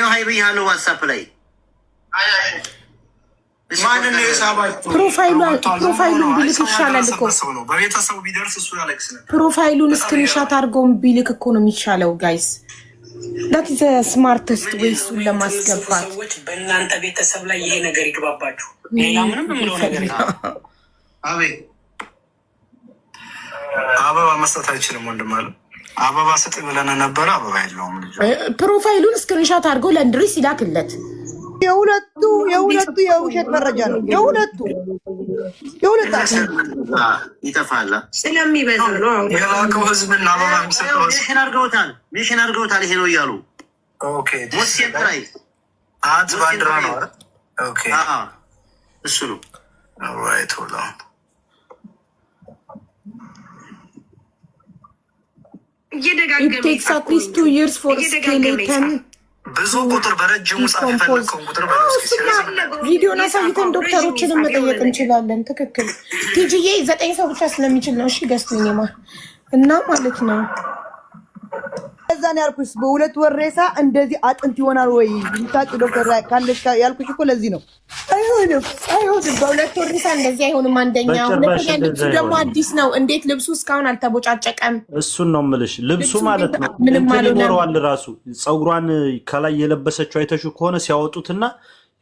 ሀይ ብያለሁ። ዋትሳፕ ላይ ማንን ነው የሳባችሁ? ፕሮፋይሉን ቢልክ ይሻላል እኮ። በቤተሰቡ ቢደርስ እሱ ያለቅስ ነበር። ፕሮፋይሉን ስክሪንሻት አድርገውን ቢልክ እኮ ነው የሚሻለው። ጋይስ ዳት ኢዝ ስማርተስት ወይ እሱን ለማስገባት። ሰዎች በእናንተ ቤተሰብ ላይ ይሄ ነገር ይግባባችሁ። ሌላ ምንም የምለው ነገር አቤት አበባ መስጠት አይችልም ወንድም አለ። አበባ ስጥ ብለን ነበረ። አበባ የለውም። ፕሮፋይሉን ስክሪንሻት አድርገው ለእንድሪስ ይላክለት። የሁለቱ የውሸት መረጃ ነው። የሁለቱ ይጠፋል ስለሚበዛ ነው። የላከው ህዝብና አበባ የሚሰጠው ሚሽን አድርገውታል። ይሄ ነው እያሉ ሙስሊም ላይ አንድ ባንዲራ ነው። እሱ ነው ራይት ሆላ takes at least 2 years for skeleton ብዙ ቁጥር በረጅሙ ጻፍ የፈለከውን ቁጥር ቪዲዮን አሳይተን ዶክተሮችንም መጠየቅ እንችላለን። ትክክል ቲጂዬ 9 ሰው ብቻ ስለሚችል ነው። እሺ ገዝቶኝማ እና ማለት ነው። እዛ ነው ያልኩሽ። በሁለት ወር ሬሳ እንደዚህ አጥንት ይሆናል ወይ ታቂ ዶክተር ካለሽ ያልኩሽ እኮ ለዚህ ነው። አይሆንም በሁለት ወር ሬሳ እንደዚህ አይሆንም። አንደኛ ሁለተኛ ልብሱ ደግሞ አዲስ ነው። እንዴት ልብሱ እስካሁን አልተቦጫጨቀም? እሱን ነው የምልሽ። ልብሱ ማለት ነው እንትን ይኖረዋል ራሱ። ፀጉሯን ከላይ የለበሰችው አይተሹ ከሆነ ሲያወጡትና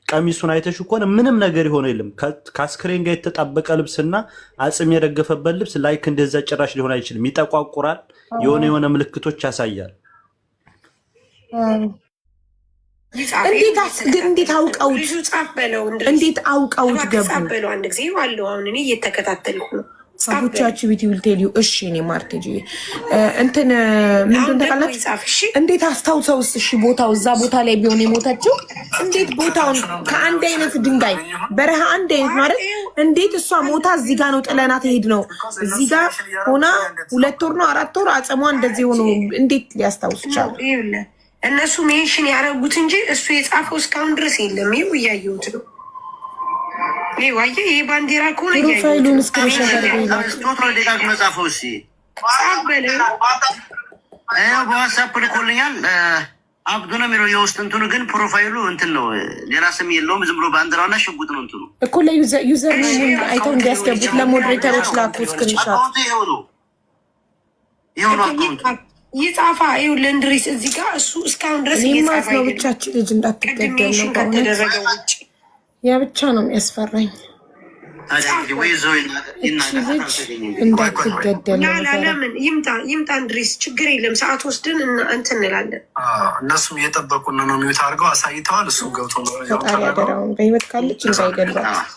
ቀሚሱን አይተሹ ከሆነ ምንም ነገር የሆነ የለም። ከአስክሬን ጋር የተጣበቀ ልብስና አጽም የደገፈበት ልብስ ላይክ እንደዛ ጭራሽ ሊሆን አይችልም። ይጠቋቁራል። የሆነ ምልክቶች ያሳያል። እንዴት አውቀውት ገቡ? አንድ ጊዜ ዋለው አሁን እኔ እየተከታተልኩ ነው። ሳቦቻችሁ ቪቲ ዊል ቴል ዩ። እሺ እኔ ማርቴጂ እንትን ምንድን ተቃላች? እንዴት አስታውሰውስ? እሺ ቦታው እዛ ቦታ ላይ ቢሆን የሞተችው እንዴት ቦታውን ከአንድ አይነት ድንጋይ በረሃ አንድ አይነት ማለት እንዴት እሷ ሞታ እዚህ ጋር ነው ጥለናት ሄድ ነው እዚህ ጋር ሆና 2 ወር ነው 4 ወር አጽሟ እንደዚህ ሆኖ እንዴት ሊያስታውስ ይችላል? እነሱ ሜንሽን ያደረጉት እንጂ እሱ የጻፈው እስካሁን ድረስ የለም። ይኸው እያየሁት ነው። ይኸው አየህ፣ ይሄ ባንዲራ ከሆነ ፕሮፋይሉን እስክሪንሾት አድርገው ደጋግ መጻፈው እሺ ጻፍ በለ በዋትሳፕ ልኮልኛል። አብዱ ነው የሚለው የውስጥ እንትኑ ግን ፕሮፋይሉ እንትን ነው፣ ሌላ ስም የለውም። ዝም ብሎ ባንዲራውና ሽጉጥ ነው እንትኑ እኮ ለዩዘር ኔሙን አይተው እንዲያስገቡት ለሞዴሬተሮች ላኩ ስክሪንሾት። ይኸው ነው አካውንቱ ይጻፋ። ይኸው ለእንድሪስ እዚህ ጋር እሱ እስካሁን ድረስ እየጻፈ ነው። ብቻችን ልጅ እንዳትገደል ነው ከተደረገ ውጭ ያ ብቻ ነው የሚያስፈራኝ። እንዳትገደል ነው። ለምን ይምጣ እንድሪስ፣ ችግር የለም። ሰዓት ወስድን እንትን እንላለን። እነሱም እየጠበቁን ነው። ሚዩት አድርገው አሳይተዋል። እሱ ገብቶ ነው ፈጣሪ ያደራውን በህይወት ካለች እንዳይገድሏት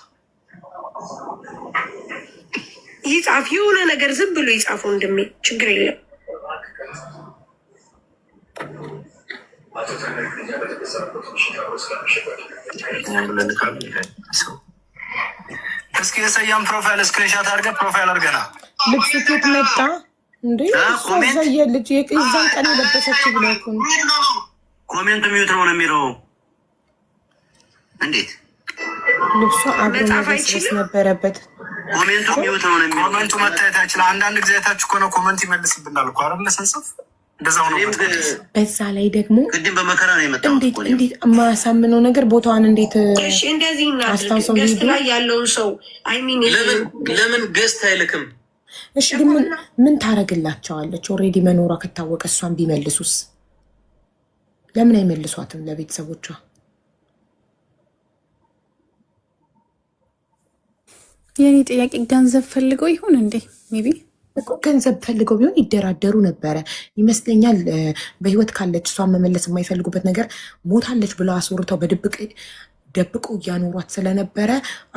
ይጻፍ። የሆነ ነገር ዝም ብሎ ይጻፉ እንደሚ ችግር የለም። እስኪ የሰያም ፕሮፋይል ስክሪንሻት አድርገህ ፕሮፋይል አድርገና ልብሱ ኬት መጣ እንዴ? ሰየ ልጅ የዛን ቀን የለበሰች ብለው እኮ ነው። ኮሜንቱ ሚዩት ነው የሚለው። እንዴት ልብሱ አብሮ መለበስ ነበረበት። ኮሜንቱ ሚዩት ነው የሚለው። ኮሜንቱ መታየት አይችልም። አንዳንድ ጊዜ አይታችሁ እኮ ነው ኮሜንት ይመልስብናል እኮ አይደል? ስንጽፍ እንደዛ ሆኖ በዛ ላይ ደግሞ ቅድም በመከራ ነው የመጣው። እንዴት የማያሳምነው ነገር ቦታዋን እንዴት እንደዚህ እናድርግ። ገስት ላይ ያለውን ሰው አይሚን ለምን ገስት አይልክም? እሺ ግን ምን ታረግላቸዋለች? ኦልሬዲ መኖሯ ከታወቀ እሷን ቢመልሱስ? ለምን አይመልሷትም ለቤተሰቦቿ? የኔ ጥያቄ ገንዘብ ፈልገው ይሆን እንዴ? ሜቢ እኮ ገንዘብ ፈልገው ቢሆን ይደራደሩ ነበረ ይመስለኛል። በህይወት ካለች እሷን መመለስ የማይፈልጉበት ነገር ሞታለች ብለው አስወርተው በድብቅ ደብቀው እያኖሯት ስለነበረ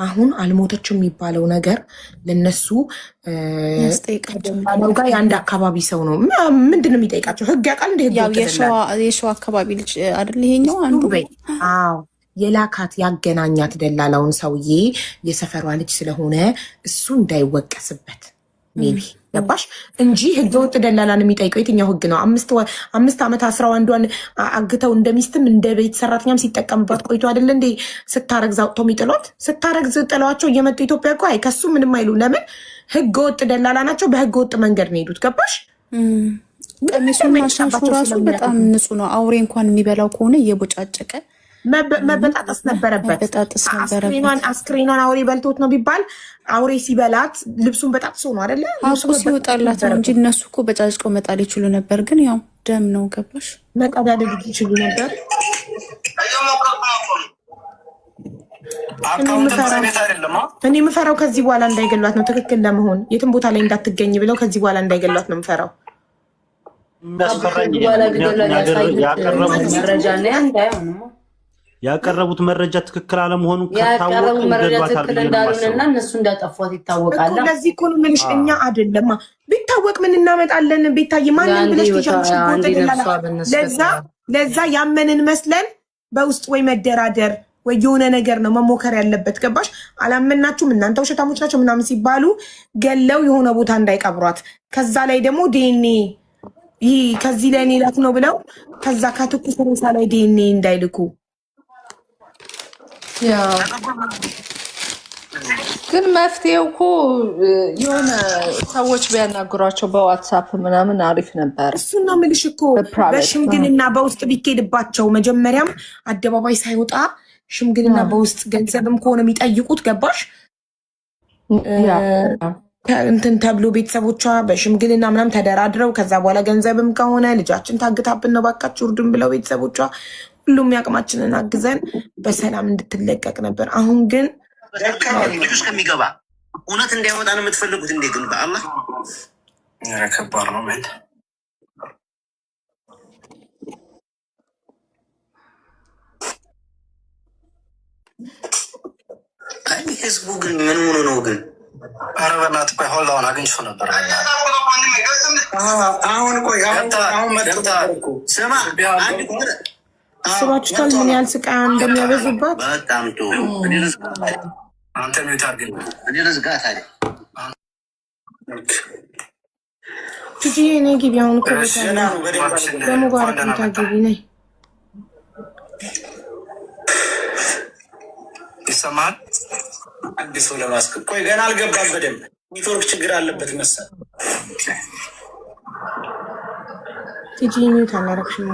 አሁን አልሞተችም የሚባለው ነገር ለነሱ ያስጠይቃቸው ጋር የአንድ አካባቢ ሰው ነው። ምንድን ነው የሚጠይቃቸው? ህግ ያውቃል እንደ የሸዋ አካባቢ ልጅ አይደል ይሄኛው አንዱ። አዎ የላካት ያገናኛት ደላላውን ሰውዬ የሰፈሯ ልጅ ስለሆነ እሱ እንዳይወቀስበት ሜቢ ገባሽ እንጂ ህገ ወጥ ደላላን የሚጠይቀው የትኛው ህግ ነው? 5 ዓመት አስራው አንዷን አግተው እንደሚስትም እንደ ቤት ሰራተኛም ሲጠቀምባት ቆይቶ አይደለ እንዴ? ስታረግዝ አውጥተው የሚጥሏት። ስታረግዝ ጥለዋቸው እየመጡ ኢትዮጵያ እኮ ከሱ ምንም አይሉ። ለምን? ህገ ወጥ ደላላ ናቸው። በህገ ወጥ መንገድ ነው የሄዱት። ገባሽ? ቀሚሱን ማሻሹ ራሱ በጣም ንጹህ ነው። አውሬ እንኳን የሚበላው ከሆነ እየቦጫጨቀ መበጣጠስ ነበረበት። አስክሬኗን አውሬ በልቶት ነው ቢባል አውሬ ሲበላት ልብሱን በጣጥሶ ነው አይደለ? ሀቁ ሲወጣላት ነው እንጂ እነሱ እኮ በጫጭቀው መጣል ይችሉ ነበር። ግን ያው ደም ነው ገባሽ? መቀዳደድ ይችሉ ነበር። እኔ የምፈራው ከዚህ በኋላ እንዳይገሏት ነው። ትክክል ለመሆን የትም ቦታ ላይ እንዳትገኝ ብለው ከዚህ በኋላ እንዳይገሏት ነው የምፈራው። ያቀረቡት መረጃ ትክክል አለመሆኑ ያቀረቡት መረጃ ትክክል እንዳልሆነና እነሱ እንዳጠፏት ይታወቃል። ለዚህ እኮ ነው የምልሽ። እኛ አይደለማ ቢታወቅ ምን እናመጣለን? ቤታዬ ማንን ብለሽ ለዛ ያመንን መስለን በውስጥ ወይ መደራደር ወይ የሆነ ነገር ነው መሞከር ያለበት። ገባሽ? አላመናችሁም እናንተ ውሸታሞች ናቸው ምናምን ሲባሉ ገለው የሆነ ቦታ እንዳይቀብሯት። ከዛ ላይ ደግሞ ዲኤንኤ ይህ ከዚህ ላይ እኔ ላት ነው ብለው ከዛ ከትኩስ ሬሳ ላይ ዲኤንኤ እንዳይልኩ። ግን መፍትሄው እኮ የሆነ ሰዎች ቢያናግሯቸው በዋትሳፕ ምናምን አሪፍ ነበር። እሱና ምልሽ እኮ በሽምግልና በውስጥ ቢኬድባቸው መጀመሪያም አደባባይ ሳይወጣ ሽምግልና በውስጥ ገንዘብም ከሆነ የሚጠይቁት ገባሽ እንትን ተብሎ ቤተሰቦቿ በሽምግልና ምናምን ተደራድረው ከዛ በኋላ ገንዘብም ከሆነ ልጃችን ታግታብን ነው ባካችሁ እርዱን ብለው ቤተሰቦቿ ሁሉም ያቅማችንን አግዘን በሰላም እንድትለቀቅ ነበር። አሁን ግን ልጁ እስከሚገባ እውነት እንዳይወጣ ነው የምትፈልጉት እንዴ? ግን በአላህ ከባድ ነው ማለት አይ ህዝቡ ግን ምን ሆኖ ነው ግን? ኧረ በእናትህ ቆይ ሆልድ አሁን አግኝቼው ነበር። አሁን ቆይ አሁን መጣ ስማ አንድ ቁጥር ስባችሁታል ምን ያህል ስቃይ እንደሚያበዙባት። በጣም ቶ አንተ ሚዩት አድርግ። እኔ ልዝጋት አይደል ቲጂ እኔ ግቢ አሁን እኮ ቦታ ነው በሙባረክ ታግቢ ነይ ይሰማል። አዲስ ሰው ለማስክ ቆይ ገና አልገባም በደንብ ኔትወርክ ችግር አለበት መሰል። ቲጂ ሚውት አላረግሽም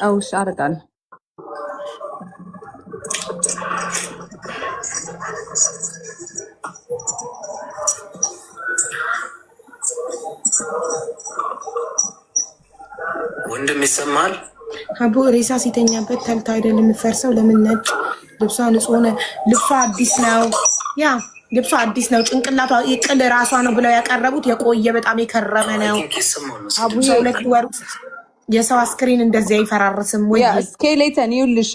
አውሽ አረጋል ወንድም ይሰማል። አቡ ሬሳ ሲተኛበት ተልታ አይደለም የምትፈርሰው። ለምን ነጭ ልብሷ ንጹህ ሆነ? ልብሷ አዲስ ነው። ያ ልብሷ አዲስ ነው። ጭንቅላቷ ይቅል ራሷ ነው ብለው ያቀረቡት የቆየ በጣም የከረመ ነው። አቡ 2 ወር ውስጥ የሰው አስክሬን እንደዚህ አይፈራርስም ወይ? ስኬሌተን ይኸውልሽ፣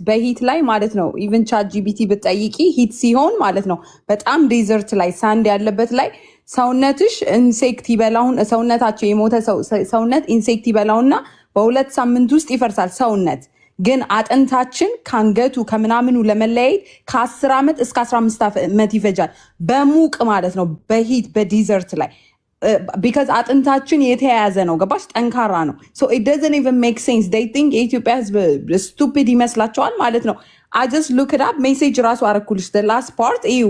በሂት ላይ ማለት ነው። ኢቭን ቻት ጂቢቲ ብትጠይቂ ሂት ሲሆን ማለት ነው በጣም ዴዘርት ላይ ሳንድ ያለበት ላይ ሰውነትሽ ኢንሴክት ይበላውን ሰውነታቸው የሞተ ሰውነት ኢንሴክት ይበላውና በ2 ሳምንት ውስጥ ይፈርሳል ሰውነት። ግን አጥንታችን ከአንገቱ ከምናምኑ ለመለያየት ከ10 ዓመት እስከ 15 ዓመት ይፈጃል። በሙቅ ማለት ነው በሂት በዲዘርት ላይ ቢካዝ አጥንታችን የተያያዘ ነው። ገባሽ? ጠንካራ ነው። ሶ ኢት ዶዝንት ኢቨን ሜክ ሴንስ ዴይ ቲንክ የኢትዮጵያ ህዝብ ስቱፒድ ይመስላቸዋል ማለት ነው። አይ ጀስት ሉክ ኢት አፕ ሜሴጅ ራሱ አረኩልሽ the last part እዩ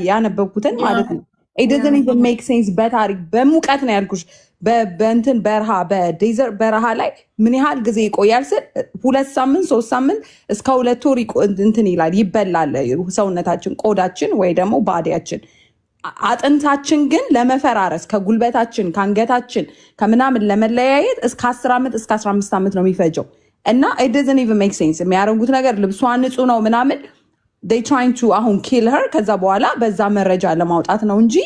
ያነበብኩትን ማለት ነው። ኢት ዶዝንት ኢቨን ሜክ ሴንስ በታሪክ በሙቀት ነው ያልኩሽ። በእንትን በረሃ በዴዘርት በረሃ ላይ ምን ያህል ጊዜ ይቆያል ስል 2 ሳምንት 3 ሳምንት እስከ 2 ወር እንትን ይላል ይበላል ሰውነታችን፣ ቆዳችን ወይ ደግሞ ባዲያችን። አጥንታችን ግን ለመፈራረስ ከጉልበታችን ከአንገታችን ከምናምን ለመለያየት እስከ 10 ዓመት እስከ 15 ዓመት ነው የሚፈጀው። እና it doesn't even make sense የሚያደርጉት ነገር ልብሷ ንጹህ ነው ምናምን they trying to አሁን kill her ከዛ በኋላ በዛ መረጃ ለማውጣት ነው እንጂ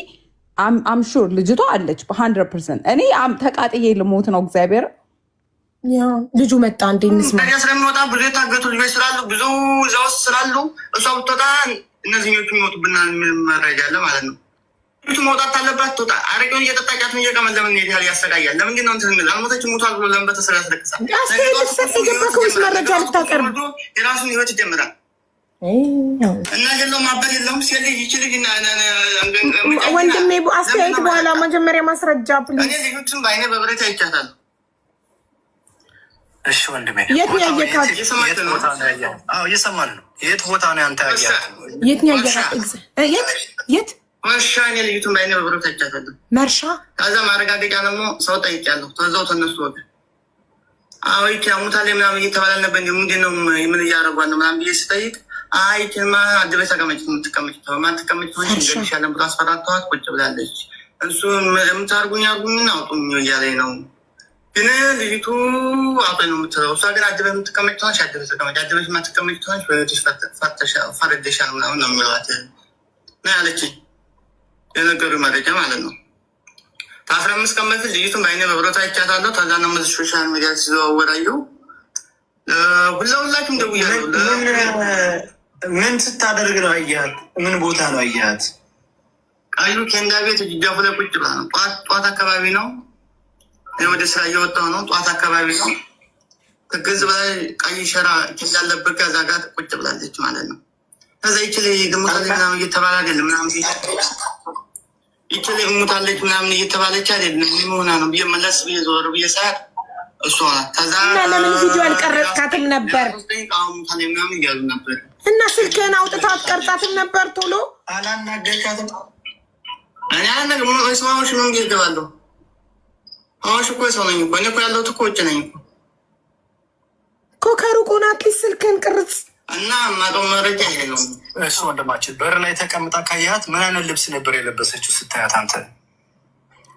I'm sure ልጅቷ አለች በ100%። እኔ ተቃጥዬ ልሞት ነው እግዚአብሔር። ልጁ መጣ እንዴ እንስማ። ታዲያ ስለሚወጣ ብዙ የታገቱ ልጆች ስላሉ ብዙ እዛ ውስጥ ስላሉ እሷ ብትወጣ እነዚህኞቹ የሚወጡብናል የሚል መረጃ አለ ማለት ነው። ቤቱ መውጣት አለባት። ትወጣ። አረቄውን እየጠጣጫት እየቀመን ለምን ሄድ ያህል ያሰቃያል? ለምንድን ነው እንትን አልሞተች ሙቷል ብሎ ለምን በተሰራ ያስለቅሳል? መረጃ ልታቀርብ የራሱን ህይወት ይጀምራል። እና የለውም አባት የለውም ሲል ይችል ወንድሜ አስተያየት በኋላ መጀመሪያ ማስረጃ ፕሊዝ። እኔ ልጆችን በአይነ በብረት አይቻታለሁ። እሺ ወንድሜ የት ነው ያየካት? እየሰማን ነው። የት ቦታ ነው ያንተ ያያት? የት ነው ያየካት? የት መርሻ። እኔ ልዩቱን በአይነ በብረት አይቻታለሁ። መርሻ። ከዛ ማረጋገጫ ደግሞ ሰው ጠይቄያለሁ። ተዛው ተነሱ ወደ ይቺ ሙታሌ ምናምን እየተባለ ነበር። ምንድን ነው ምን እያደረጓት ነው ምናምን ብዬ ስጠይቅ አይትማ አድበሽ ተቀመጭ የምትቀመጭ ማትቀመጭ ሆንሻለን ብሎ አስፈራርተዋት ቁጭ ብላለች። እሱ የምታርጉኝ አርጉኝና አውጡኝ እያለኝ ነው። ግን ልጅቱ አውጦኝ ነው የምትለው። እሷ ግን አድበሽ የምትቀመጭ ሆነች አድበሽ ተቀመጭ፣ አድበሽ ማትቀመጭ ሆነች በቤትሽ ፈረደሻል ምናምን ነው የሚለዋት ና ያለችኝ። የነገሩ መረጃ ማለት ነው። ከ15 ቀን በፊት ልጅቱን በአይነ በብረት አይቻታለሁ። ከዛ ነው መዝ ሶሻል ሚዲያ ሲዘዋወራየው ሁላሁላችሁም ደውያለሁ። ምን ስታደርግ ነው አያት? ምን ቦታ ነው አያት? ቀዩ ኬንዳ ቤት እጃፉ ላይ ቁጭ ብላ ነው። ጠዋት አካባቢ ነው ወደ ስራ እየወጣሁ ነው። ጠዋት አካባቢ ነው። ከገዝ በላይ ቀይ ሸራ ያለበት ከዛ ጋር ቁጭ ብላለች ማለት ነው። ከዛ ይችል ግሙታለች ምናምን እየተባለ አይደለም ምናምን ይችል ግሙታለች ምናምን እየተባለች አይደለም ሆና ነው ብዬ መለስ ብዬ ዞር ብዬ ሰዓት እሷ ከዛ ለምን ቪዲዮ አልቀረጽካትም ነበር? ምናምን እያሉ ነበር እና ስልክህን አውጥታ አትቀርጻትም ነበር? ቶሎ አላናገርካትም? እኔ አላናገር ስማዎች ነው እንጂ ይገባለሁ። አዋሽ እኮ ሰው ነኝ እኮ እኔ እኮ ያለሁት እኮ ውጭ ነኝ እኮ ከሩቅ ሆና አትሊስት ስልክህን ቅርጽ እና ማቀው መረጃ ይሄ ነው። እሱ ወንድማችን በር ላይ ተቀምጣ ካያት ምን አይነት ልብስ ነበር የለበሰችው ስታያት አንተ?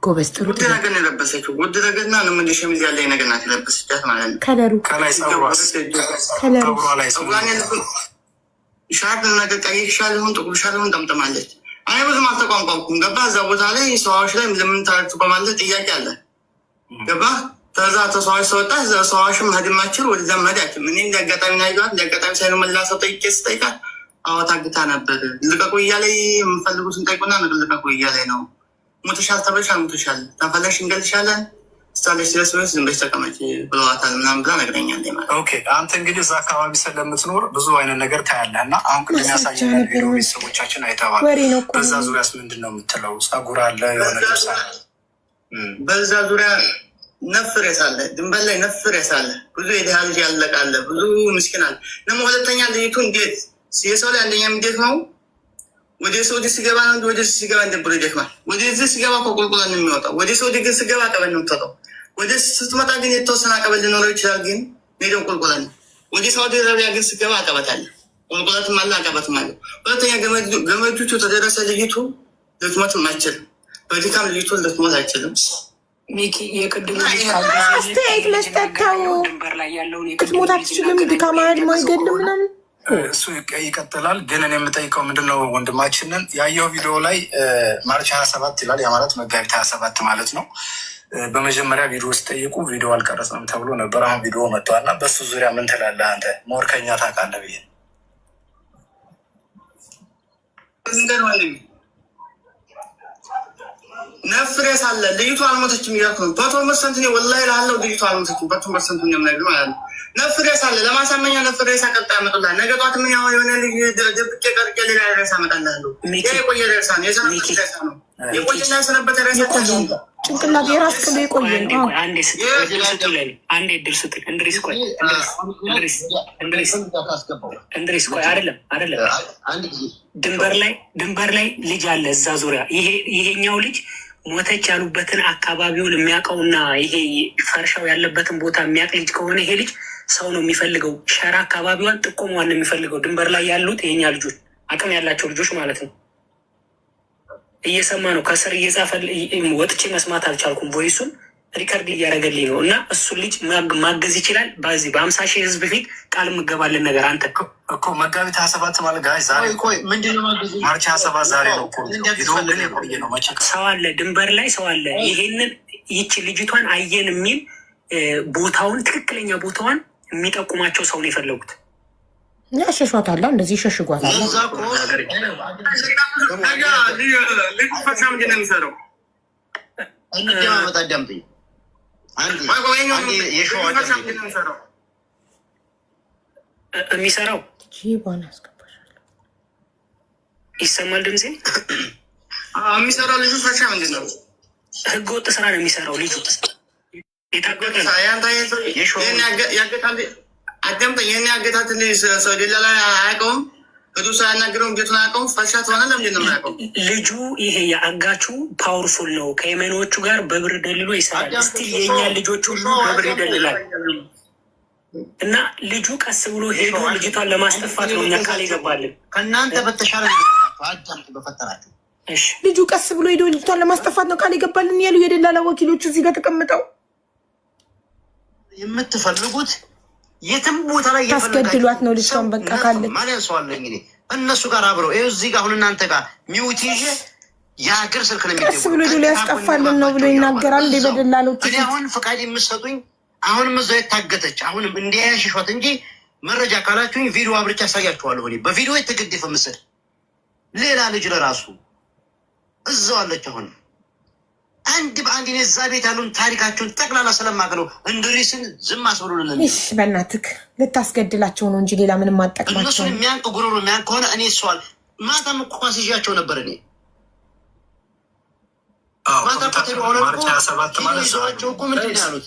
ጎበዝ ጥሩ ውድ ነገር ነው የለበሰችው። ውድ ነገርና ምን ሸሚዝ ያለኝ ነገር ናት የለበሰቻት ማለት ነው። ከለሩ ከላይ ጸጉሯ ላይ ሻርፕ ነገር ቀይ ሻል ሆን ጥቁር ሻል ሆን ጠምጥማለች። እኔ ብዙም አልተቋንቋኩም። ገባ እዛ ቦታ ላይ ሰዋዎች ላይ ለምን ታርትቆማለህ ጥያቄ አለ። ገባ ከዛ ተሰዋዎች ሰወጣ እዛ ሰዋሽም ህድማችል ወደዛ መዳችም እኔ እንዲያጋጣሚ ናይጓት እንዲያጋጣሚ ሳይሆ መላ ሰው ጠይቄ ስጠይቃት አወታግታ ነበር። ልቀቁ እያላይ የምፈልጉትን ጠይቁና ልቀቁ እያላይ ነው። ሞተሻል ተብለሻል፣ ሞተሻል ተፈለሽ እንገልሻለን ስታለሽ ስለስበስ ዝንበሽ ተቀመጭ ብለዋታል ምናምን ብላ ነግረኛለች ማለት ነው። ኦኬ አንተ እንግዲህ እዛ አካባቢ ስለምትኖር ብዙ አይነት ነገር ታያለህ እና አሁን ቅድም ያሳየ ቤተሰቦቻችን አይተዋል። በዛ ዙሪያስ ምንድን ነው የምትለው? ጸጉር አለ የሆነ ልብስ አለ በዛ ዙሪያ ነፍር ያሳለ ድንበር ላይ ነፍር ያሳለ ብዙ የድሃ ልጅ ያለቃለ ብዙ ምስኪን አለ። ደግሞ ሁለተኛ ልጅቱ እንዴት የሰው ላይ አንደኛ እንዴት ነው ወደ ሳውዲ ሲገባ ነው ወደ ሲገባ እንደብሮ ይደክማል። ወደ እዚህ ሲገባ ቆቁልቁላ ነው የሚወጣው። ወደ ሳውዲ ግን ሲገባ ቀበል ነው የምትወጣው። ወደ ስትመጣ ግን የተወሰነ ቀበል ሊኖረው ይችላል፣ ግን ሜዳው ቁልቁላ ነው። ወደ ሳውዲ አረቢያ ግን ሲገባ አቀበት አለ፣ ቁልቁላትም አለ፣ አቀበትም አለ። ሁለተኛ ገመጁ ተደረሰ ልጅቱ ልትሞትም አይችልም። በድካም ልጅቱ ልትሞት አይችልም። ሚኪ የቅድሙ አስተያየት መስጠታው ልትሞት አትችልም። ድካም አይገድም ምናምን እሱ ይቀጥላል። ግን እኔ የምጠይቀው ምንድነው ወንድማችንን ያየው ቪዲዮ ላይ ማርች 27 ይላል። ያ ማለት መጋቢት 27 ማለት ነው። በመጀመሪያ ቪዲዮ ስጠይቁ ቪዲዮ አልቀረጽም ተብሎ ነበር። አሁን ቪዲዮ መጥቷል እና በሱ ዙሪያ ምን ትላለህ አንተ? ሞር ከኛ ታውቃለህ ብዬ ነፍሬስ አለ ልጅቱ አልሞተችም እያልኩ ነው። 100% እኔ ወላሂ እልሃለሁ ልጅቱ አልሞተችም። 100% እንደምነግርህ ማለት ነው። ነፍሬስ አለ ለማሳመኛ ነፍሬስ አቀጣ ያመጡልሃል። ነገ ጠዋት ምን ያው የሆነ ልጅ ደብቄ ቀርጬ ሌላ ሬሳ አመጣልሃለሁ። ይሄ የቆየ ሬሳ ነው፣ የሰነበት ሬሳ ነው። የቆየና የሰነበት ሬሳ ጭንቅላት የራስ ቅሎ የቆየ ነው። አንዴ እድል ስጡኝ። እንድሪስ ቆይ አይደለም ድንበር ላይ ልጅ አለ እዛ ዙሪያ ይሄኛው ልጅ ሞተች ያሉበትን አካባቢውን የሚያውቀውና ይሄ ፈርሻው ያለበትን ቦታ የሚያውቅ ልጅ ከሆነ ይሄ ልጅ ሰው ነው የሚፈልገው። ሸራ አካባቢዋን ጥቆሟን ነው የሚፈልገው። ድንበር ላይ ያሉት የኛ ልጆች አቅም ያላቸው ልጆች ማለት ነው። እየሰማ ነው፣ ከስር እየጻፈ ወጥቼ መስማት አልቻልኩም። ቮይሱን ሪከርድ እያደረገልኝ ነው። እና እሱ ልጅ ማገዝ ይችላል። በዚህ በ50,000 ህዝብ ፊት ቃል የምገባለን ነገር አንተ እኮ መጋቢት 27 ማለት ጋር ዛሬ ምንድነው ማርች 27 ዛሬ ነው እኮ ሰው አለ ድንበር ላይ ሰው አለ። ይሄንን ይቺ ልጅቷን አየን የሚል ቦታውን ትክክለኛ ቦታዋን የሚጠቁማቸው ሰው ነው የፈለጉት። ያሸሿታል፣ እንደዚህ ሸሽጓታል። የሚሰራው ይሰማል ድምጼ? የሚሰራው ልጁ ፈሻ ምንድን ነው? ህገ ወጥ ስራ ነው የሚሰራው ልጁ። አዳምጠኝ። ይህን ያገታት ሰው ሌላ ላይ አያውቀውም። ህዱ ሳያናግረው እንዴቱን አያውቀውም። ፈሻት ሆነ ለምንድን ነው የማያውቀው? ልጁ ይሄ የአጋቹ ፓወርፉል ነው። ከየመኖቹ ጋር በብር ደልሎ ይሰራል። ስቲል የእኛ ልጆች ሁሉ በብር ይደልላል። እና ልጁ ቀስ ብሎ ሄዶ ልጅቷን ለማስጠፋት ነው እኛ ቃል ይገባልን። ከእናንተ በተሻለ አዳምጡ በፈጠራችሁ። ልጁ ቀስ ብሎ ሄዶ ልጅቷን ለማስጠፋት ነው ቃል ይገባልን ያሉ የደላላ ወኪሎቹ እዚህ ጋር ተቀምጠው የምትፈልጉት የትም ቦታ ላይ ታስገድሏት ነው ልጅቷን። በቃ ካለች ማለት ሰው አለ እንግዲህ እነሱ ጋር አብረው ይኸው እዚህ ጋር አሁን እናንተ ጋር ሚውት ይዤ የሀገር ስልክ ነው የሚደውለው። ቀስ ብሎ ሄዶ ሊያስጠፋልን ነው ብሎ ይናገራል። በደላሎቹ እኔ አሁን ፈቃድ የምትሰጡኝ አሁንም እዛው የታገተች አሁንም እንዲያያሽሿት እንጂ መረጃ ካላችሁኝ ቪዲዮ አብርቻ ያሳያችኋለሁ። እኔ በቪዲዮ የተገደፈ ምስል ሌላ ልጅ ለራሱ እዛው አለች። አሁን አንድ በአንድ እኔ እዛ ቤት ያሉን ታሪካቸውን ጠቅላላ ስለማቅ ነው እንድሪስን ዝም አስብሉልን። እሺ በእናትህ ልታስገድላቸው ነው እንጂ ሌላ ምንም አጠቅማቸው። እነሱን የሚያንቅ ጉሮሮ የሚያንቅ ከሆነ እኔ እሷል ማታም እኮ ሲዣቸው ነበር። እኔ ማታ ቆተሉ ሆነ ይዘዋቸው እኮ ምንድን ነው ያሉት?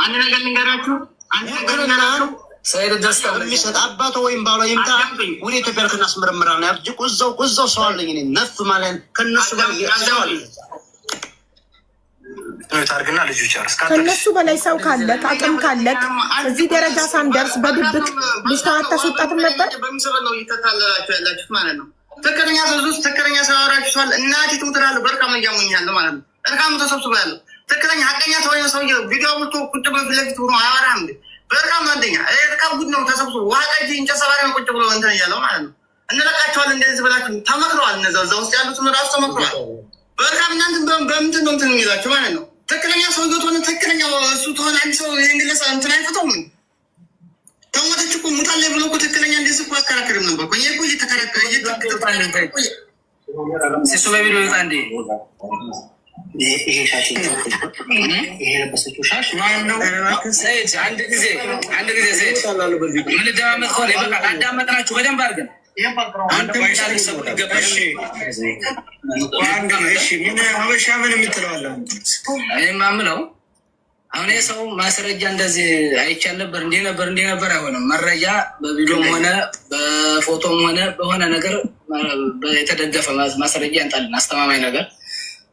አንድ ነገር ልንገራችሁ፣ አንድ ነገር ልንገራችሁ። ሰይድ ደስታ የሚሰጥ አባቶ ወይም ባሏ ይምጣ ወደ ኢትዮጵያ ልክናስመረምራል ነው ያብጅ እዛው ሰው አለኝ እኔ ነፍ ማለት ከነሱ ጋር ታርግና ልጁ ጨርስ። ከነሱ በላይ ሰው ካለክ አቅም ካለክ እዚህ ደረጃ ሳንደርስ በድብቅ ልጅቷን አታስወጣትም ነበር። በሚሰበ ነው እየተታለላችሁ ያላችሁት ማለት ነው። ትክክለኛ ሰው ውስጥ ትክክለኛ ሰው አወራችኋል። እናቴ ትሙትራለሁ በርካም እያሙኛለሁ ማለት ነው። እርካሙ ተሰብስበ ያለው ትክክለኛ ሀቀኛ ሰው ሰውዬው ቪዲዮ ብቶ ቁጭ በፊት ለፊት ሆኖ አያወራም እንዴ? በርካም አንደኛ እርካም ጉድ ነው። ተሰብስቦ ውሃ ቀጅ እንጨት ሰባሪ ነው ቁጭ ብሎ እንትን እያለው ማለት ነው። እንለቃቸዋል እንደዚህ ብላችሁ ተመክረዋል። እነዛ እዛ ውስጥ ያሉትን ራሱ ተመክረዋል። በርካም እናንትን በምንድን ነው እንትን የሚላችሁ ማለት ነው። ትክክለኛ ሰውዬው ትሆነ ትክክለኛ እሱ ትሆነ አንድ ሰው ይህን ግለሰብ እንትን አይፈተውም። ተሞተች እኮ ሙታለ ብሎ እኮ ትክክለኛ እንደዚህ እኮ አከራከርም ነበር እኮ። ይሄ እኮ እየተከራከረ ሲሱ በቪዲዮ ይወጣ እንዴ? ይሄ ሻሽ ይሄ ለበሰችው ሻሽ ማነው? ሰይድ አንድ ጊዜ ሰይድ ምን ደማመጥ ሆነ በቃ አዳመጥናችሁ በደንብ አድርገን አንተ ማይሻል ሰው ይገባሽ። እሺ ምን ሀበሻ ምን የምትለው አለ? እኔ ማምነው አሁን የሰው ማስረጃ እንደዚህ አይቻል ነበር እንዲህ ነበር አይሆንም። መረጃ በቪዲዮም ሆነ በፎቶም ሆነ በሆነ ነገር የተደገፈ ማስረጃ ያንጣልን አስተማማኝ ነገር።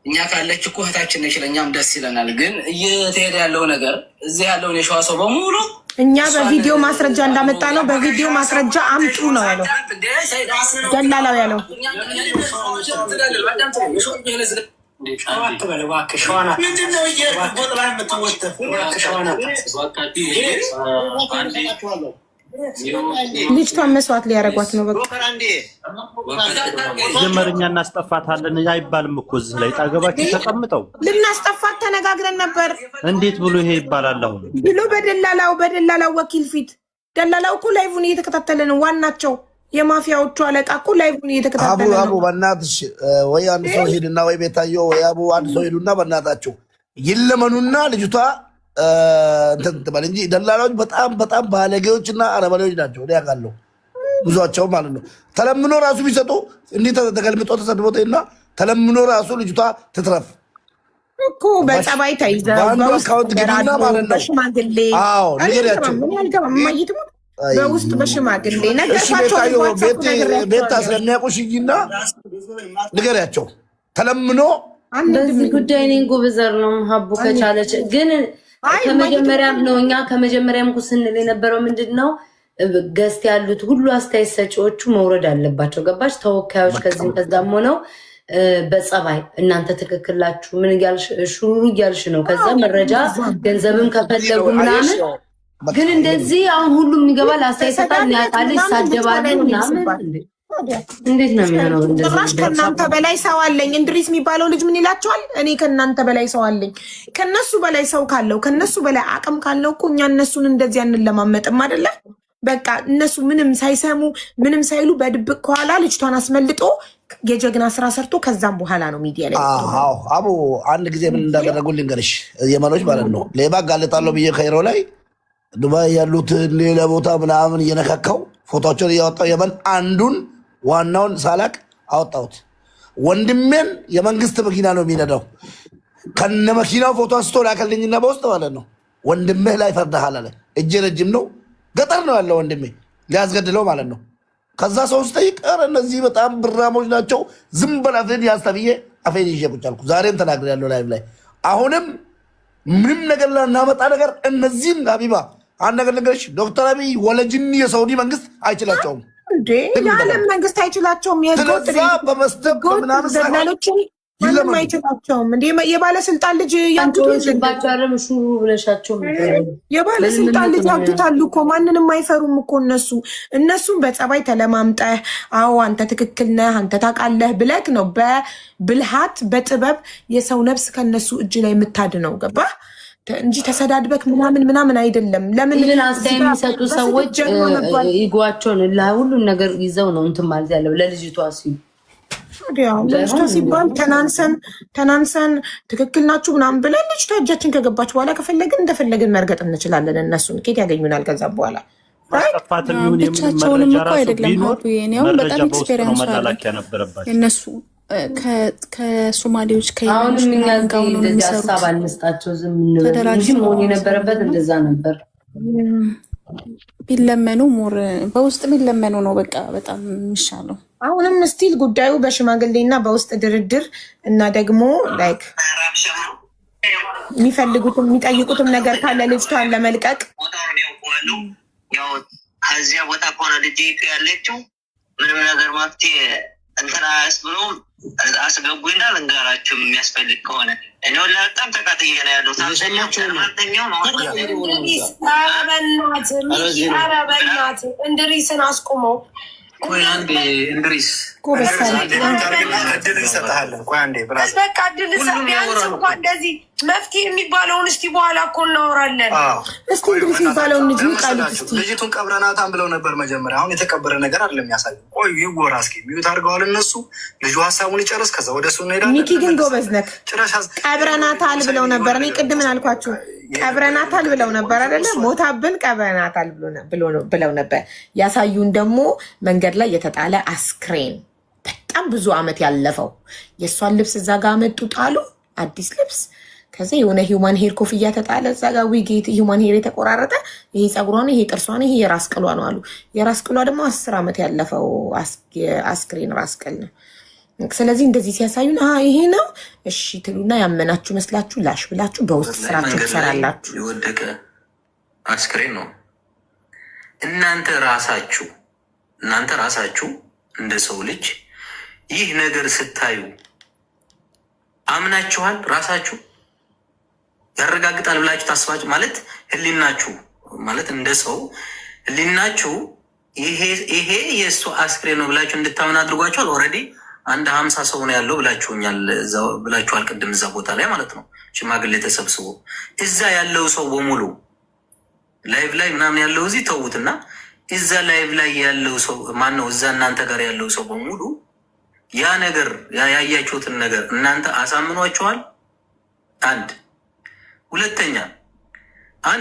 እኛ ካለች እኮ እህታችን ነች፣ ለእኛም ደስ ይለናል። ግን እየተሄደ ያለው ነገር እዚህ ያለውን የሸዋ ሰው በሙሉ እኛ በቪዲዮ ማስረጃ እንዳመጣ ነው። በቪዲዮ ማስረጃ አምጡ ነው ያለው ደላላው ያለው። ልጅቷን መስዋዕት ሊያደርጓት ነው። በቃ መጀመሪያ እናስጠፋታለን አይባልም እኮ እዚህ ላይ ጣገባችሁ ተቀምጠው ልናስጠፋት ተነጋግረን ነበር። እንዴት ብሎ ይሄ ይባላል? አሁን ብሎ በደላላው ወኪል ፊት ደላላው እኮ ላይቭን እየተከታተለ ነው። ዋናቸው የማፊያዎቹ አለቃ እኮ ላይቭን እየተከታተለ ነው። አቡ በእናትሽ ወይ አንድ ሰው ሄድና ወይ ቤታዮ ወይ አቡ አንድ ሰው ሄዱና በእናታቸው ይለመኑና ልጅቷ እንትን ትበል እንጂ ደላላዎች በጣም ባለጌዎች እና አረመኔዎች ናቸው። እኔ ያውቃለሁ ብዙቸው ማለት ነው። ተለምኖ ራሱ ቢሰጡ እንዲህ ተገልብጦ ተሰድቦትና ተለምኖ ራሱ ልጅቷ ትትረፍ እኮ በጸባይ ተይዘው አካውንት ግቢና ማለት ነው። በሽማግሌ ንገሪያቸው በውስጥ በሽማግሌ ነገርኳቸው። ቤታ ስለሚያውቁሽና ንገሪያቸው ተለምኖ በዚህ ጉዳይ እኔን ጎበዘር ነው ሀቡ ከቻለች ግን ከመጀመሪያም ነው እኛ ከመጀመሪያም እኮ ስንል የነበረው ምንድነው ገስት ያሉት ሁሉ አስተያየት ሰጪዎቹ መውረድ አለባቸው። ገባች? ተወካዮች ከዚህም ከዛም ሆነው በጸባይ እናንተ ትክክላችሁ ምን እያልሽ ሹሩ እያልሽ ነው። ከዛ መረጃ ገንዘብም ከፈለጉ ምናምን ግን እንደዚህ አሁን ሁሉም ይገባል፣ አስተያየት ሰጣል፣ ያጣል፣ ይሳደባል ምናምን እንዴት ነው የሚሆነው? ጭራሽ ከእናንተ በላይ ሰው አለኝ እንድሪስ የሚባለው ልጅ ምን ይላቸዋል? እኔ ከእናንተ በላይ ሰው አለኝ። ከነሱ በላይ ሰው ካለው ከነሱ በላይ አቅም ካለው እኮ እኛ እነሱን እንደዚህ አንለማመጥም አይደለ? በቃ እነሱ ምንም ሳይሰሙ ምንም ሳይሉ በድብቅ ከኋላ ልጅቷን አስመልጦ የጀግና ስራ ሰርቶ ከዛም በኋላ ነው ሚዲያ ላይ አቡ አንድ ጊዜ ምን እንዳደረጉ ልንገርሽ። የመኖች ማለት ነው ሌባ ጋለጣለሁ ብዬ ከይሮ ላይ ዱባይ ያሉትን ሌላ ቦታ ምናምን እየነካካው ፎቶቸውን እያወጣው የመን አንዱን ዋናውን ሳላቅ አወጣሁት። ወንድሜን የመንግስት መኪና ነው የሚነዳው። ከነ መኪናው ፎቶ አንስቶ ላከልኝና በውስጥ ማለት ነው ወንድምህ ላይ ፈርደሃል አለ። እጄ ረጅም ነው ገጠር ነው ያለው ወንድሜ ሊያስገድለው ማለት ነው። ከዛ ሰው ስጠይቅ እነዚህ በጣም ብራሞች ናቸው ዝም በል አፍህን ያዝ ተብዬ አፌን ይዤ ቁጭ አልኩ። ዛሬም ተናግሬያለሁ ላይቭ ላይ። አሁንም ምንም ነገር ላናመጣ ነገር እነዚህም ሀቢባ አንድ ነገር ነገርሽ ዶክተር አብይ ወለጅኒ የሳውዲ መንግስት አይችላቸውም። የዓለም መንግስት አይችላቸውም። ዘናሎችን ምንም አይችላቸውም። የባለስልጣን ልጅ የባለስልጣን ልጅ ያምጡታሉ እኮ ማንንም አይፈሩም እኮ እነሱም በጸባይ ተለማምጠህ አዎ አንተ ትክክል ነህ አንተ ታውቃለህ ብለህ ነው በብልሃት በጥበብ የሰው ነፍስ ከነሱ እጅ ላይ የምታድነው ገባህ እንጂ ተሰዳድበክ ምናምን አይደለም። ለምን ግን አስተያየት የሚሰጡ ሰዎች ይጓቸውን ለሁሉን ነገር ይዘው ነው እንትን ማለት ያለው ለልጅቷ ሲሉ ልጅቷ ሲባል ተናንሰን ትክክል ናችሁ ምናምን ብለን ልጅቷ እጃችን ከገባች በኋላ ከፈለግን እንደፈለግን መርገጥ እንችላለን። እነሱን ኬት ያገኙናል ከዛ በኋላ ብቻቸውንም እኮ አይደለም ሀቡዬ በጣም ኤክስፔሪንስ እነሱ ከሶማሌዎች ከሀሳብ አንስጣቸው ዝም እንጂ መሆን የነበረበት እንደዛ ነበር። ቢለመኑ ሞር በውስጥ ቢለመኑ ነው በቃ በጣም የሚሻለው። አሁንም ስቲል ጉዳዩ በሽማግሌና በውስጥ ድርድር እና ደግሞ ላይክ የሚፈልጉትም የሚጠይቁትም ነገር ካለ ልጅቷን ለመልቀቅ ከዚያ ቦታ ከሆነ ልጅ ያለችው ምንም ነገር መፍትሄ እንትራስ ብሎ አስገቡና ልንገራችሁ የሚያስፈልግ ከሆነ እኔ በጣም ተቃጥዬ ነው ያለው። እንድሪስን አስቁመው እንድሪስ እድል እንሰጥሃለን። ቆይ አንዴ በቃ እድል ቢያንስ እንኳን እንደዚህ መፍትሄ የሚባለውን እስቲ በኋላ እኮ እናወራለን። እስቲ እንድሪስ የሚባለውን ልጅ ልጅቱን ቀብረናታን ብለው ነበር መጀመሪያ። አሁን የተቀበረ ነገር አይደለም የሚያሳዩ። ቆይ ይወራ እስኪ ሚዩት አድርገዋል እነሱ። ልጁ ሀሳቡን ይጨርስ፣ ከዛ ወደ እሱ እንሄዳለን። ሚኪ ግን ጎበዝ ነክ። ቀብረናታል ብለው ነበር። እኔ ቅድምን አልኳችሁ ቀብረናታል ብለው ነበር አይደለ? ሞታብን ቀብረናታል ብለው ነበር። ያሳዩን ደግሞ መንገድ ላይ የተጣለ አስክሬን በጣም ብዙ አመት ያለፈው የእሷን ልብስ እዛ ጋር መጡ ጣሉ። አዲስ ልብስ ከዛ የሆነ ሂውማን ሄር ኮፍያ ተጣለ እዛ ጋር ዊጌት ሂውማን ሄር የተቆራረጠ ይሄ ፀጉሯ ነው፣ ይሄ ጥርሷ ነው፣ ይሄ የራስ ቅሏ ነው አሉ። የራስ ቅሏ ደግሞ 10 ዓመት ያለፈው አስክሬን ራስ ቅል ነው። ስለዚህ እንደዚህ ሲያሳዩን ይሄ ነው እሺ ትሉና ያመናችሁ መስላችሁ ላሽ ብላችሁ በውስጥ ስራችሁ ትሰራላችሁ። የወደቀ አስክሬን ነው። እናንተ ራሳችሁ እንደ ሰው ልጅ ይህ ነገር ስታዩ አምናችኋል? ራሳችሁ ያረጋግጣል ብላችሁ ታስባችሁ ማለት ህሊናችሁ ማለት እንደ ሰው ህሊናችሁ ይሄ የእሱ አስክሬን ነው ብላችሁ እንድታምን አድርጓችኋል። ኦልሬዲ አንድ 50 ሰው ነው ያለው ብላችኋል ቅድም እዛ ቦታ ላይ ማለት ነው። ሽማግሌ ተሰብስቦ እዛ ያለው ሰው በሙሉ ላይቭ ላይ ምናምን ያለው እዚህ ተውትና እዛ ላይቭ ላይ ያለው ሰው ማን ነው? እዛ እናንተ ጋር ያለው ሰው በሙሉ ያ ነገር ያያችሁትን ነገር እናንተ አሳምኗችኋል? አንድ ሁለተኛ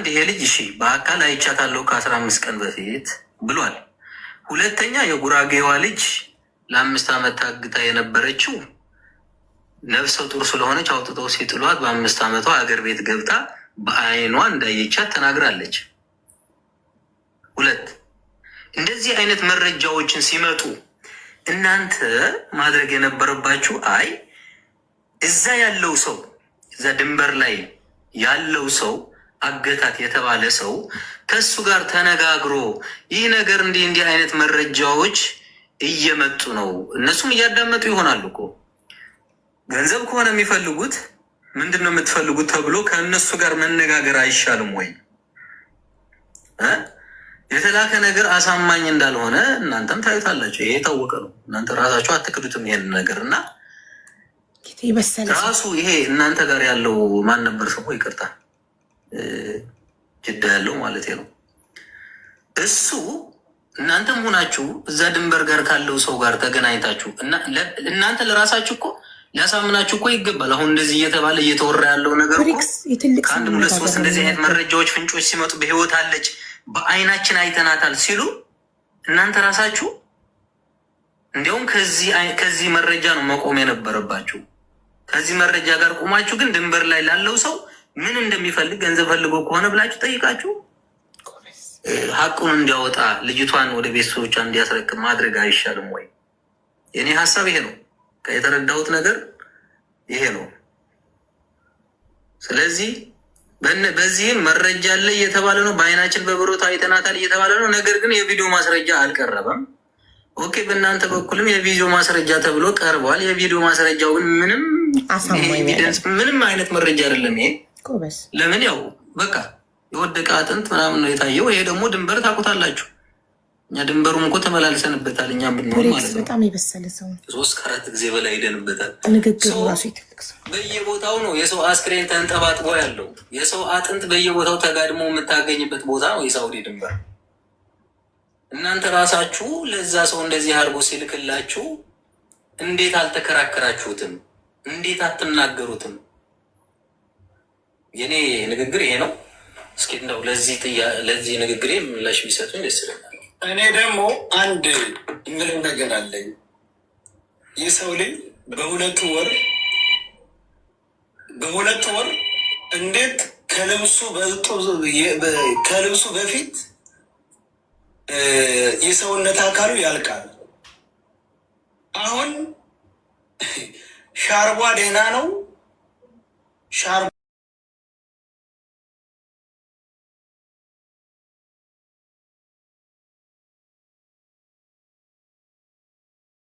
ይሄ ልጅ እሺ በአካል አይቻታለሁ ከ15 ቀን በፊት ብሏል። ሁለተኛ የጉራጌዋ ልጅ ለ5 ዓመት ታግታ የነበረችው ነፍሰ ጡር ስለሆነች አውጥተው ሲጥሏት በ5 ዓመቷ አገር ቤት ገብታ በአይኗ እንዳየቻት ተናግራለች። ሁለት እንደዚህ አይነት መረጃዎችን ሲመጡ እናንተ ማድረግ የነበረባችሁ እዛ ያለው ሰው እዛ ድንበር ላይ ያለው ሰው አገታት የተባለ ሰው ከሱ ጋር ተነጋግሮ ይህ ነገር እንዲህ አይነት መረጃዎች እየመጡ ነው፣ እነሱም እያዳመጡ ይሆናሉ እኮ ገንዘብ ከሆነ የሚፈልጉት ምንድን ነው የምትፈልጉት ተብሎ ከእነሱ ጋር መነጋገር አይሻልም ወይ? የተላከ ነገር አሳማኝ እንዳልሆነ እናንተም ታዩታላችሁ። ይሄ የታወቀ ነው። እናንተ ራሳችሁ አትክዱትም ይሄን ነገር እና ራሱ ይሄ እናንተ ጋር ያለው ማን ነበር ስሙ? ይቅርታ ጅዳ ያለው ማለት ነው። እሱ እናንተም ሆናችሁ እዛ ድንበር ጋር ካለው ሰው ጋር ተገናኝታችሁ እናንተ ለራሳችሁ እኮ ሊያሳምናችሁ እኮ ይገባል። አሁን እንደዚህ እየተባለ እየተወራ ያለው ነገር ከአንድ 2 3 እንደዚህ አይነት መረጃዎች ፍንጮች ሲመጡ በህይወት አለች በአይናችን አይተናታል ሲሉ እናንተ ራሳችሁ እንዲያውም ከዚህ መረጃ ነው መቆም የነበረባችሁ። ከዚህ መረጃ ጋር ቆማችሁ ግን ድንበር ላይ ላለው ሰው ምን እንደሚፈልግ ገንዘብ ፈልጎ ከሆነ ብላችሁ ጠይቃችሁ ሀቁን እንዲያወጣ ልጅቷን ወደ ቤተሰቦቿ እንዲያስረክብ ማድረግ አይሻልም ወይ? የኔ ሀሳብ ይሄ ነው። የተረዳሁት ነገር ይሄ ነው። ስለዚህ በዚህም መረጃ አለ እየተባለ ነው፣ በአይናችን በብሮት አይተናታል እየተባለ ነው። ነገር ግን የቪዲዮ ማስረጃ አልቀረበም። ኦኬ፣ በእናንተ በኩልም የቪዲዮ ማስረጃ ተብሎ ቀርቧል። የቪዲዮ ማስረጃው ግን ምንም ኤቪደንስ ምንም አይነት መረጃ አይደለም። ይሄ ለምን ያው በቃ የወደቀ አጥንት ምናምን ነው የታየው። ይሄ ደግሞ ድንበር ታውቁታላችሁ። እኛ ድንበሩም እኮ ተመላልሰንበታል። እኛ ብንሆን ማለት ነው በጣም የበሰለ ሰው 3 4 ጊዜ በላይ ሄደንበታል። ንግግሩ ራሱ ይተልቅ ሰው በየቦታው ነው የሰው አስክሬን ተንጠባጥቦ ያለው። የሰው አጥንት በየቦታው ተጋድሞ የምታገኝበት ቦታ ነው የሳውዲ ድንበር። እናንተ ራሳችሁ ለዛ ሰው እንደዚህ አድርጎ ሲልክላችሁ እንዴት አልተከራከራችሁትም? እንዴት አትናገሩትም? የኔ ንግግር ይሄ ነው። እስኪ እንደው ለዚህ ንግግሬ ምላሽ ቢሰጡኝ ደስ ይለኛል። እኔ ደግሞ አንድ ምንም ነገር አለኝ። የሰው ልጅ በሁለት ወር እንዴት ከልብሱ በፊት የሰውነት አካሉ ያልቃል። አሁን ሻርቧ ደህና ነው።